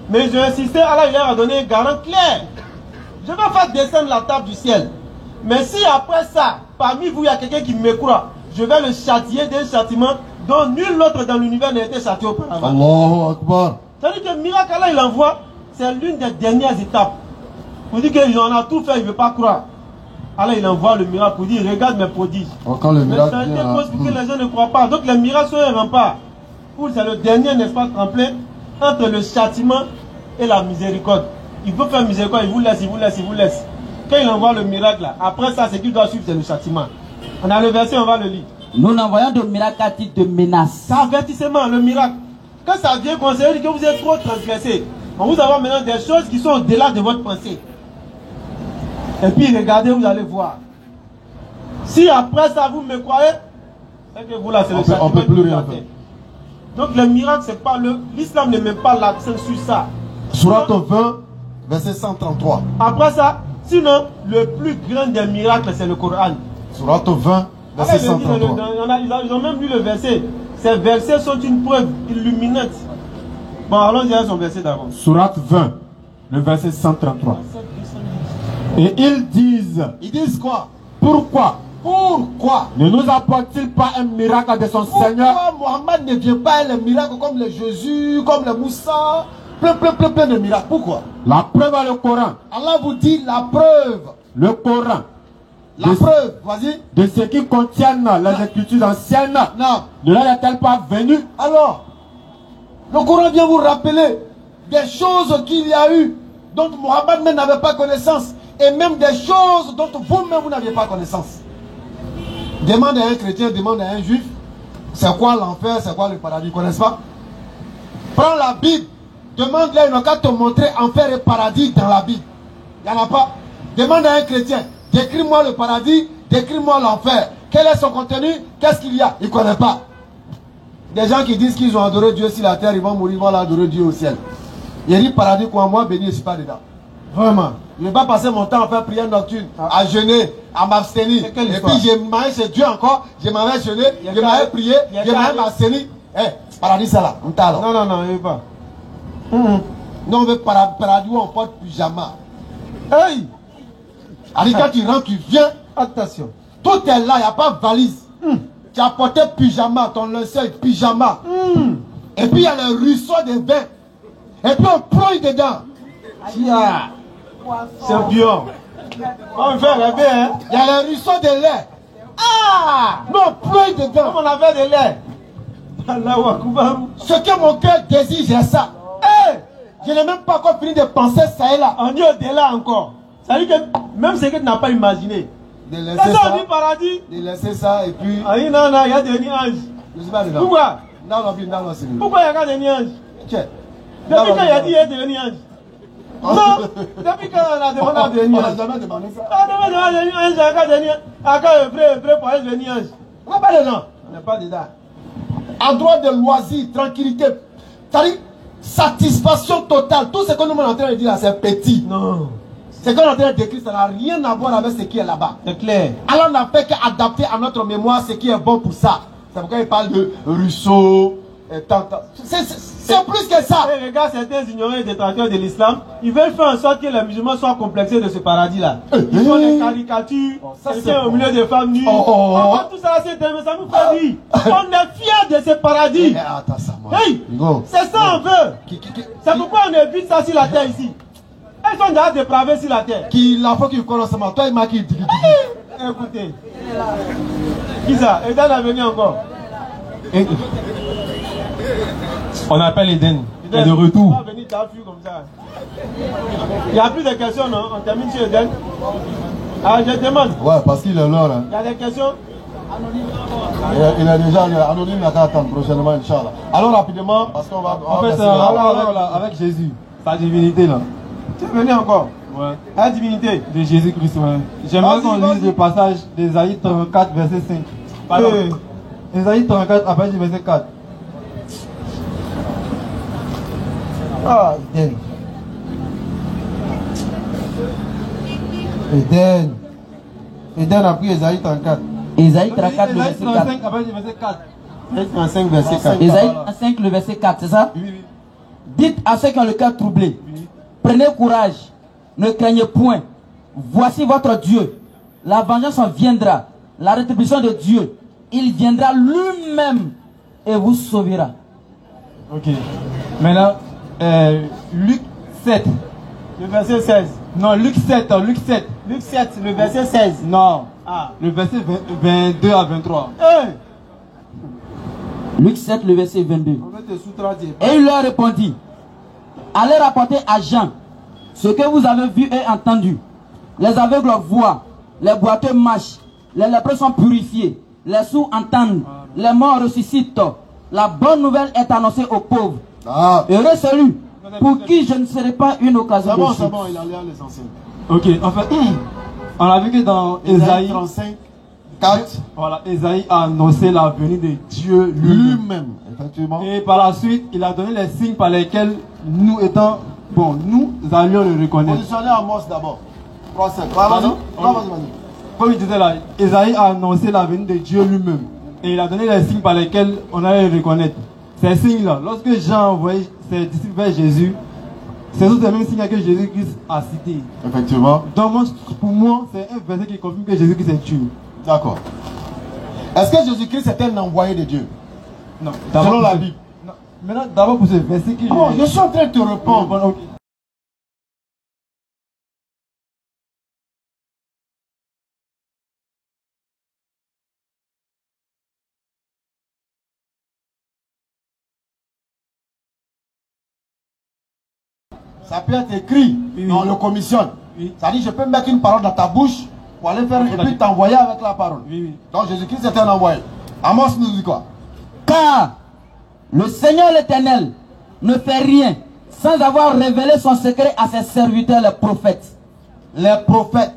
Speaker 3: Mais j'ai insisté, Allah il leur a donné un garant clair. Je vais faire descendre la table du ciel. Mais si après ça, parmi vous, il y a quelqu'un qui me croit, je vais le châtier d'un châtiment dont nul autre dans l'univers n'a été châtié auparavant.
Speaker 4: Allahu Akbar.
Speaker 3: C'est-à-dire que le miracle Allah il envoie, c'est l'une des dernières étapes. Pour dire qu'il en a tout fait, il ne veut pas croire. Allah il envoie le miracle pour dire, regarde mes prodiges.
Speaker 4: Quand le miracle
Speaker 3: mais ça a été cause pour que les gens ne croient pas. Donc les miracles sont un rempart. C'est le dernier, n'est-ce pas, tremplin entre le châtiment et la miséricorde. Il veut faire miséricorde, il vous laisse, il vous laisse, il vous laisse. Quand il envoie le miracle là, après ça, ce qu'il doit suivre, c'est le châtiment. On a le verset, on va le lire.
Speaker 5: Nous n'envoyons de miracle à titre de menace.
Speaker 3: C'est avertissement, le miracle. Quand ça vient conseiller que vous êtes trop transgressé, on vous envoie maintenant des choses qui sont au-delà de votre pensée. Et puis regardez, vous allez voir. Si après ça vous me croyez, c'est que vous là, c'est le châtiment.
Speaker 4: On peut plus rien faire.
Speaker 3: Donc le miracle, c'est pas l'islam ne met pas l'accent sur ça.
Speaker 4: Sourate 20, verset 133.
Speaker 3: Après ça, sinon, le plus grand des miracles, c'est le Coran.
Speaker 4: Sourate 20, verset 133.
Speaker 3: Ils ont même lu le verset. Ces versets sont une preuve illuminante. Bon, allons-y à son verset d'avant.
Speaker 2: Sourate 20, le verset 133. Et ils disent
Speaker 4: quoi?
Speaker 2: Pourquoi
Speaker 4: ne
Speaker 2: nous apporte-t-il pas un miracle de son Seigneur?
Speaker 4: Pourquoi Mohammed ne vient pas les miracles comme les Jésus, comme les Moussa, plein de miracles? Pourquoi?
Speaker 2: La preuve est le Coran.
Speaker 4: Allah vous dit la preuve.
Speaker 2: Le Coran.
Speaker 4: La preuve, vas-y.
Speaker 2: De ce qui contiennent les écritures anciennes.
Speaker 4: Non.
Speaker 2: Ne leur est-elle pas venue?
Speaker 4: Alors, le Coran vient vous rappeler des choses qu'il y a eu, dont Mohammed même n'avait pas connaissance, et même des choses dont vous-même vous n'aviez pas connaissance. Demande à un chrétien, demande à un juif, c'est quoi l'enfer, c'est quoi le paradis, ils ne connaissent pas. Prends la Bible, demande-leur, ils n'ont qu'à te montrer enfer et paradis dans la Bible. Il n'y en a pas. Demande à un chrétien, décris-moi le paradis, décris-moi l'enfer. Quel est son contenu, qu'est-ce qu'il y a, il ne connaît pas. Des gens qui disent qu'ils ont adoré Dieu sur la terre, ils vont mourir, ils vont adorer Dieu au ciel. Il dit paradis quoi, moi béni, je ne suis pas dedans. Vraiment. Je ne vais pas passer mon temps à faire prière nocturne, à jeûner, à m'abstenir. Et puis je m'avais chez Dieu encore, je m'avais jeûné, je m'avais prié, je m'avais m'abstenir. Paradis c'est là, on t'a là.
Speaker 3: Non, non, non, il ne veut pas.
Speaker 4: Non, on veut paradis où on porte pyjama. Hey! Alors quand tu rentres, tu viens, attention. Tout est là, il n'y a pas de valise. Tu as porté pyjama, ton linceul pyjama. Et puis il y a le ruisseau de vin. Et puis on plonge dedans.
Speaker 3: C'est bien. On fait rêver, hein.
Speaker 4: Il y a le ruisseau de lait. Ah! Non, on plonge dedans.
Speaker 3: Comme on avait de lait.
Speaker 4: Ce que mon cœur désire, j'ai ça. Hey! Je n'ai même pas encore fini de penser ça et là.
Speaker 3: On dit au-delà encore. Ça veut dire que même ce que tu n'as pas imaginé.
Speaker 4: De laisser ça.
Speaker 3: On dit paradis.
Speaker 4: De laisser ça et puis.
Speaker 3: Ah, non, non, il y a des nuages.
Speaker 4: Je suis pas dedans.
Speaker 3: Pourquoi?
Speaker 4: Non, non, c'est
Speaker 3: pourquoi il y a des nuages?
Speaker 4: Tiens.
Speaker 3: Depuis quand il a dit il y a des nuages? Non, depuis quand on a demandé des nuages?
Speaker 4: On n'a jamais demandé ça.
Speaker 3: On a demandé des nuages, il y a des nuages. À quand le vrai pour aller des nuages?
Speaker 4: Pourquoi pas dedans?
Speaker 3: On n'est pas dedans.
Speaker 4: Endroit de loisir, tranquillité. C'est-à-dire, satisfaction totale. Tout ce que nous sommes en train de dire là, c'est petit.
Speaker 3: Non.
Speaker 4: Ce qu'on est en train de décrire, ça n'a rien à voir avec ce qui est là-bas.
Speaker 3: C'est clair.
Speaker 4: Alors on n'a fait qu'adapter à notre mémoire ce qui est bon pour ça. C'est pourquoi il parle de ruisseau. C'est plus que ça.
Speaker 3: Et regarde certains ignorants et détracteurs de l'islam, ils veulent faire en sorte que les musulmans soient complexés de ce paradis-là. Ils font des caricatures, quelqu'un au milieu des femmes nues. Tout ça, ça nous fait rire. On est fiers de ce paradis.
Speaker 4: Attends, ça,
Speaker 3: hey, c'est ça on veut. C'est pourquoi on évite ça sur la terre ici. Elles sont déjà dépravées sur la terre.
Speaker 4: La fois qu'il connaît seulement, toi il m'a dit.
Speaker 3: Écoutez. Qui ça? Eden est venu encore.
Speaker 6: On appelle Eden. Il est de retour.
Speaker 3: Comme ça. Il n'y a plus de questions, non? On termine sur Eden. Ah, je demande.
Speaker 4: Ouais, parce qu'il est là.
Speaker 3: Il y a des questions?
Speaker 4: Il est déjà anonyme, il va attendre prochainement, Inch'Allah. Alors rapidement, parce qu'on va.
Speaker 7: En fait, avec Jésus, sa divinité là.
Speaker 3: Tu es venu encore?
Speaker 7: Ouais.
Speaker 3: La divinité
Speaker 7: De Jésus-Christ, ouais. J'aimerais qu'on lise le passage d'Ésaïe 34, verset 5. Pardon. Ésaïe 34, après du verset 4.
Speaker 4: Ah, Eden. Eden. Eden a pris Ésaïe 34.
Speaker 5: Ésaïe 34, le verset 4.
Speaker 7: Ésaïe 35, après du verset 4.
Speaker 3: Ésaïe 35, verset 4.
Speaker 5: Ésaïe 35, le verset 4, c'est ça?
Speaker 7: Oui, oui.
Speaker 5: Dites à ceux qui ont le cœur troublé, prenez courage, ne craignez point. Voici votre Dieu. La vengeance en viendra, la rétribution de Dieu. Il viendra lui-même et vous sauvera.
Speaker 7: Ok. Maintenant, Luc 7.
Speaker 3: Le verset 16.
Speaker 7: Non, Luc 7, Luc 7.
Speaker 3: Luc 7, le verset 16.
Speaker 7: Non.
Speaker 3: Ah.
Speaker 7: Le verset 22 à 23.
Speaker 3: Hey.
Speaker 5: Luc 7, le verset 22.
Speaker 3: On va te sous-traduire.
Speaker 5: Et il leur répondit, allez rapporter à Jean ce que vous avez vu et entendu. Les aveugles voient, les boiteux marchent, les lépreux sont purifiés, les sourds entendent, les morts ressuscitent. La bonne nouvelle est annoncée aux pauvres. Heureux celui pour qui je ne serai pas une occasion de chute.
Speaker 4: C'est bon, il a l'air l'essentiel.
Speaker 7: Ok, en fait, on a vu que dans Ésaïe
Speaker 4: 35, 4,
Speaker 7: voilà, Ésaïe a annoncé la venue de Dieu lui-même.
Speaker 4: Effectivement.
Speaker 7: Et par la suite, il a donné les signes par lesquels nous allions le reconnaître.
Speaker 4: Positionnez Amos d'abord. 3, 5. Vas-y.
Speaker 7: Comme il disait là, Ésaïe a annoncé la venue de Dieu lui-même. Et il a donné les signes par lesquels on allait le reconnaître. Ces signes-là, lorsque Jean a envoyé ses disciples vers Jésus, ce sont les mêmes signes que Jésus-Christ a cités.
Speaker 4: Effectivement.
Speaker 7: Donc pour moi, c'est un verset qui confirme que Jésus-Christ est Dieu.
Speaker 4: D'accord. Est-ce que Jésus-Christ est un envoyé de Dieu?
Speaker 7: Non.
Speaker 4: Selon la Bible.
Speaker 7: Maintenant, d'abord pour ce verset qui...
Speaker 4: Je suis en train de te répondre.
Speaker 7: Ok.
Speaker 4: Ça peut être écrit, on le commissionne. Ça dit, je peux mettre une parole dans ta bouche pour aller faire et puis t'envoyer avec la parole. Donc Jésus-Christ est un envoyé. Amos nous dit quoi?
Speaker 5: Car le Seigneur l'Éternel ne fait rien sans avoir révélé son secret à ses serviteurs les prophètes.
Speaker 4: Les prophètes.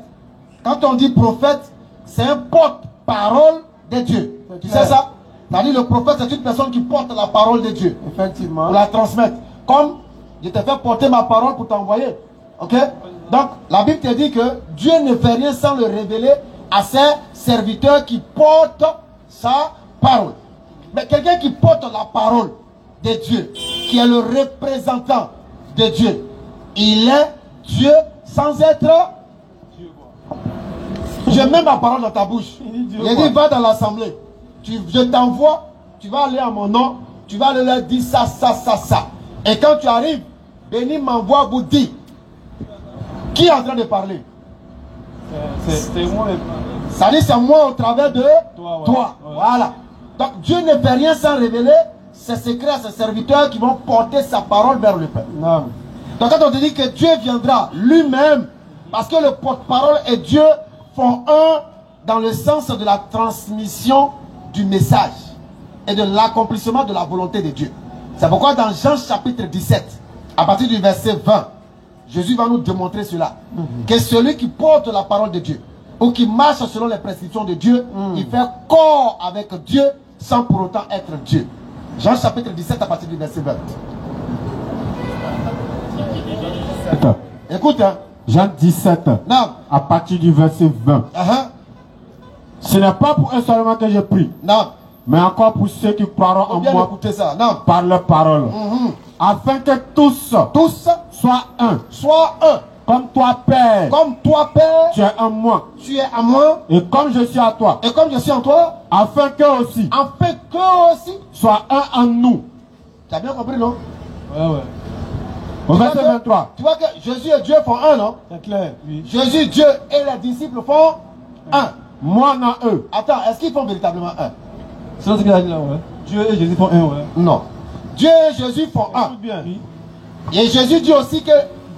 Speaker 4: Quand on dit prophète, c'est un porte-parole de Dieu. Tu sais ça? C'est-à-dire le prophète, c'est une personne qui porte la parole de Dieu.
Speaker 3: Effectivement.
Speaker 4: Pour la transmettre. Comme je t'ai fait porter ma parole pour t'envoyer. Ok? Donc, la Bible te dit que Dieu ne fait rien sans le révéler à ses serviteurs qui portent sa parole. Mais quelqu'un qui porte la parole de Dieu, qui est le représentant de Dieu, il est Dieu sans être je mets ma parole dans ta bouche. Il dit va dans l'assemblée. Je t'envoie, tu vas aller à mon nom, tu vas aller leur dire ça, ça, ça, ça. Et quand tu arrives, Béni m'envoie vous dire qui est en train de parler.
Speaker 3: C'est moi.
Speaker 4: Ça dit c'est moi au travers de toi. Ouais. Voilà. Donc Dieu ne fait rien sans révéler ses secrets à ses serviteurs qui vont porter sa parole vers le peuple.
Speaker 3: Non.
Speaker 4: Donc quand on te dit que Dieu viendra lui-même, parce que le porte-parole et Dieu font un dans le sens de la transmission du message et de l'accomplissement de la volonté de Dieu. C'est pourquoi dans Jean chapitre 17, à partir du verset 20, Jésus va nous démontrer cela. Que celui qui porte la parole de Dieu, ou qui marche selon les prescriptions de Dieu, il fait corps avec Dieu sans pour autant être Dieu. Jean chapitre 17 à partir du verset 20. Écoute, hein.
Speaker 2: Jean 17,
Speaker 4: Non.
Speaker 2: à partir du verset 20. Ce n'est pas pour eux seulement que je prie,
Speaker 4: Non.
Speaker 2: mais encore pour ceux qui croiront en
Speaker 4: Bien
Speaker 2: moi
Speaker 4: écouter ça. Non.
Speaker 2: par leur parole. Afin que tous soient un.
Speaker 4: Sois un.
Speaker 2: Comme toi, Père,
Speaker 4: Comme toi, Père,
Speaker 2: tu es en moi.
Speaker 4: tu es à moi.
Speaker 2: Et comme je suis à toi.
Speaker 4: Et comme je suis en toi,
Speaker 2: Afin qu'eux aussi
Speaker 4: afin qu'eux aussi.
Speaker 2: soient un en nous.
Speaker 4: Tu as bien compris, non?
Speaker 3: Ouais, ouais.
Speaker 2: Au verset 23.
Speaker 4: Tu vois que Jésus et Dieu font un, non?
Speaker 3: C'est clair. Oui.
Speaker 4: Jésus, Dieu et les disciples font un.
Speaker 2: Moi en eux.
Speaker 4: Attends, est-ce qu'ils font véritablement un?
Speaker 7: C'est ce qu'il a dit là, ouais. Dieu et Jésus font un, ouais.
Speaker 4: Non. Dieu et Jésus font un.
Speaker 3: Écoute bien.
Speaker 4: Et Jésus dit aussi que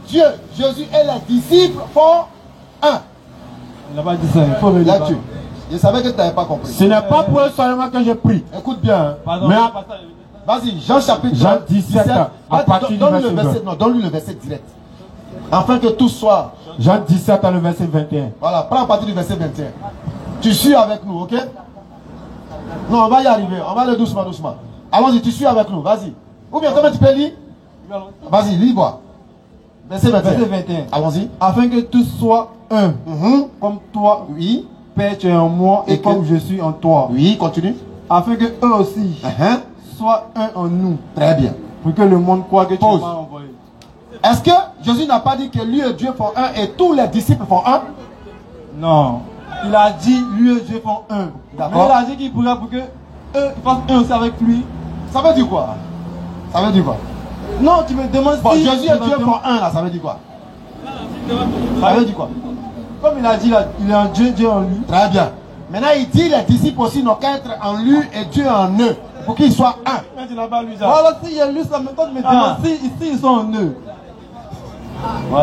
Speaker 4: Dieu, Jésus et les disciples font un.
Speaker 7: Il n'a pas dit ça, il faut le dire.
Speaker 4: Là-dessus. Je savais que tu n'avais pas compris.
Speaker 2: Ce n'est pas pour eux seulement que je prie.
Speaker 4: Écoute bien. Hein.
Speaker 7: Pardon,
Speaker 2: Mais
Speaker 7: mais
Speaker 2: à-
Speaker 4: Vas-y, Jean chapitre
Speaker 2: Jean 17, à partir du
Speaker 4: donne-lui le
Speaker 2: verset
Speaker 4: verset, non, donne-lui le verset direct. Afin que tout soit.
Speaker 2: Jean 17 à le verset 21.
Speaker 4: Voilà, prends à partir du verset 21. Tu suis avec nous, ok? Non, on va y arriver. On va aller doucement, doucement. Allons-y, tu suis avec nous, vas-y. Ou bien, comment tu peux lire? Vas-y, lis, vois. Verset 21.
Speaker 7: Verset 21.
Speaker 4: Allons-y.
Speaker 7: Afin que tous soient un. Comme toi,
Speaker 4: Oui.
Speaker 7: Père, tu es en moi et,
Speaker 4: Et que-
Speaker 7: comme je suis en toi.
Speaker 4: Oui, continue.
Speaker 7: Afin que eux aussi soient un en nous.
Speaker 4: Très bien.
Speaker 7: Pour que le monde croit que tu
Speaker 4: Pause.
Speaker 7: m'as envoyé.
Speaker 4: Est-ce que Jésus n'a pas dit que lui et Dieu font un et tous les disciples font un?
Speaker 7: Non. Il a dit, lui et Dieu font un. Mais
Speaker 4: D'accord.
Speaker 7: il a dit qu'il pourrait pour que eux fassent un aussi avec lui.
Speaker 4: Ça veut dire quoi? Ça veut dire quoi?
Speaker 7: Non, tu me demandes
Speaker 4: Bon,
Speaker 7: si...
Speaker 4: Jésus et
Speaker 7: tu me
Speaker 4: Dieu
Speaker 7: demandes-
Speaker 4: font un là, ça veut dire quoi? Ça veut dire quoi?
Speaker 7: Comme il a dit là, il est en Dieu, Dieu en lui.
Speaker 4: Très bien. Maintenant, il dit les disciples aussi n'ont qu'à être en lui et Dieu en eux pour qu'ils soient un.
Speaker 3: Mais tu n'as pas lu ça.
Speaker 7: Voilà, s'il y a lui, ça me quand tu me demandes si ici ils sont en eux.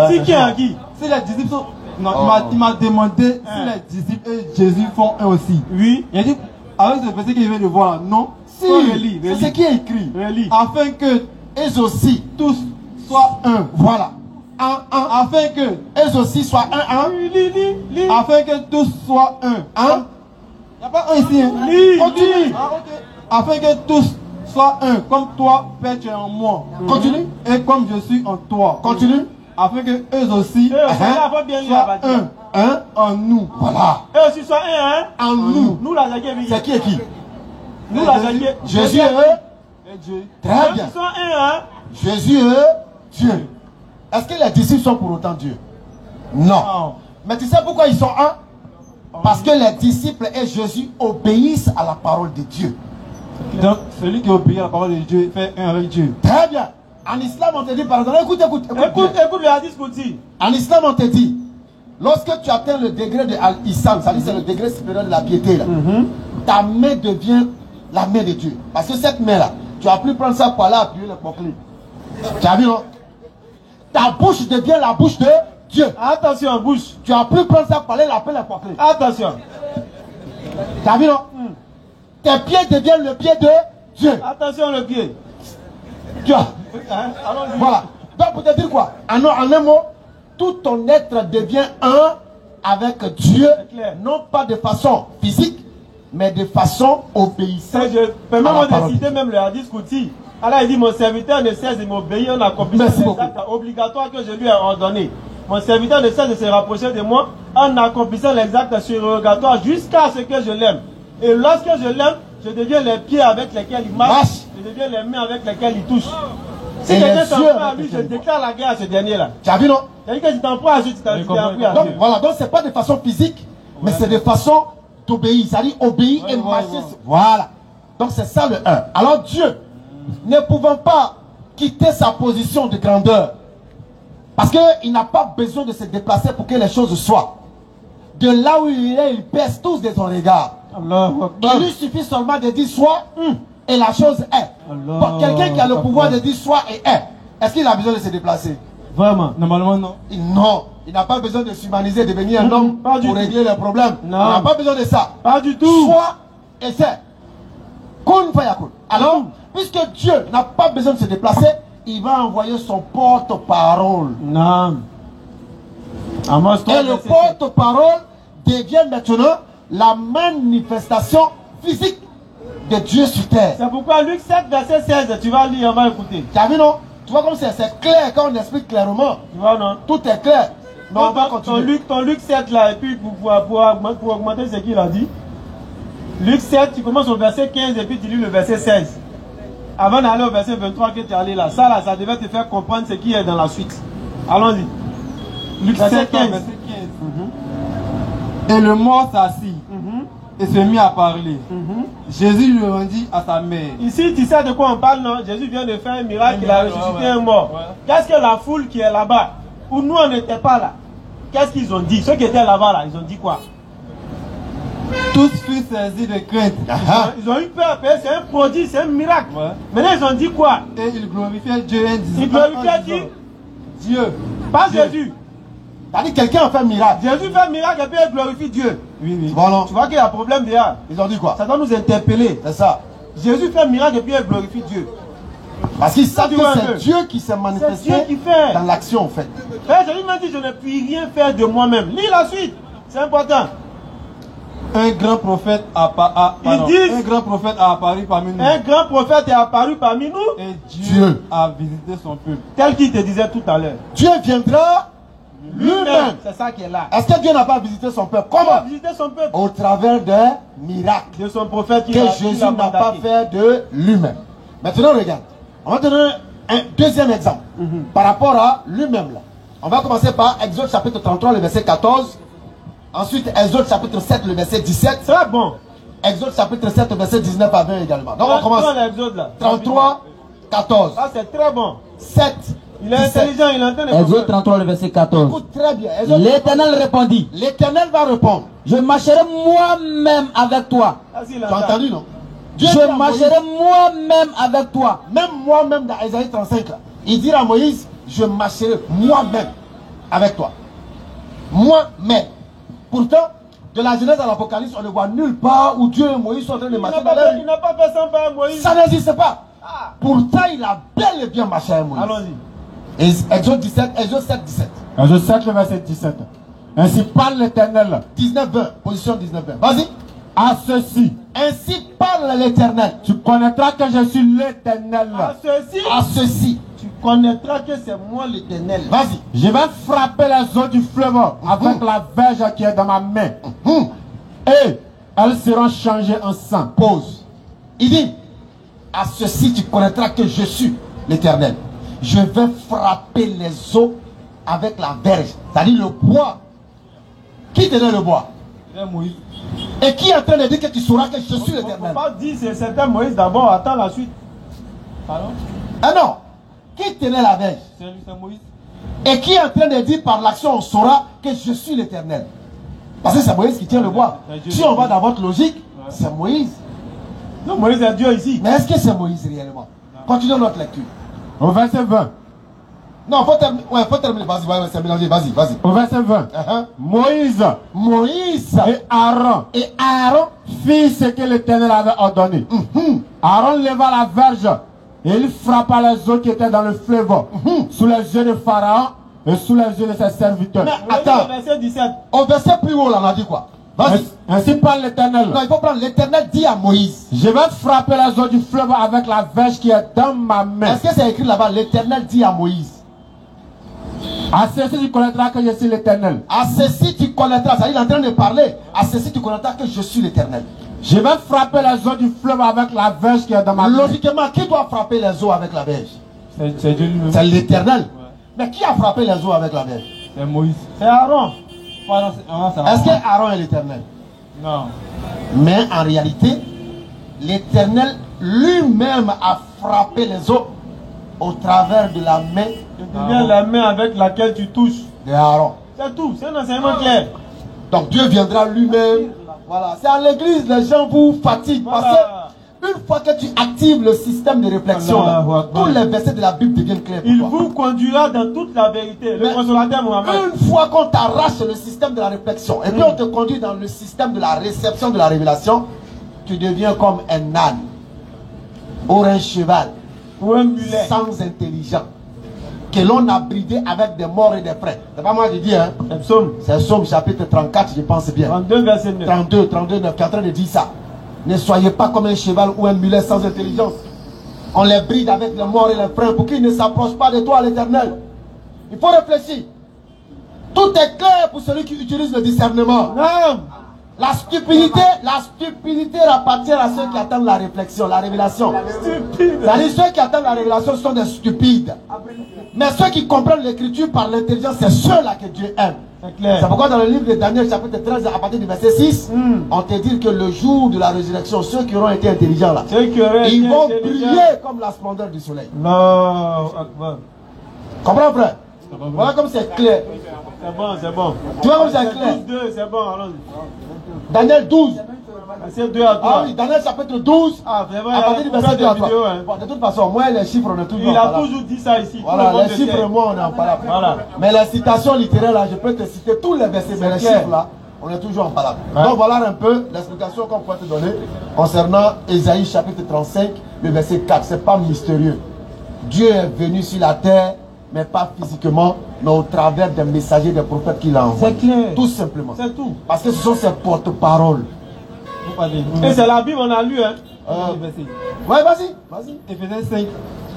Speaker 3: Si qui est à qui?
Speaker 7: Si les disciples sont... Non, il m'a demandé si les disciples et Jésus font un aussi.
Speaker 3: Oui.
Speaker 7: Il a dit, avec ce verset qu'il vient de voir là, non.
Speaker 4: Si,
Speaker 3: relis,
Speaker 4: c'est
Speaker 3: relis.
Speaker 4: ce qui est écrit.
Speaker 3: Relis.
Speaker 7: Afin que
Speaker 4: Eux aussi,
Speaker 7: tous soient un.
Speaker 4: voilà. Un.
Speaker 7: Afin que,
Speaker 4: Eux aussi soient un.
Speaker 3: Lis.
Speaker 7: afin que tous soient un.
Speaker 4: Un.
Speaker 7: Il n'y a pas un ici. Hein.
Speaker 3: Lis.
Speaker 4: Continue.
Speaker 7: Ah, ok. Afin que tous soient un. Comme toi, Père, tu es en moi.
Speaker 4: Continue.
Speaker 7: Et comme je suis en toi.
Speaker 4: Continue.
Speaker 7: Afin que eux aussi
Speaker 3: Eux aussi, là, faut bien lire la
Speaker 7: soient
Speaker 3: partie.
Speaker 7: un en nous.
Speaker 4: Voilà.
Speaker 3: Eux aussi sont un, hein?
Speaker 4: En nous.
Speaker 3: Nous, la Jacques, oui.
Speaker 4: C'est qui et qui?
Speaker 3: Nous, la Jacques.
Speaker 4: Jésus et eux.
Speaker 7: Et Dieu.
Speaker 4: Très
Speaker 3: Eux
Speaker 4: bien.
Speaker 3: qui sont un, hein?
Speaker 4: Jésus et eux, Dieu. Est-ce que les disciples sont pour autant Dieu? Non.
Speaker 7: Non.
Speaker 4: Mais tu sais pourquoi ils sont un? Parce que les disciples et Jésus obéissent à la parole de Dieu.
Speaker 7: Donc, celui qui obéit à la parole de Dieu fait un avec Dieu.
Speaker 4: Très bien. En islam, on te dit, par exemple, écoute bien.
Speaker 3: Écoute le hadith qu'on dit.
Speaker 4: En islam, on te dit, lorsque tu atteins le degré de Al-Islam, c'est-à-dire c'est le degré supérieur de la piété, là, ta main devient la main de Dieu. Parce que cette main-là, tu vas plus prendre ça pour aller appuyer le pocle. Tu as vu, non? Ta bouche devient la bouche de Dieu.
Speaker 3: Attention, bouche.
Speaker 4: Tu as plus prendre ça parler, l'appeler la poitrine.
Speaker 3: Attention.
Speaker 4: T'as vu non? Tes pieds deviennent le pied de Dieu.
Speaker 3: Attention le pied.
Speaker 4: Tu vois?
Speaker 3: Allons-y.
Speaker 4: Voilà. Donc pour te dire quoi? En un mot, tout ton être devient un avec Dieu, non pas de façon physique, mais de façon obéissante.
Speaker 3: Je peux même de citer même le hadith Qudsi. Alors il dit, mon serviteur ne cesse de m'obéir en accomplissant les actes obligatoires que je lui ai ordonnés. Mon serviteur ne cesse de se rapprocher de moi en accomplissant les actes surrogatoires jusqu'à ce que je l'aime. Et lorsque je l'aime, je deviens les pieds avec lesquels il marche, je deviens les mains avec lesquelles il touche. Si quelqu'un s'en prend à lui, je déclare la guerre à ce dernier-là.
Speaker 4: Tu as vu non?
Speaker 3: C'est-à-dire que si tu t'en prends à lui, tu t'en prends à Dieu.
Speaker 4: Donc voilà, donc c'est pas de façon physique, mais c'est de façon d'obéir. C'est-à-dire obéir et marcher. Voilà. Donc c'est ça le 1. Alors Dieu, ne pouvant pas quitter sa position de grandeur, parce qu'il n'a pas besoin de se déplacer pour que les choses soient. De là où il est, il pèse tous de son regard. Il lui suffit seulement de dire soit et la chose est. Quelqu'un qui a le pouvoir de dire soit et est, est-ce qu'il a besoin de se déplacer?
Speaker 7: Vraiment, normalement non.
Speaker 4: Non, il n'a pas besoin de s'humaniser, de devenir un homme pour régler les problèmes.
Speaker 3: Non.
Speaker 4: Il n'a pas besoin de ça.
Speaker 3: Pas du tout.
Speaker 4: Soit et c'est. Kun fayakun. Alors, puisque Dieu n'a pas besoin de se déplacer, il va envoyer son porte-parole.
Speaker 3: Non.
Speaker 4: Et le porte-parole devient maintenant la manifestation physique de Dieu sur terre.
Speaker 3: C'est pourquoi Luc 7, verset 16, tu vas lire, on va écouter.
Speaker 4: Tu as vu non? Tu vois comme c'est clair quand on explique clairement.
Speaker 3: Tu vois non?
Speaker 4: Tout est clair. Non, on va
Speaker 3: ton
Speaker 4: continuer.
Speaker 3: Luc 7 là, et puis pour augmenter ce qu'il a dit. Luc 7, tu commences au verset 15 et puis tu lis le verset 16. Avant d'aller au verset 23 que tu es allé là, ça devait te faire comprendre ce qui est dans la suite. Allons-y. Luc 7, 15.
Speaker 7: Verset 15. Et le mort s'assit et se mit à parler. Jésus lui rendit à sa mère.
Speaker 3: Ici, tu sais de quoi on parle, non? Jésus vient de faire un miracle, il a ressuscité un mort. Qu'est-ce que la foule qui est là-bas, où nous on n'était pas là, qu'est-ce qu'ils ont dit? Ceux qui étaient là-bas, là, ils ont dit quoi?
Speaker 7: Tous furent saisis de crainte.
Speaker 3: Ils ont eu peur, c'est un prodige, c'est un miracle. Maintenant, ils ont dit quoi?
Speaker 7: Et ils glorifiaient Dieu en disant.
Speaker 3: Ils glorifiaient qui?
Speaker 7: Dieu.
Speaker 3: Pas Jésus.
Speaker 4: C'est-à-dire quelqu'un a fait un miracle.
Speaker 3: Jésus fait un miracle et puis il glorifie Dieu.
Speaker 7: Oui, oui.
Speaker 4: Voilà.
Speaker 3: Tu vois qu'il y a un problème derrière.
Speaker 4: Ils ont dit quoi?
Speaker 3: Ça doit nous interpeller.
Speaker 4: C'est ça.
Speaker 3: Jésus fait un miracle et puis il glorifie Dieu.
Speaker 4: Parce qu'ils savent que
Speaker 3: vois un
Speaker 4: c'est
Speaker 3: peu.
Speaker 4: Dieu qui s'est manifesté
Speaker 3: C'est Dieu qui fait.
Speaker 4: dans l'action en fait.
Speaker 3: Frère, Jésus m'a dit je ne puis rien faire de moi-même. Lis la suite. C'est important.
Speaker 7: Un grand prophète a apparu parmi nous.
Speaker 3: Un grand prophète est apparu parmi nous.
Speaker 7: Et Dieu a visité son peuple.
Speaker 3: Tel qu'il te disait tout à l'heure.
Speaker 4: Dieu viendra lui-même.
Speaker 3: C'est ça qui est là.
Speaker 4: Est-ce que Dieu n'a pas visité son peuple?
Speaker 3: Il a
Speaker 4: Comment?
Speaker 3: visité son peuple.
Speaker 4: Au travers des miracles
Speaker 3: De son prophète
Speaker 4: que Jésus n'a pas fait de lui-même. Maintenant, regarde. On va donner un deuxième exemple par rapport à lui-même là. On va commencer par Exode chapitre 33, le verset 14. Ensuite, Exode chapitre 7, le verset 17.
Speaker 3: Très bon.
Speaker 4: Exode chapitre 7, le verset 19 à 20 également. Donc on commence. 33, 14.
Speaker 3: Ah, c'est très bon.
Speaker 4: 7.
Speaker 3: Il est intelligent, il entend les
Speaker 5: Exode 33, le verset 14.
Speaker 4: Écoute très bien.
Speaker 5: L'Éternel répondit,
Speaker 4: L'Éternel va répondre.
Speaker 5: je marcherai moi-même avec toi.
Speaker 4: Tu as entendu, non? Dieu dit
Speaker 5: Je
Speaker 4: à Moïse,
Speaker 5: marcherai moi-même avec toi.
Speaker 4: même moi-même dans Isaïe 35, là, il dit à Moïse, je marcherai moi-même avec toi. Moi-même. Pourtant, de la Genèse à l'Apocalypse, on ne voit nulle part où Dieu et Moïse sont en train de marcher dans la
Speaker 3: Il n'a pas fait ça par Moïse.
Speaker 4: Ça n'existe pas. Pourtant, il a bel et bien marché avec Moïse.
Speaker 3: Allons-y.
Speaker 4: Exode 17, Exode 7, 17.
Speaker 2: Exode 7, le verset 17. Ainsi parle l'Éternel.
Speaker 4: 19, 20. Position 19, 20. Vas-y.
Speaker 2: À ceci,
Speaker 4: Ainsi parle l'Éternel.
Speaker 2: tu connaîtras que je suis l'Éternel.
Speaker 4: À ceci.
Speaker 3: Tu connaîtras que c'est moi l'Éternel.
Speaker 4: Vas-y.
Speaker 2: Je vais frapper les eaux du fleuve avec la verge qui est dans ma main. Et elles seront changées en sang.
Speaker 4: Pause. Il dit, à ceci tu connaîtras que je suis l'Éternel. Je vais frapper les eaux avec la verge. C'est-à-dire le bois. Qui tenait le bois?
Speaker 7: Moïse.
Speaker 4: Et qui est en train de dire que tu sauras que je suis
Speaker 3: Il ne faut
Speaker 4: l'Éternel?
Speaker 3: pas dire c'est certain Moïse d'abord, attends la suite.
Speaker 7: Pardon?
Speaker 4: Ah non. Qui tenait la verge?
Speaker 7: C'est Moïse.
Speaker 4: Et qui est en train de dire par l'action on saura que je suis l'Éternel? Parce que c'est Moïse qui tient le bois. Si on va dans votre logique, c'est Moïse.
Speaker 3: Non, Moïse est Dieu ici.
Speaker 4: Mais est-ce que c'est Moïse réellement? Continuons notre lecture.
Speaker 2: Au verset 20.
Speaker 4: Non, faut terminer. Ouais, faut terminer. Vas-y, c'est mélangé. Vas-y.
Speaker 2: Au verset 20. Moïse et Aaron fit ce que l'Éternel avait ordonné. Aaron leva la verge et il frappa les eaux qui étaient dans le fleuve sous les yeux de Pharaon et sous les yeux de ses serviteurs.
Speaker 4: Mais attends,
Speaker 3: Verset 17.
Speaker 4: au verset plus haut, là, on a dit quoi? Vas-y.
Speaker 2: Ainsi parle l'Éternel.
Speaker 4: Non, il faut prendre. L'Éternel dit à Moïse.
Speaker 2: Je vais frapper les eaux du fleuve avec la verge qui est dans ma main.
Speaker 4: Est-ce que c'est écrit là-bas? L'Éternel dit à Moïse.
Speaker 2: À ceci tu connaîtras que je suis l'Éternel.
Speaker 4: À ceci tu connaîtras. Ça, il est en train de parler. À ceci tu connaîtras que je suis l'Éternel.
Speaker 2: Je vais frapper les eaux du fleuve avec la verge qui est dans ma main.
Speaker 4: Logiquement, qui doit frapper les eaux avec la verge?
Speaker 3: C'est Dieu lui-même.
Speaker 4: C'est l'Éternel. Mais qui a frappé les eaux avec la verge?
Speaker 3: C'est Moïse. C'est Aaron.
Speaker 4: Est-ce que Aaron est l'Éternel?
Speaker 3: Non.
Speaker 4: Mais en réalité, l'Éternel lui-même a frappé les eaux au travers de la main
Speaker 3: Bien la main avec laquelle tu touches.
Speaker 4: de Aaron.
Speaker 3: C'est tout. C'est un enseignement clair.
Speaker 4: Donc Dieu viendra lui-même. Voilà. C'est à l'église, les gens vous fatiguent.
Speaker 3: Voilà.
Speaker 4: Parce que une fois que tu actives le système de réflexion, là, tous les versets de la Bible deviennent clairs.
Speaker 3: Il vous conduira dans toute la vérité. Le consolateur Mohamed.
Speaker 4: Une fois qu'on t'arrache le système de la réflexion et puis on te conduit dans le système de la réception de la révélation, tu deviens comme un âne ou un cheval
Speaker 3: Ou un mulet.
Speaker 4: sans intelligence que l'on a bridé avec des morts et des frais. C'est pas moi qui dis, hein.
Speaker 3: C'est Psaume.
Speaker 4: C'est Psaume chapitre 34, je pense bien.
Speaker 3: 32 verset 9.
Speaker 4: 32, 9, qui est en train de dire ça. Ne soyez pas comme un cheval ou un mulet sans intelligence. On les bride avec les morts et les freins pour qu'ils ne s'approchent pas de toi, l'Éternel. Il faut réfléchir. Tout est clair pour celui qui utilise le discernement.
Speaker 3: Non.
Speaker 4: La stupidité appartient à ceux qui attendent la réflexion, la révélation.
Speaker 3: Stupide.
Speaker 4: C'est-à-dire ceux qui attendent la révélation sont des stupides. Mais ceux qui comprennent l'écriture par l'intelligence, c'est ceux-là que Dieu aime.
Speaker 3: C'est clair.
Speaker 4: C'est pourquoi dans le livre de Daniel chapitre 13 à partir du verset 6, on te dit que le jour de la résurrection, ceux qui auront été intelligents là,
Speaker 3: Ceux qui auraient
Speaker 4: ils
Speaker 3: été
Speaker 4: vont
Speaker 3: intelligents.
Speaker 4: briller comme la splendeur du soleil.
Speaker 3: Non. Akbar.
Speaker 4: Comprends frère? Voilà comme c'est clair.
Speaker 3: C'est bon, c'est bon.
Speaker 4: Tu vois comme c'est clair?
Speaker 3: 12, 2, c'est bon, allons-y.
Speaker 4: Daniel 12.
Speaker 3: Verset 2 à 3.
Speaker 4: Ah oui, Daniel chapitre 12.
Speaker 3: Ah, c'est vrai.
Speaker 4: À partir du verset 2 à 3.
Speaker 3: vidéo, hein.
Speaker 4: Bon, de toute façon, moi les chiffres, on est toujours
Speaker 3: Il
Speaker 4: en
Speaker 3: a
Speaker 4: parole.
Speaker 3: toujours dit ça ici.
Speaker 4: Voilà,
Speaker 3: Tout le monde
Speaker 4: les
Speaker 3: le
Speaker 4: chiffres,
Speaker 3: sait.
Speaker 4: moi, on est en parole.
Speaker 3: Voilà.
Speaker 4: Mais les citations littéraires, là, je peux te citer tous les versets, mais les
Speaker 3: clair.
Speaker 4: chiffres, là, on est toujours en parole. Donc, voilà un peu l'explication qu'on peut te donner concernant Ésaïe chapitre 35, le verset 4. C'est pas mystérieux. Dieu est venu sur la terre, mais pas physiquement, mais au travers des messagers, des prophètes qu'il a envoyés.
Speaker 3: C'est clair.
Speaker 4: Tout simplement.
Speaker 3: C'est tout.
Speaker 4: Parce que ce sont ses porte-paroles.
Speaker 3: Et c'est la Bible, on a lu, hein.
Speaker 4: Ouais, vas-y.
Speaker 7: Éphésiens 5.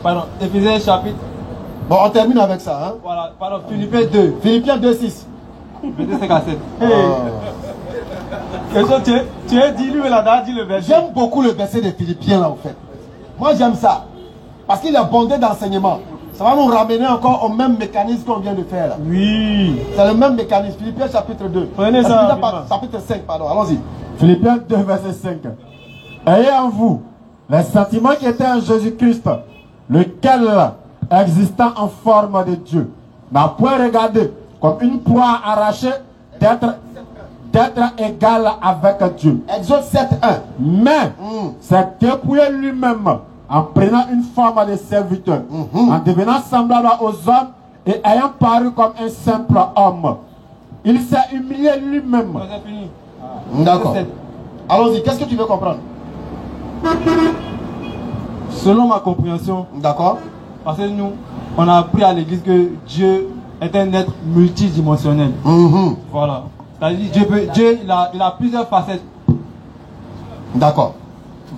Speaker 7: Pardon. Éphésiens chapitre.
Speaker 4: Bon, on termine avec ça, hein.
Speaker 7: Voilà. Pardon. Philippiens 2.
Speaker 4: Philippiens 2, 6.
Speaker 7: Verset 5 à 7.
Speaker 3: Tu as dit, lui, là, dit le verset.
Speaker 4: J'aime beaucoup le verset de Philippiens là en fait. Moi j'aime ça. Parce qu'il est bondé d'enseignement. Ça va nous ramener encore au même mécanisme qu'on vient de faire là.
Speaker 3: Oui.
Speaker 4: C'est le même mécanisme. Philippiens chapitre 2.
Speaker 3: Prenez ça rapidement.
Speaker 4: Chapitre 5, pardon. Allons-y.
Speaker 2: Philippiens 2, verset 5. Ayez en vous les sentiments qui étaient en Jésus-Christ, lequel, existant en forme de Dieu, n'a point regardé comme une proie arrachée d'être égal avec Dieu.
Speaker 4: Exode 7, 1.
Speaker 2: Mais s'est dépouillé lui-même en prenant une forme de serviteur, en devenant semblable aux hommes et ayant paru comme un simple homme. Il s'est humilié lui-même.
Speaker 7: C'est fini.
Speaker 4: D'accord. Allons-y. Qu'est-ce que tu veux comprendre?
Speaker 7: Selon ma compréhension,
Speaker 4: D'accord.
Speaker 7: parce que nous, on a appris à l'église que Dieu est un être multidimensionnel. Voilà. C'est-à-dire Dieu il a plusieurs facettes.
Speaker 4: D'accord.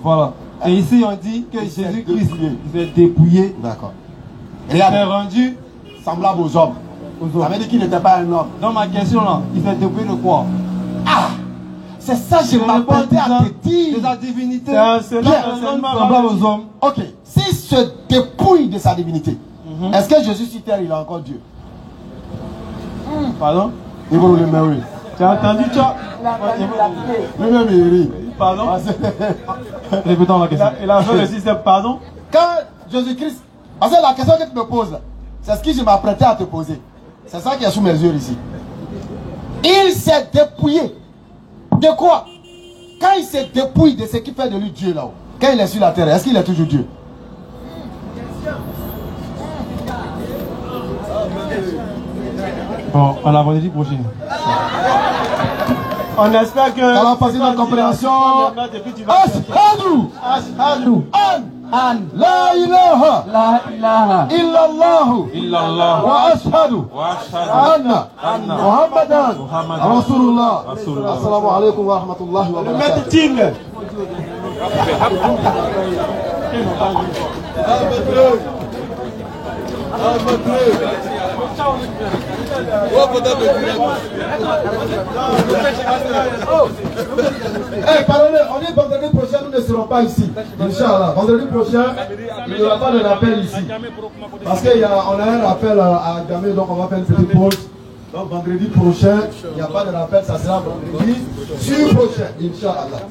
Speaker 7: Voilà. Et ici on dit que Jésus-Christ s'est dépouillé.
Speaker 4: D'accord.
Speaker 7: Il s'est rendu
Speaker 4: semblable aux hommes. Ça veut dire qu'il n'était pas un homme.
Speaker 7: Dans ma question là, il s'est dépouillé de quoi?
Speaker 4: Ah! C'est ça que je m'apprêtais à te dire.
Speaker 7: De sa divinité.
Speaker 3: C'est
Speaker 4: Bien.
Speaker 7: Semblable aux hommes.
Speaker 4: Ok. S'il se dépouille de sa divinité, est-ce que Jésus sur terre, il est encore Dieu?
Speaker 3: Pardon?
Speaker 4: Il va le mais oui.
Speaker 3: Tu as entendu, tu as...
Speaker 4: Lui-même, il rit.
Speaker 3: Pardon?
Speaker 7: Répétons la question.
Speaker 3: Il a fait le système, pardon?
Speaker 4: Quand Jésus-Christ... Parce que la question que tu me poses, c'est ce que je m'apprêtais à te poser. C'est ça qui est sous mes yeux ici. Il s'est dépouillé. De quoi? Quand il se dépouille de ce qui fait de lui Dieu là-haut, quand il est sur la terre, est-ce qu'il est toujours Dieu?
Speaker 7: Bon, à la vendredi prochain.
Speaker 3: On espère que...
Speaker 4: Alors, facile de compréhension. Ashhadu an la ilaha illallah wa ashhadu anna Muhammadan Rasulullah. Assalamu alaikum wa rahmatullahi wa barakatuh. Hey, parlez, on dit vendredi prochain, nous ne serons pas ici. Inch'Allah. Vendredi prochain, il n'y aura pas de rappel ici. Parce qu'on a un rappel à Gamé, donc on va faire une petite pause. Donc vendredi prochain, il n'y a pas de rappel, ça sera vendredi sur prochain, Inch'Allah.